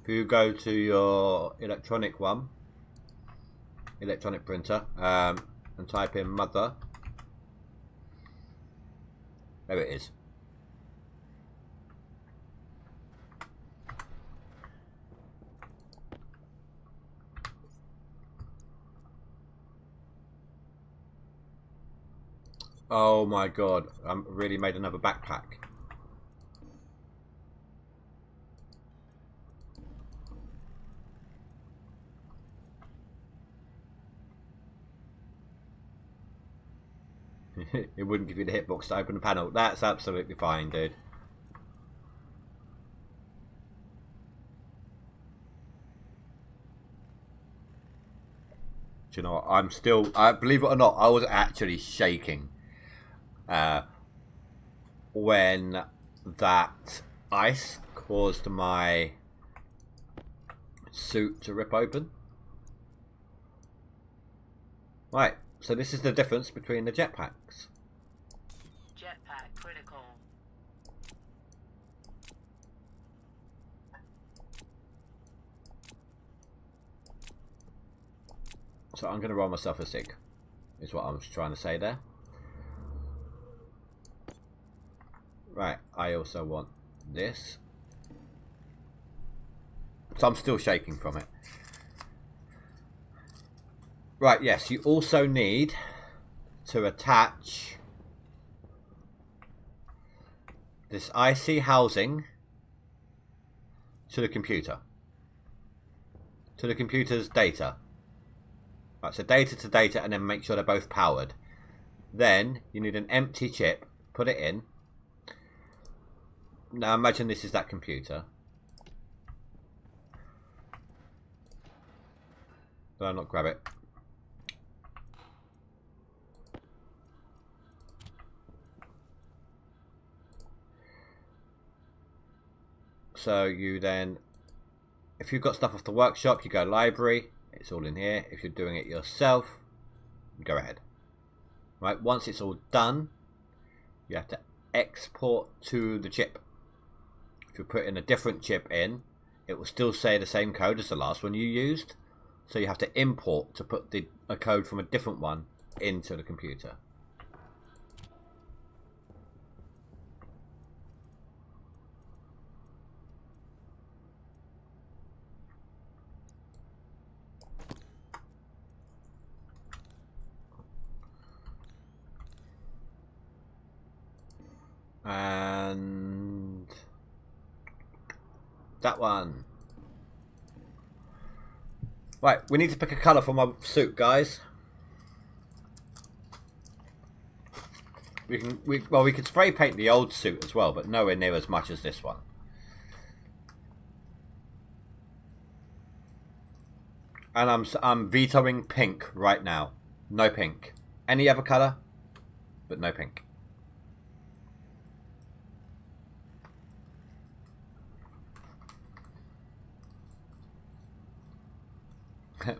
If you go to your electronic printer, and type in mother, there it is. Oh my god, I really made another backpack. It wouldn't give you the hitbox to open the panel. That's absolutely fine, dude. Do you know what? I'm still, believe it or not, I was actually shaking when that ice caused my suit to rip open. Right. So this is the difference between the jetpacks. Jetpack critical. So I'm going to roll myself a sig, is what I was trying to say there. Right, I also want this. So I'm still shaking from it. Right, yes, you also need to attach this IC housing to the computer. To the computer's data. Right, so data to data, and then make sure they're both powered. Then you need an empty chip, put it in. Now imagine this is that computer. Did I not grab it? So you then, if you've got stuff off the workshop, you go library, it's all in here. If you're doing it yourself, go ahead. Right, once it's all done, you have to export to the chip. If you put in a different chip in, it will still say the same code as the last one you used. So you have to import to put a code from a different one into the computer. And that one. Right, we need to pick a colour for my suit, guys. We could spray paint the old suit as well, but nowhere near as much as this one. And I'm vetoing pink right now. No pink. Any other colour, but no pink.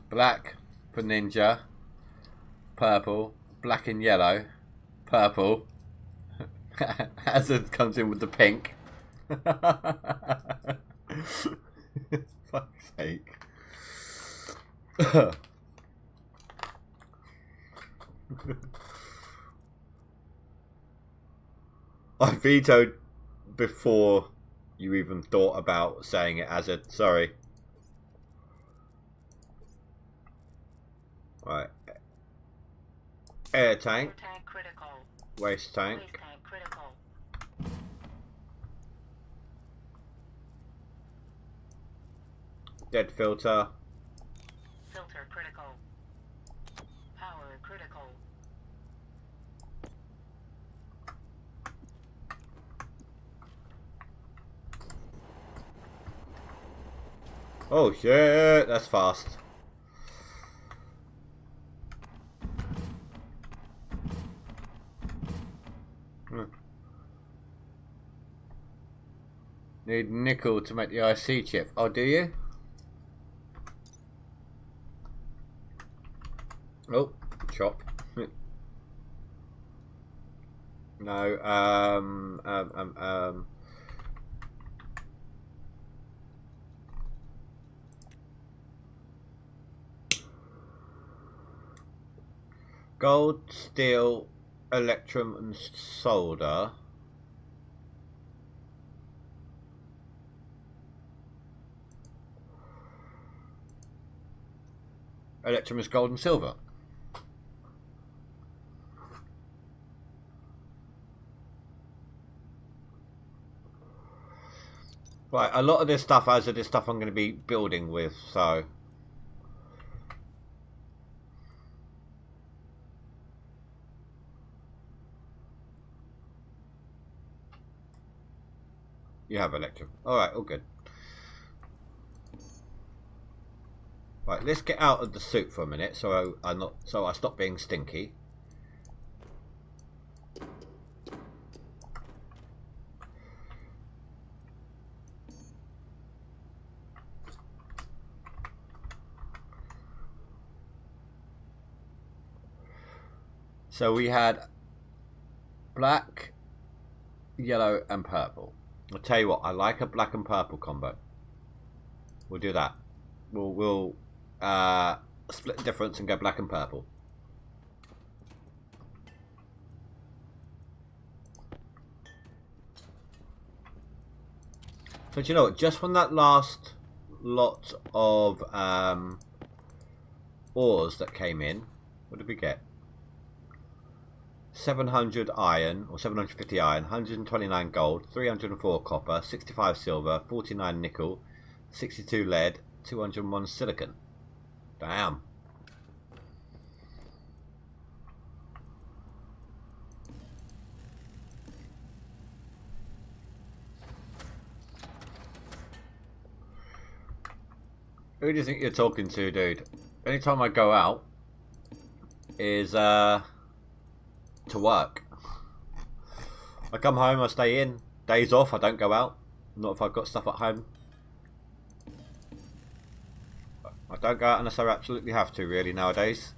Black for ninja. Purple. Black and yellow. Purple. Hazard comes in with the pink. Fuck's sake. I vetoed before you even thought about saying it, Hazard. Sorry. Right. Air tank. Tank critical. Waste tank. Waste tank critical. Dead filter. Filter critical. Power critical. Oh shit, that's fast. Need nickel to make the IC chip. Oh, do you? Oh, chop. No, gold, steel, electrum and solder. Electrum is gold and silver. Right, a lot of this stuff, as of this stuff I'm going to be building with, so... You have electrum. Alright, all good. Right, let's get out of the suit for a minute, so I stop being stinky. So we had black, yellow, and purple. I'll tell you what, I like a black and purple combo. We'll do that. We'll split the difference and go black and purple. So do you know what? Just from that last lot of ores that came in, what did we get? 700 iron, or 750 iron, 129 gold, 304 copper, 65 silver, 49 nickel, 62 lead, 201 silicon. Damn. Who do you think you're talking to, dude? Anytime I go out is to work. I come home, I stay in. Days off, I don't go out. Not if I've got stuff at home. I don't go out unless I absolutely have to, really, nowadays.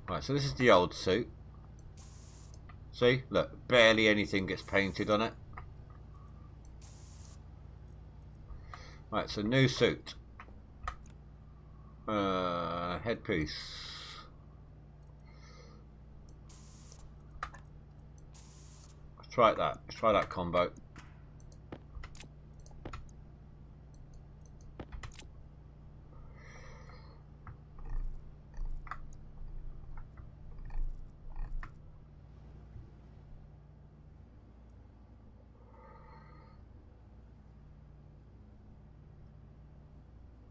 Right, so this is the old suit. See? Look, barely anything gets painted on it. Right, so new suit. Headpiece. Let's try that. Let's try that combo.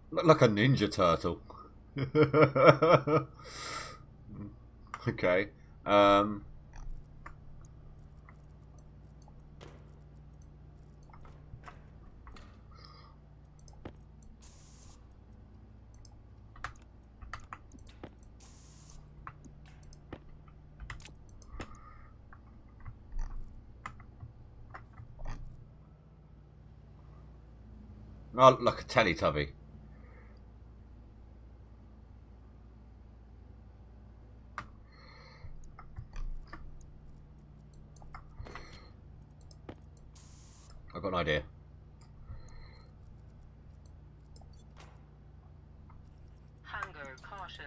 Look like a ninja turtle. Okay. Oh, look, a Teletubby. I've got an idea. Hunger caution.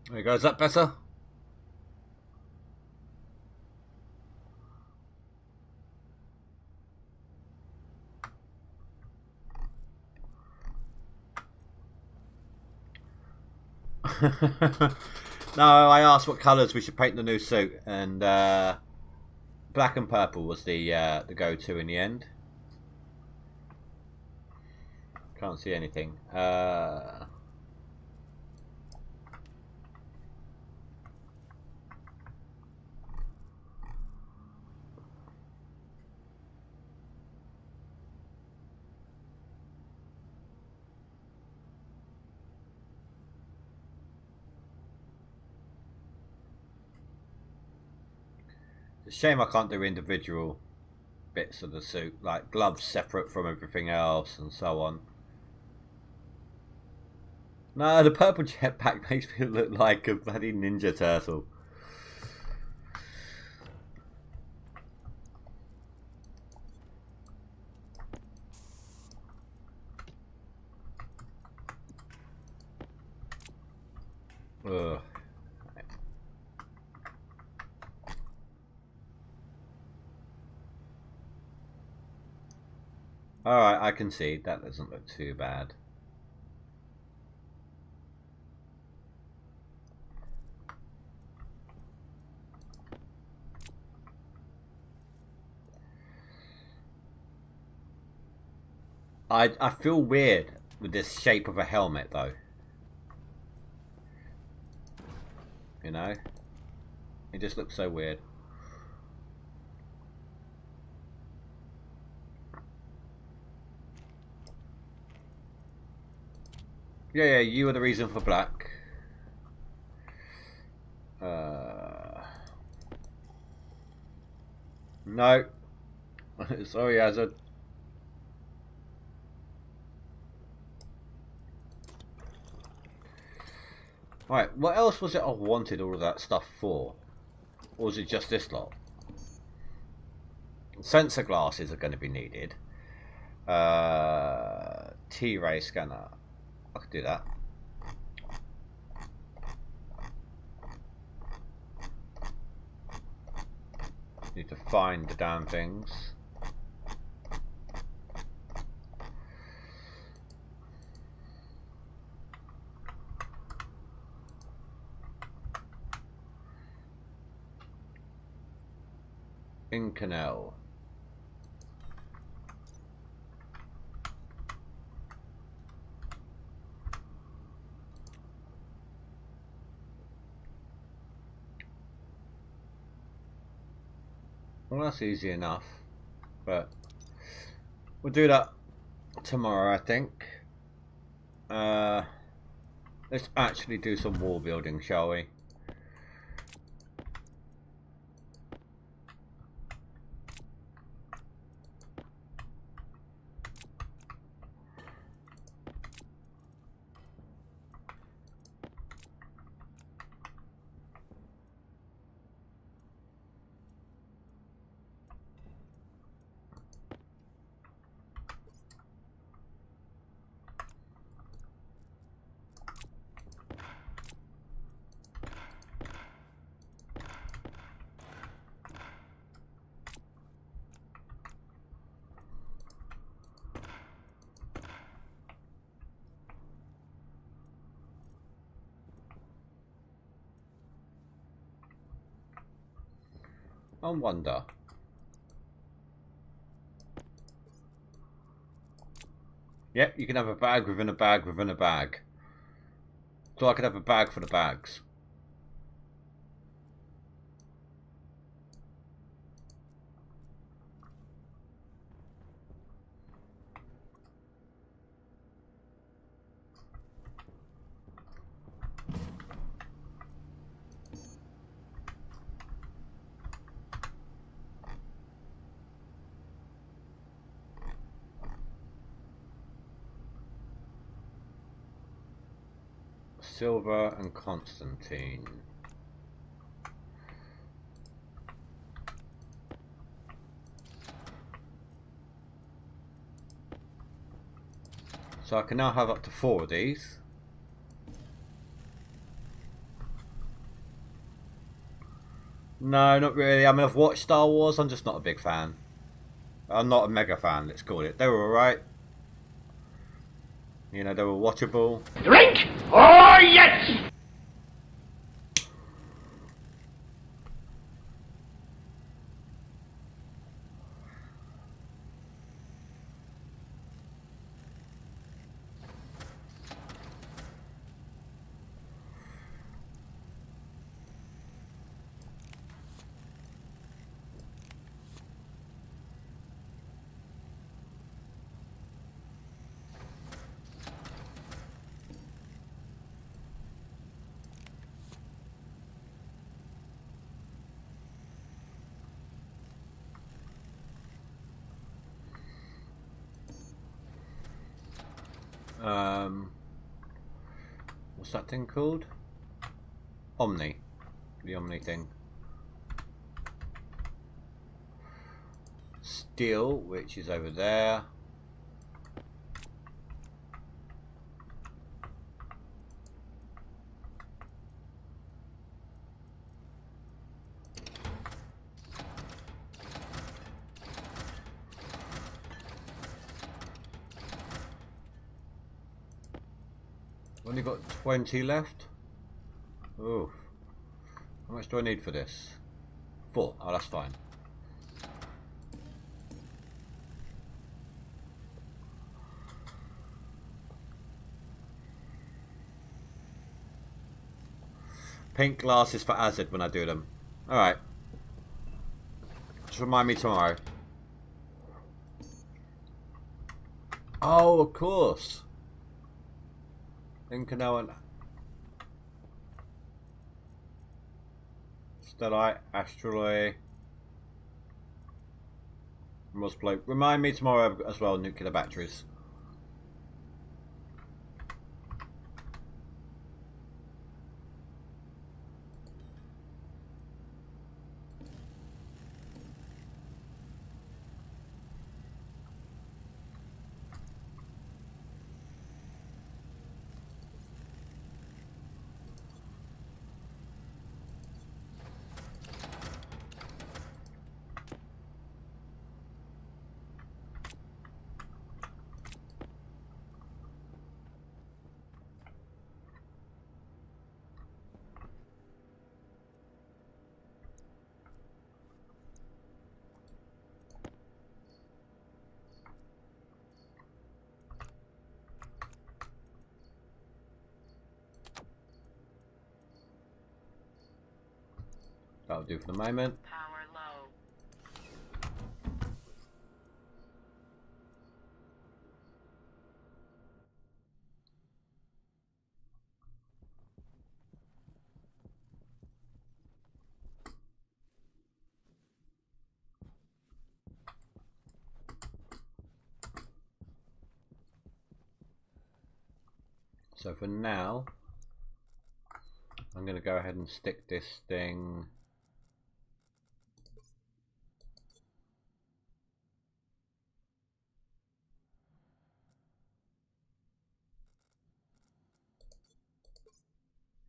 There you go. Is that better? No, I asked what colours we should paint the new suit, and black and purple was the go-to in the end. Can't see anything. It's a shame I can't do individual bits of the suit, like gloves separate from everything else and so on. No, the purple jetpack makes me look like a bloody Ninja Turtle. Ugh. Alright, I can see. That doesn't look too bad. I feel weird with this shape of a helmet though. You know? It just looks so weird. Yeah, you were the reason for black. No. Sorry, Hazard. Right, what else was it I wanted all of that stuff for? Or was it just this lot? Sensor glasses are going to be needed. T-ray scanner. I could do that. Need to find the damn things. Inconel. Well, that's easy enough, but we'll do that tomorrow, I think. Let's actually do some wall building, shall we? I wonder. Yep, you can have a bag within a bag within a bag. So I could have a bag for the bags. Silver and Constantine. So I can now have up to 4 of these. No, not really. I mean, I've watched Star Wars. I'm just not a big fan. I'm not a mega fan, let's call it. They were alright. You know, they were watchable. Drink? Oh, yes! What's that thing called? Omni. The Omni thing. Steel, which is over there. Only got 20 left. Oof. How much do I need for this? 4. Oh, that's fine. Pink glasses for Azad when I do them. Alright. Just remind me tomorrow. Oh, of course. Incanal and Stellite, Astraloy, Mosplate. Remind me tomorrow as well, nuclear batteries. That'll do for the moment. Power low. So for now, I'm going to go ahead and stick this thing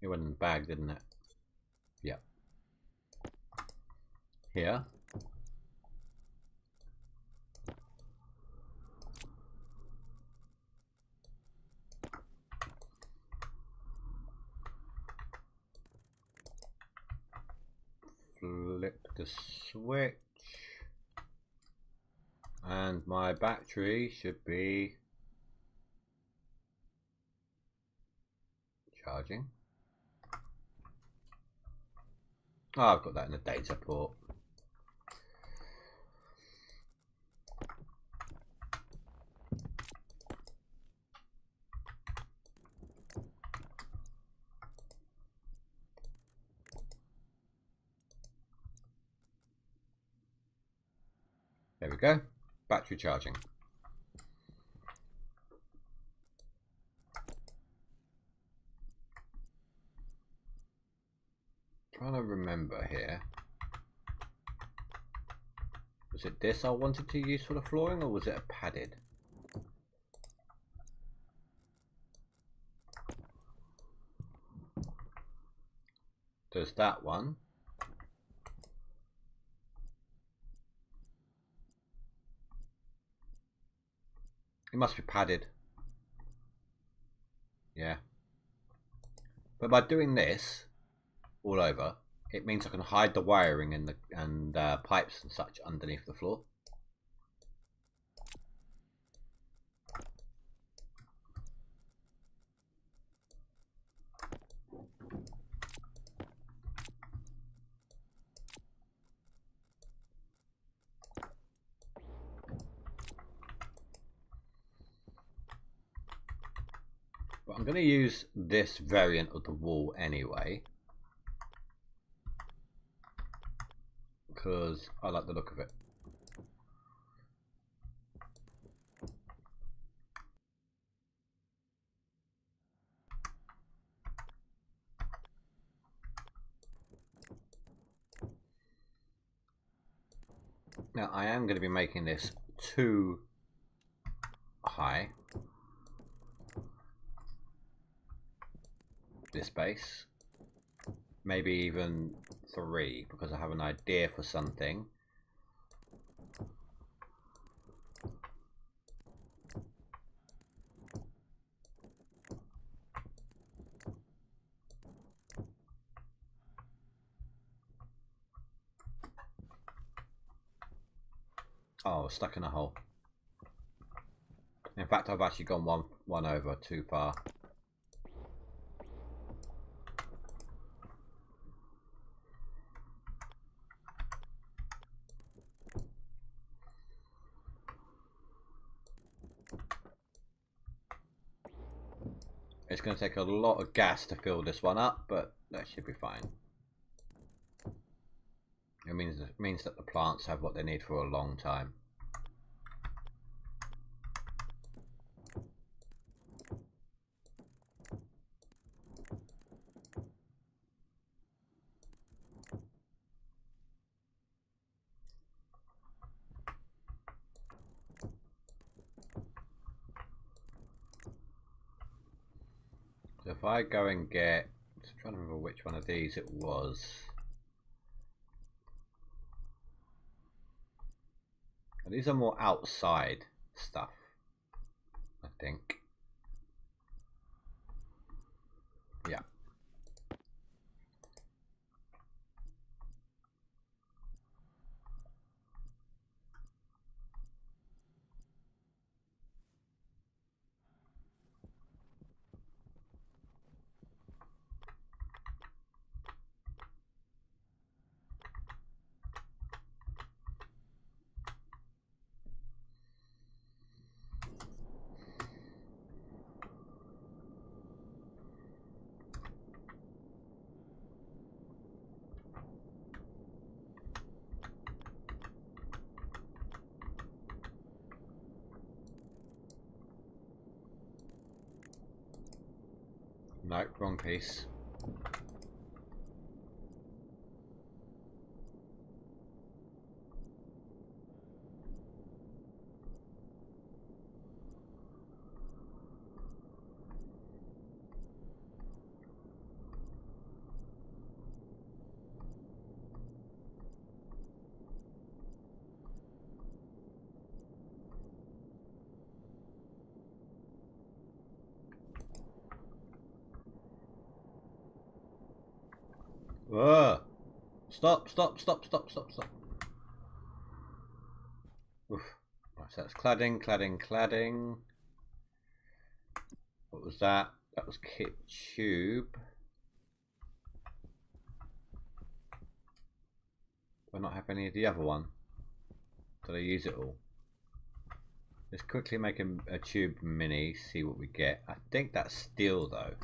it went in the bag, didn't it? Yeah. Here. Flip the switch. And my battery should be charging. Oh, I've got that in the data port. There we go. Battery charging. Trying to remember here. Was it this I wanted to use for the flooring, or was it a padded? There's that one. It must be padded. Yeah. But by doing this all over, it means I can hide the wiring and pipes and such underneath the floor. But I'm going to use this variant of the wall anyway, because I like the look of it. Now I am going to be making this too high, this base, maybe even 3, because I have an idea for something. Oh, stuck in a hole. In fact, I've actually gone one over too far. It's going to take a lot of gas to fill this one up, but that should be fine. It means that the plants have what they need for a long time. So if I go and get, I'm trying to remember which one of these it was. These are more outside stuff, I think. Yeah. No, wrong piece. Stop. Oof. Right, so that's cladding. What was that? That was kit tube. Do I not have any of the other one? Did I use it all? Let's quickly make a tube mini, see what we get. I think that's steel though.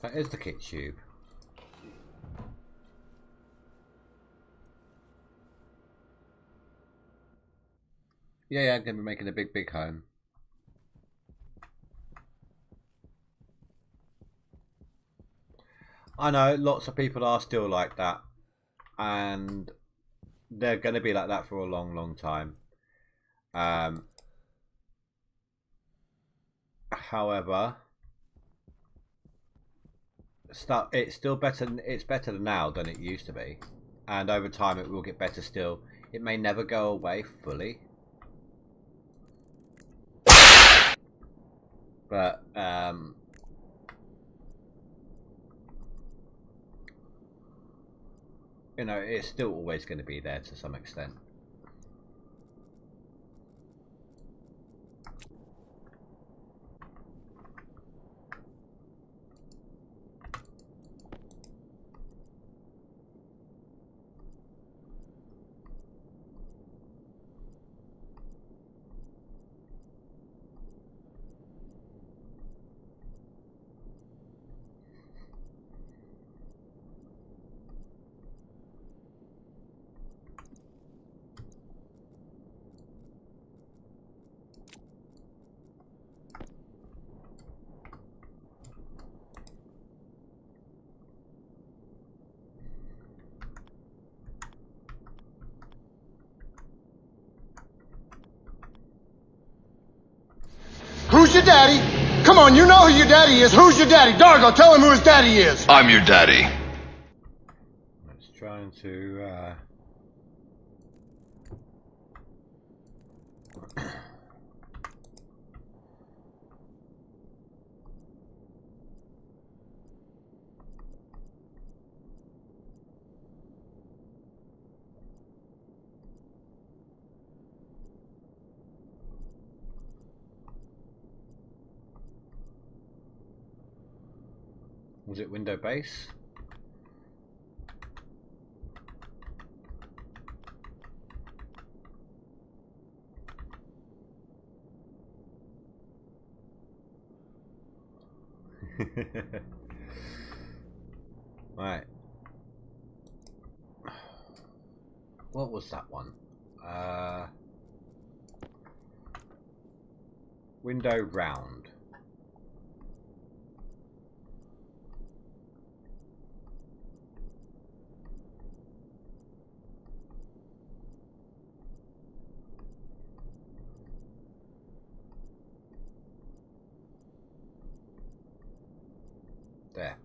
That is the kit tube. Yeah, I'm going to be making a big home. I know lots of people are still like that, and they're going to be like that for a long time. However, it's still better. It's better now than it used to be, and over time it will get better still. It may never go away fully, but you know, it's still always going to be there to some extent. Who's your daddy? Come on, you know who your daddy is. Who's your daddy? Dargo, tell him who his daddy is. I'm your daddy. Let's try to was it window base? Right. What was that one? Window round. There.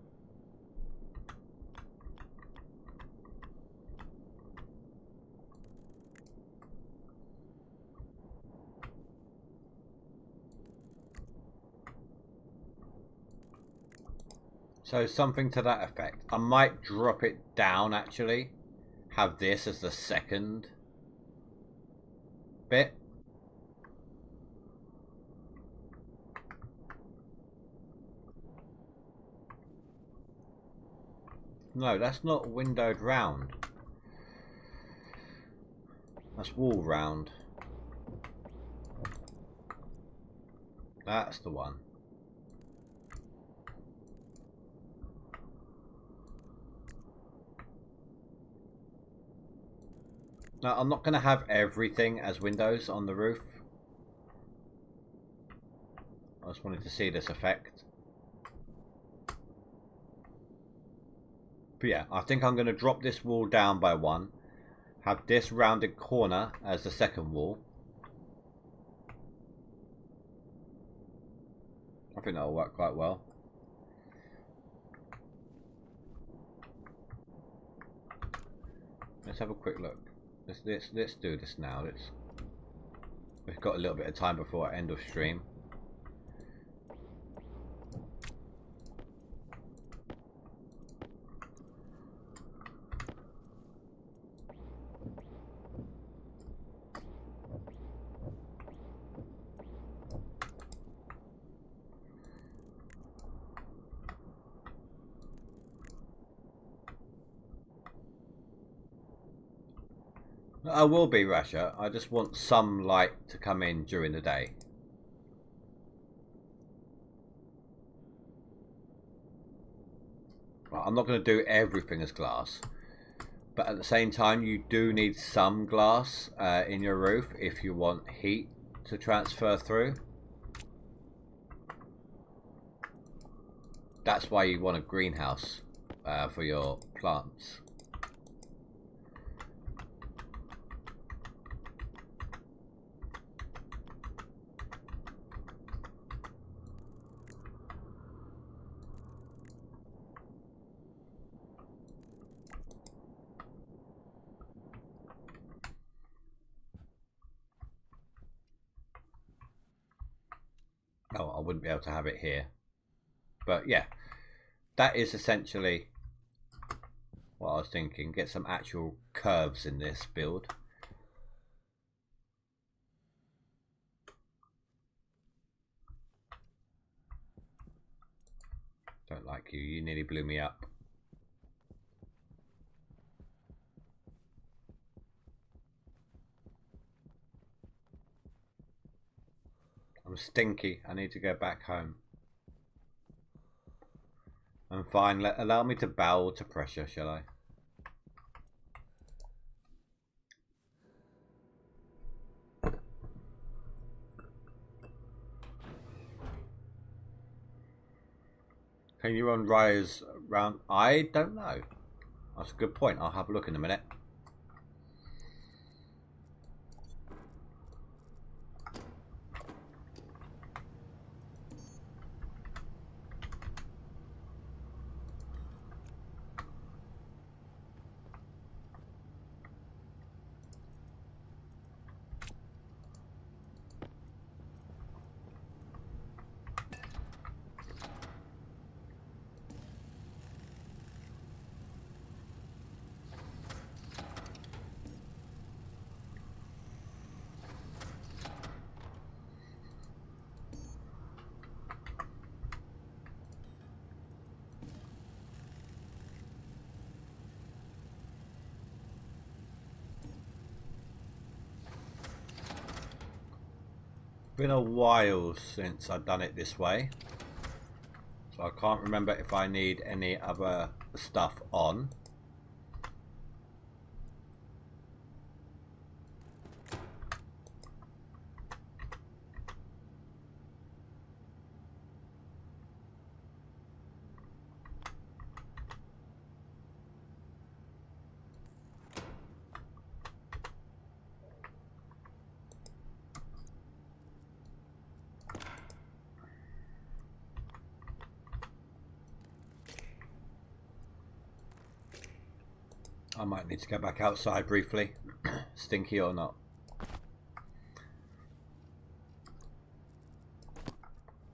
So something to that effect. I might drop it down actually. Have this as the second bit. No, that's not windowed round. That's wall round. That's the one. Now, I'm not going to have everything as windows on the roof. I just wanted to see this effect. But yeah, I think I'm going to drop this wall down by one. Have this rounded corner as the second wall. I think that'll work quite well. Let's have a quick look. Let's do this now. We've got a little bit of time before end of stream. I will be, Rasha. I just want some light to come in during the day. Right, I'm not going to do everything as glass. But at the same time, you do need some glass in your roof if you want heat to transfer through. That's why you want a greenhouse for your plants. Oh, I wouldn't be able to have it here. But yeah, that is essentially what I was thinking. Get some actual curves in this build. Don't like you. You nearly blew me up. I'm stinky. I need to go back home. I'm fine. Allow me to bow to pressure, shall I? Can you run rise round? I don't know. That's a good point. I'll have a look in a minute. Been a while since I've done it this way, so I can't remember if I need any other stuff on. I might need to go back outside briefly, stinky or not.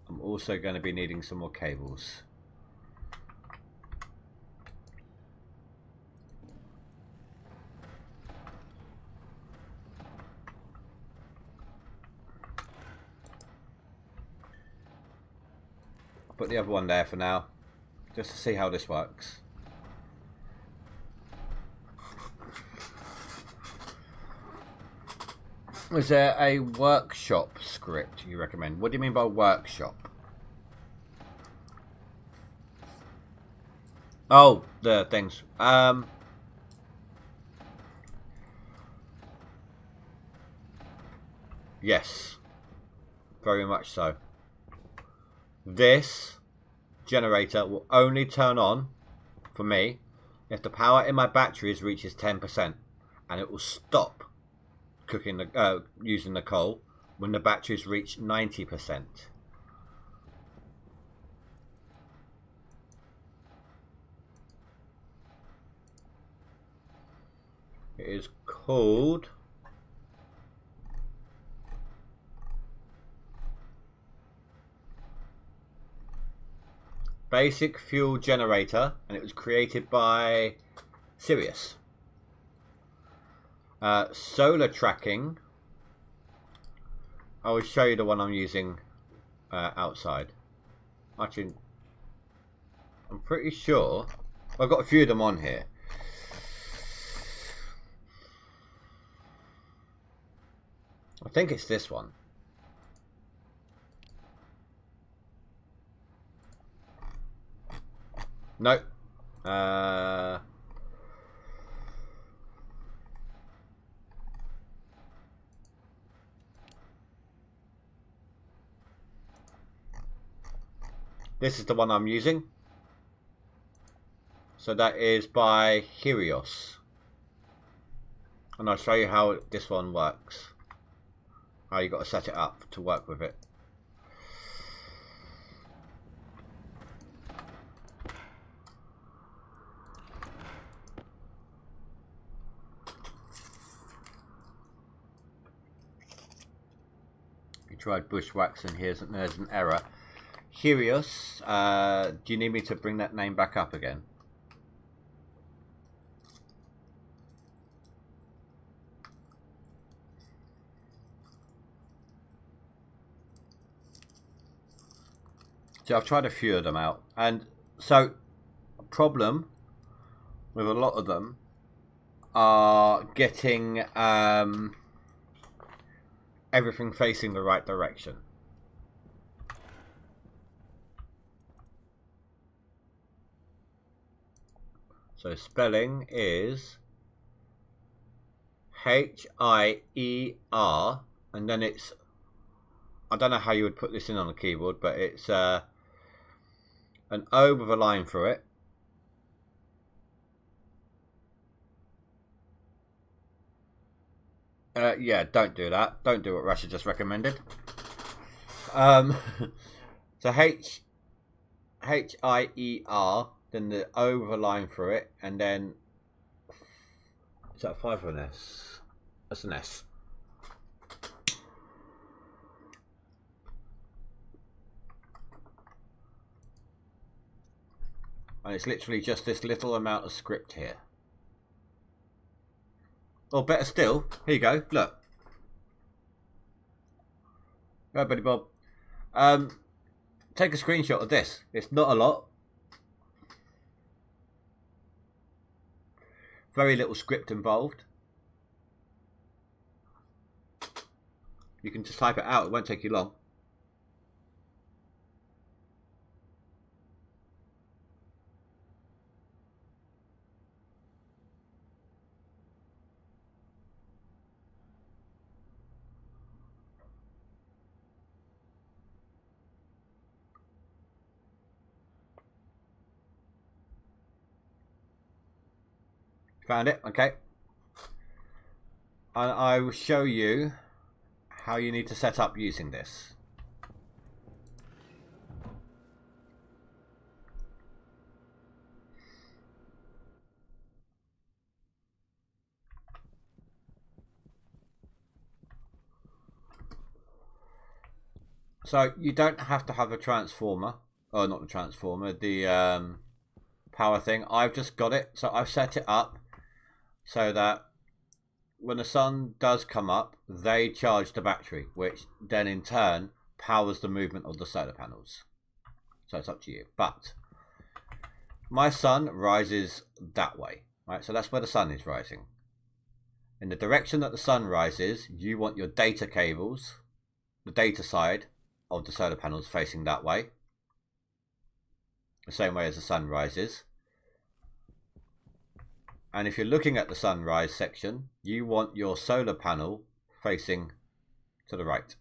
I'm also going to be needing some more cables. I'll put the other one there for now, just to see how this works. Is there a workshop script you recommend? What do you mean by workshop? Oh, the things. Yes, very much so. This generator will only turn on for me if the power in my batteries reaches 10%, and it will stop cooking the using the coal when the batteries reach 90%. It is called Basic Fuel Generator, and it was created by Sirius. Solar tracking. I will show you the one I'm using outside. Actually, I'm pretty sure I've got a few of them on here. I think it's this one. Nope. This is the one I'm using. So that is by Helios. And I'll show you how this one works. How you got to set it up to work with it. You tried bushwhacks and there's an error. Helios, do you need me to bring that name back up again? So I've tried a few of them out, and so a problem with a lot of them are getting everything facing the right direction. So spelling is H-I-E-R, and then it's, I don't know how you would put this in on a keyboard, but it's an O with a line through it. Yeah, don't do that. Don't do what Russia just recommended. So H-I-E-R, then the O with a line through it, and then is that a 5 or an S? That's an S. And it's literally just this little amount of script here. Or better still, here you go, look. Right, buddy Bob. Take a screenshot of this. It's not a lot. Very little script involved. You can just type it out, it won't take you long. Found it? Okay. And I will show you how you need to set up using this. So you don't have to have a transformer, or not the transformer, the power thing. I've just got it, so I've set it up so that when the sun does come up, they charge the battery, which then in turn powers the movement of the solar panels. So it's up to you. But my sun rises that way, right? So that's where the sun is rising. In the direction that the sun rises, you want your data cables, the data side of the solar panels facing that way, the same way as the sun rises. And if you're looking at the sunrise section, you want your solar panel facing to the right.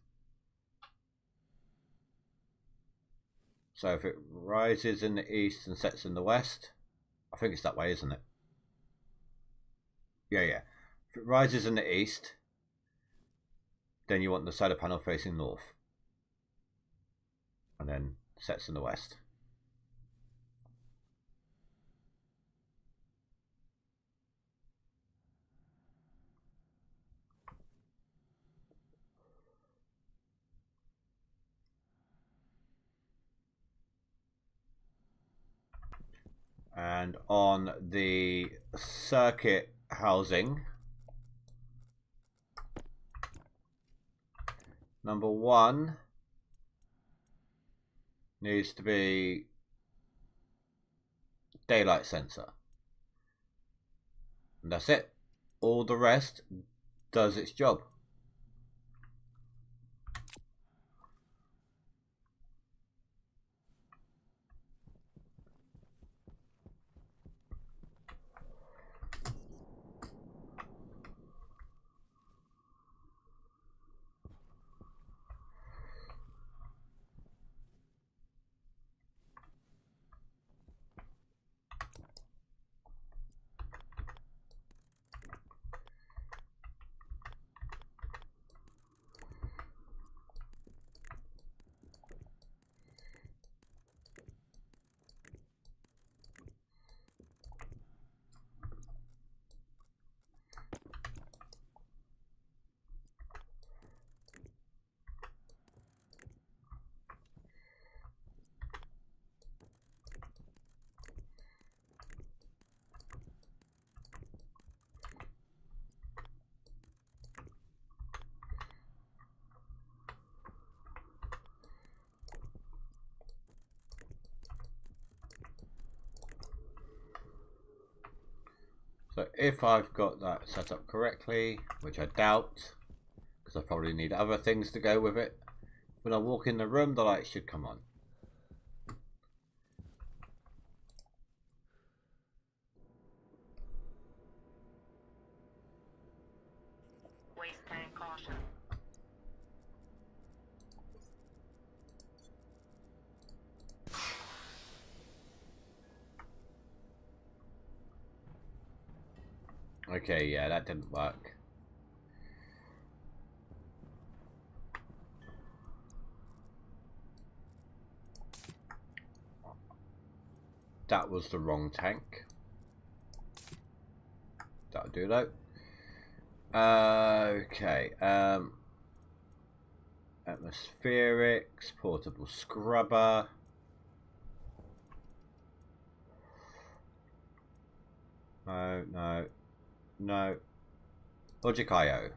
So if it rises in the east and sets in the west, I think it's that way, isn't it? Yeah. If it rises in the east, then you want the solar panel facing north. And then sets in the west. And on the circuit housing, number 1 needs to be daylight sensor. And that's it. All the rest does its job. So if I've got that set up correctly, which I doubt, because I probably need other things to go with it, when I walk in the room, the light should come on. Waste tank caution. Okay, yeah, that didn't work. That was the wrong tank. That'll do though. Okay. Atmospherics, portable scrubber. No. Logic IO.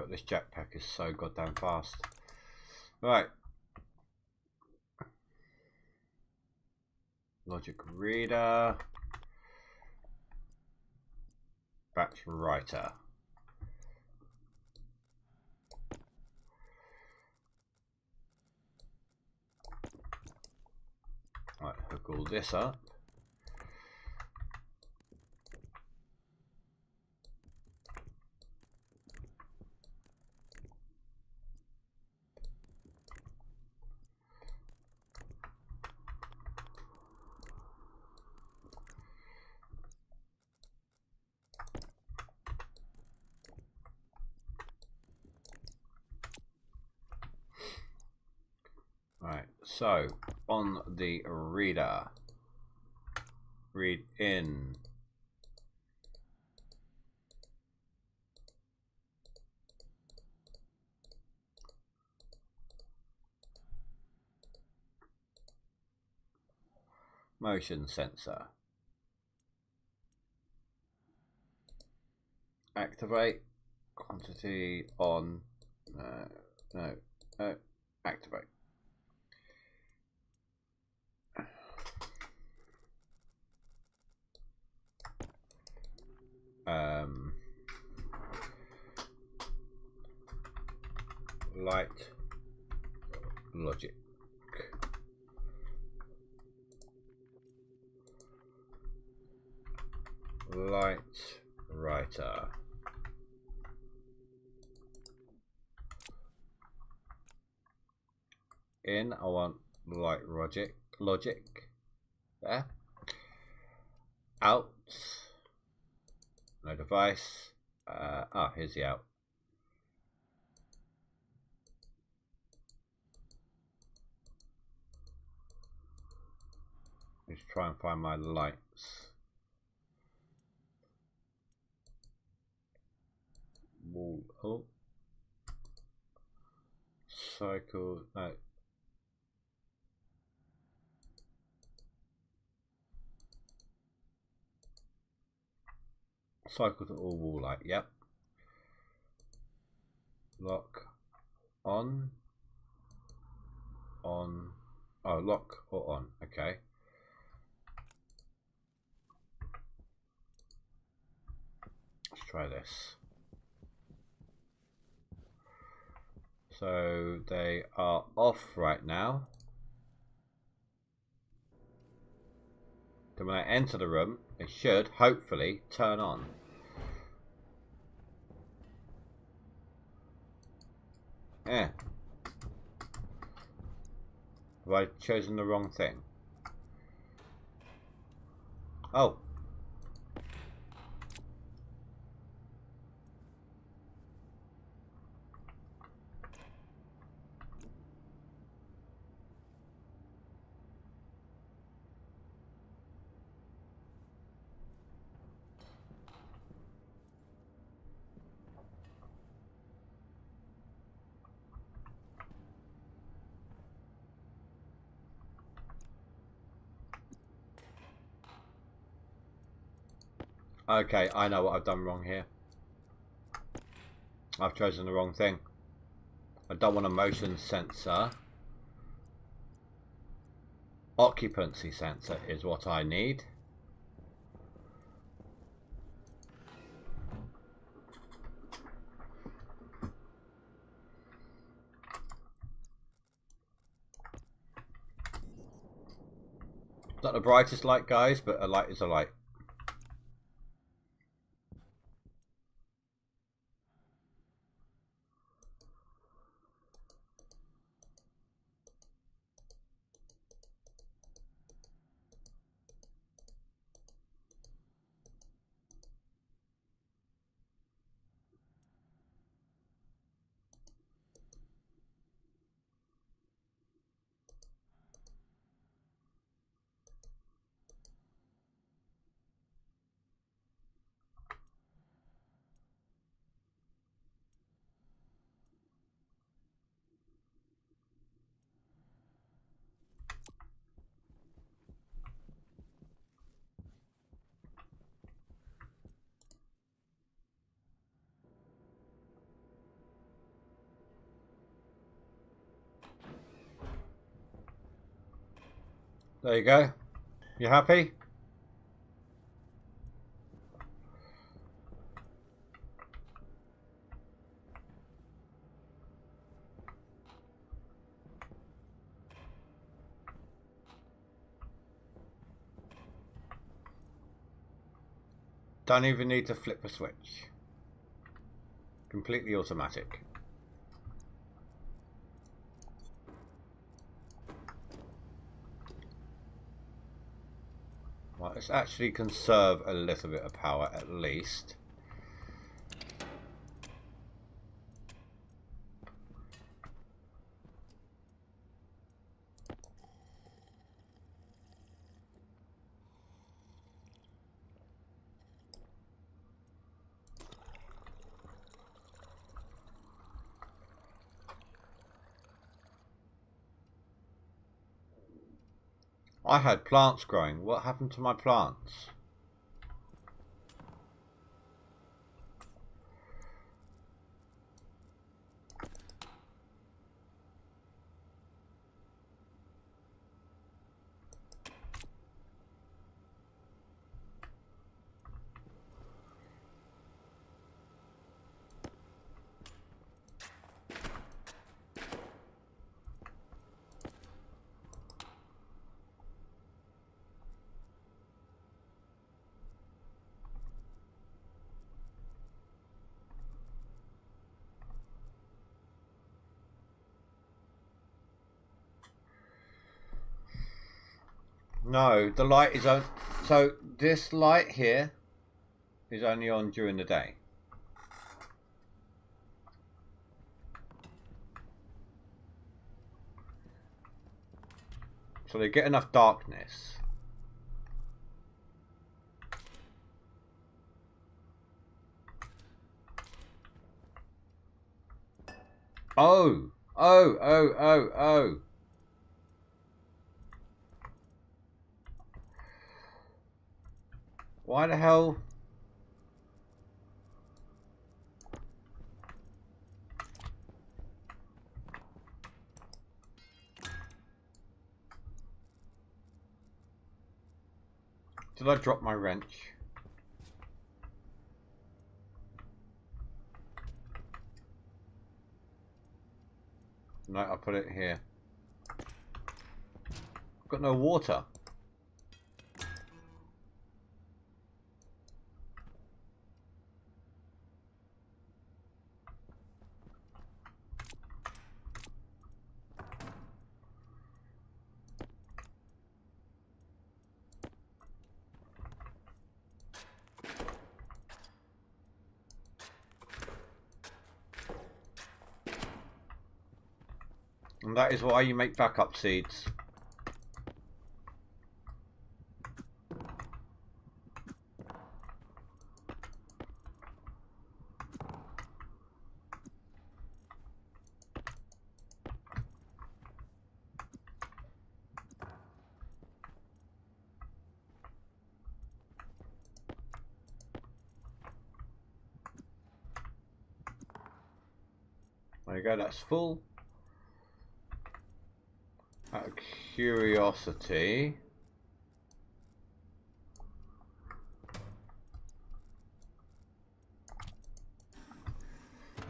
This jetpack is so goddamn fast. Right. Logic reader. Batch writer. Right, hook all this up. Right, so on the reader, read in motion sensor. Activate quantity on no activate. light logic. Light writer. In, I want light logic there. Out, no device. Here's the out. Let's try and find my lights. Wall. Oh, cycle. No. Cycle to all wall light. Yep. Lock on. On. Oh, lock or on. Okay. Let's try this. So they are off right now. Then when I enter the room, it should hopefully turn on. Yeah. Have I chosen the wrong thing? Oh. Okay, I know what I've done wrong here. I've chosen the wrong thing. I don't want a motion sensor. Occupancy sensor is what I need. Not the brightest light, guys, but a light is a light. There you go. You happy? Don't even need to flip a switch. Completely automatic. Well, let's actually conserve a little bit of power at least. I had plants growing. What happened to my plants? No, the light is on. So this light here is only on during the day. So they get enough darkness. Oh, oh, oh, oh, oh. Why the hell? Did I drop my wrench? No, I put it here. I've got no water. And that is why you make backup seeds. There you go, that's full. Out of curiosity,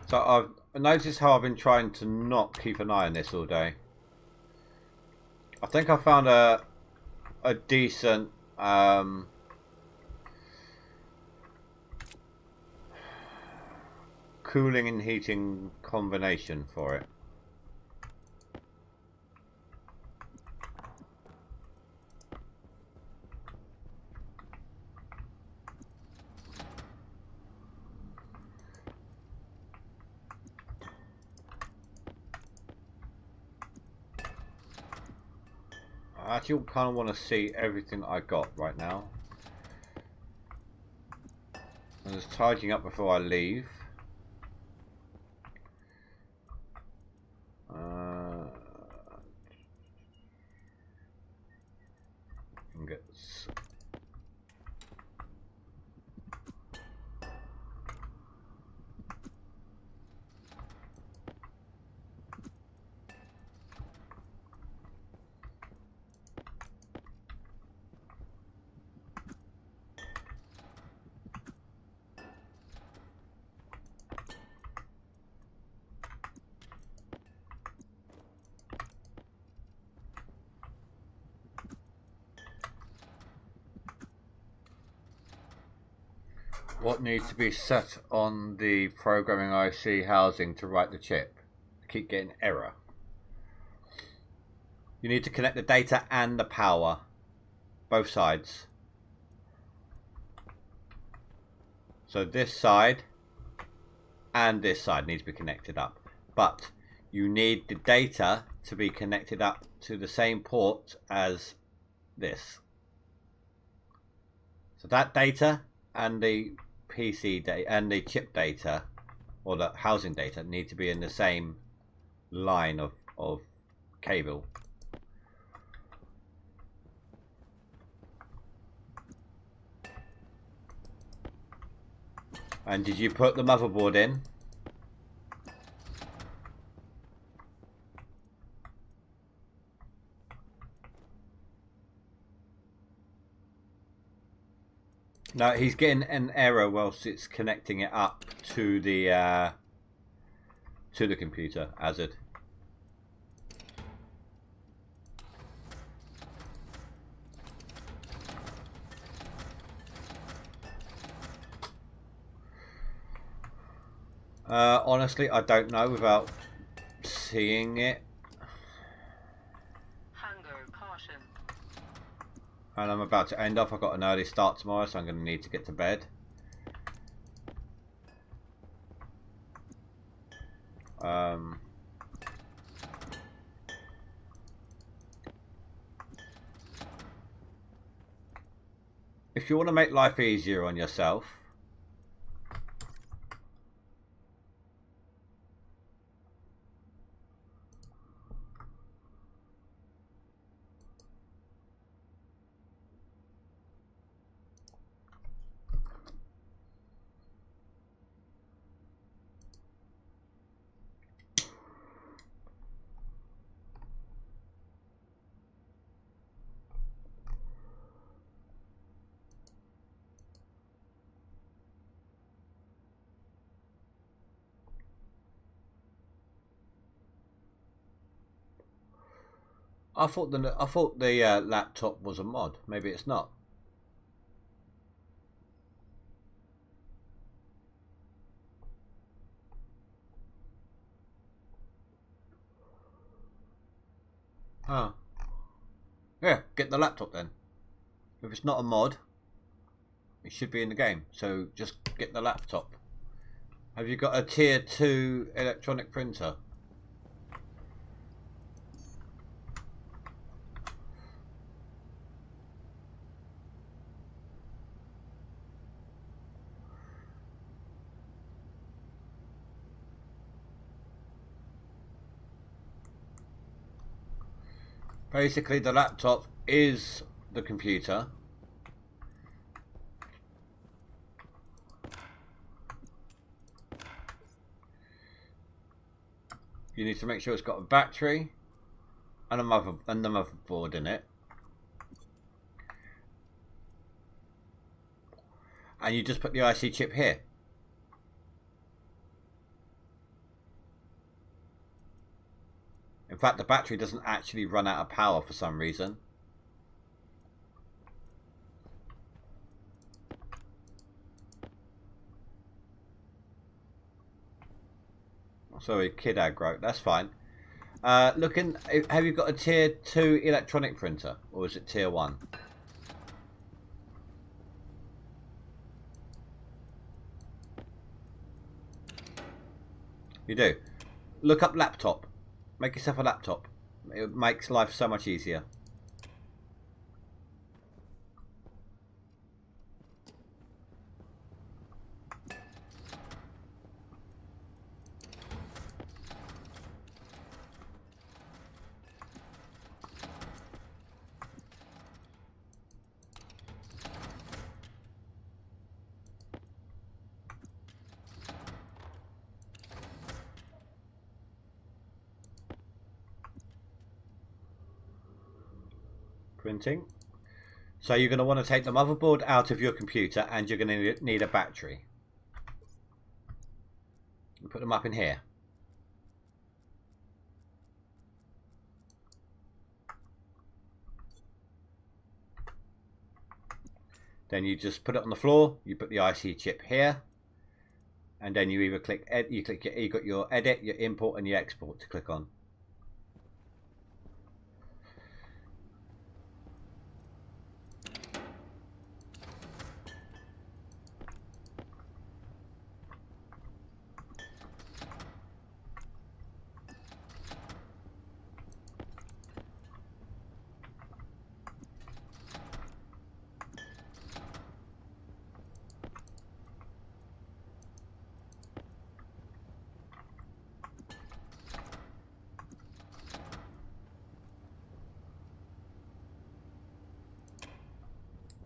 so I've noticed how I've been trying to not keep an eye on this all day. I think I found a decent cooling and heating combination for it. I actually kind of want to see everything I got right now. I'm just tidying up before I leave. Ingots. What needs to be set on the programming IC housing to write the chip? I keep getting error. You need to connect the data and the power. Both sides. So this side and this side needs to be connected up. But you need the data to be connected up to the same port as this. So that data and the PC data and the chip data or the housing data need to be in the same line of cable. And did you put the motherboard in? No, he's getting an error whilst it's connecting it up to the computer, Azad. Honestly, I don't know without seeing it. Hunger caution. And I'm about to end off. I've got an early start tomorrow, so I'm going to need to get to bed. If you want to make life easier on yourself, I thought the laptop was a mod. Maybe it's not. Oh. Yeah, get the laptop then. If it's not a mod, it should be in the game. So just get the laptop. Have you got a tier 2 electronic printer? Basically, the laptop is the computer. You need to make sure it's got a battery and the motherboard in it. And you just put the IC chip here. In fact, the battery doesn't actually run out of power for some reason. Sorry, kid aggro. That's fine. Have you got a tier 2 electronic printer, or is it tier 1? You do. Look up laptop. Make yourself a laptop. It makes life so much easier. Printing. So you're going to want to take the motherboard out of your computer and you're going to need a battery. You put them up in here. Then you just put it on the floor, you put the IC chip here, and then you either click you got your edit, your import and your export to click on.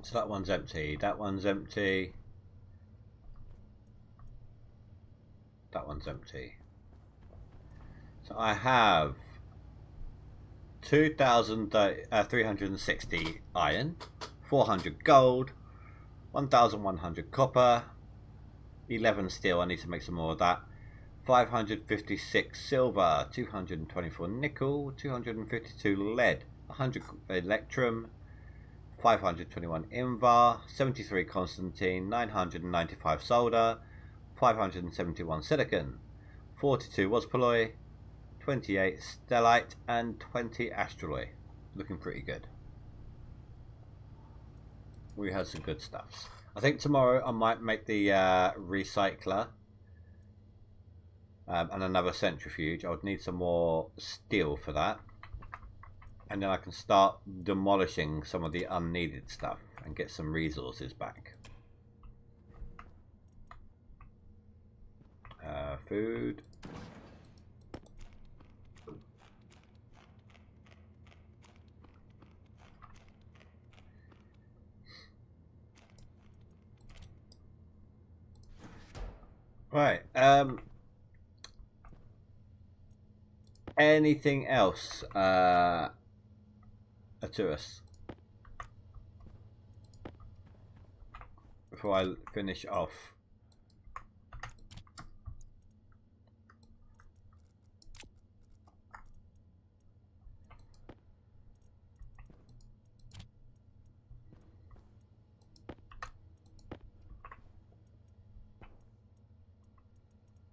So that one's empty, that one's empty, that one's empty. So I have 2,360 iron, 400 gold, 1,100 copper, 11 steel, I need to make some more of that, 556 silver, 224 nickel, 252 lead, 100 electrum, 521 Invar, 73 Constantine, 995 solder, 571 silicon, 42 Waspaloy, 28 Stellite, and 20 Astraloy. Looking pretty good. We had some good stuffs. I think tomorrow I might make the recycler and another centrifuge. I would need some more steel for that. And then I can start demolishing some of the unneeded stuff and get some resources back. Food. Right. Anything else to us before I finish off?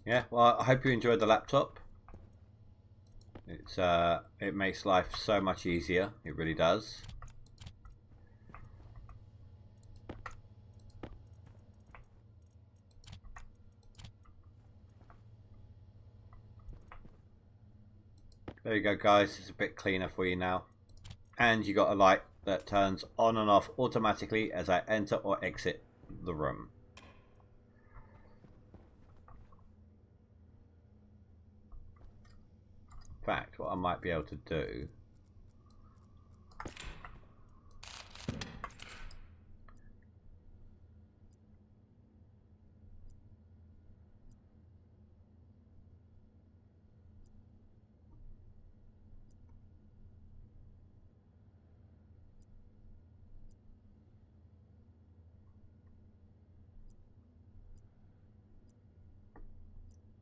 Yeah, well, I hope you enjoyed the laptop. It makes life so much easier. It really does. There you go, guys. It's a bit cleaner for you now. And you got a light that turns on and off automatically as I enter or exit the room. In fact, what I might be able to do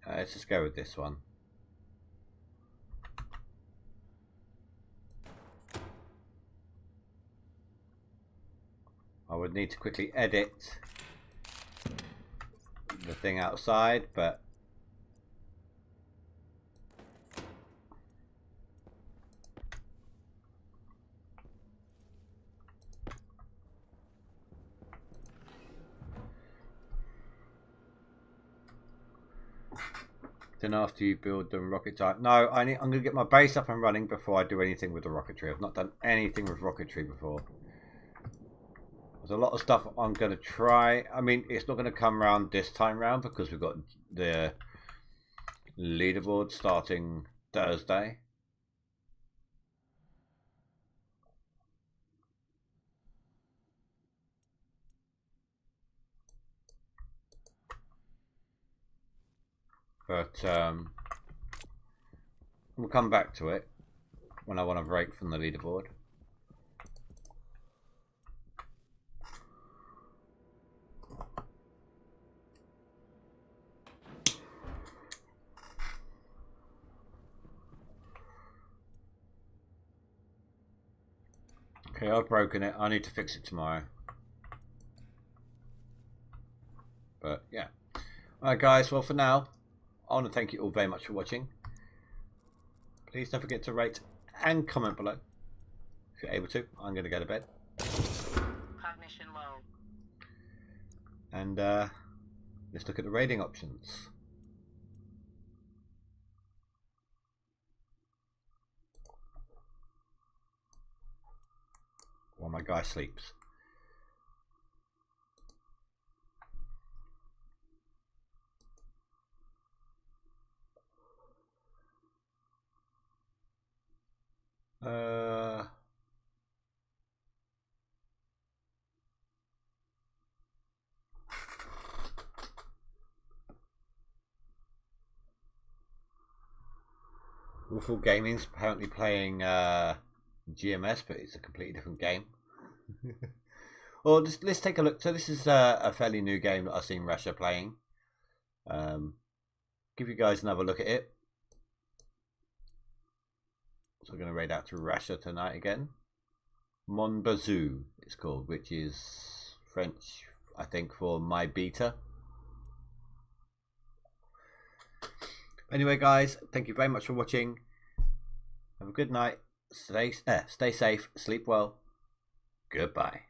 let's just go with this one. I would need to quickly edit the thing outside, but then after you build the rocket type. No, I'm going to get my base up and running before I do anything with the rocketry. I've not done anything with rocketry before. There's a lot of stuff I'm going to try. I mean, it's not going to come around this time round because we've got the leaderboard starting Thursday. But we'll come back to it when I want to break from the leaderboard. Okay, I've broken it. I need to fix it tomorrow. But yeah. Alright guys, well for now, I want to thank you all very much for watching. Please don't forget to rate and comment below. If you're able to, I'm going to go to bed. Cognition low. And let's look at the raiding options. While my guy sleeps. Awful Gaming's apparently playing GMS, but it's a completely different game. Well, let's take a look. So this is a fairly new game that I've seen Russia playing. Give you guys another look at it. So we're going to raid out to Russia tonight again. Monbazou it's called, which is French, I think, for my beta. Anyway, guys, thank you very much for watching. Have a good night. Stay safe. Sleep well. Goodbye.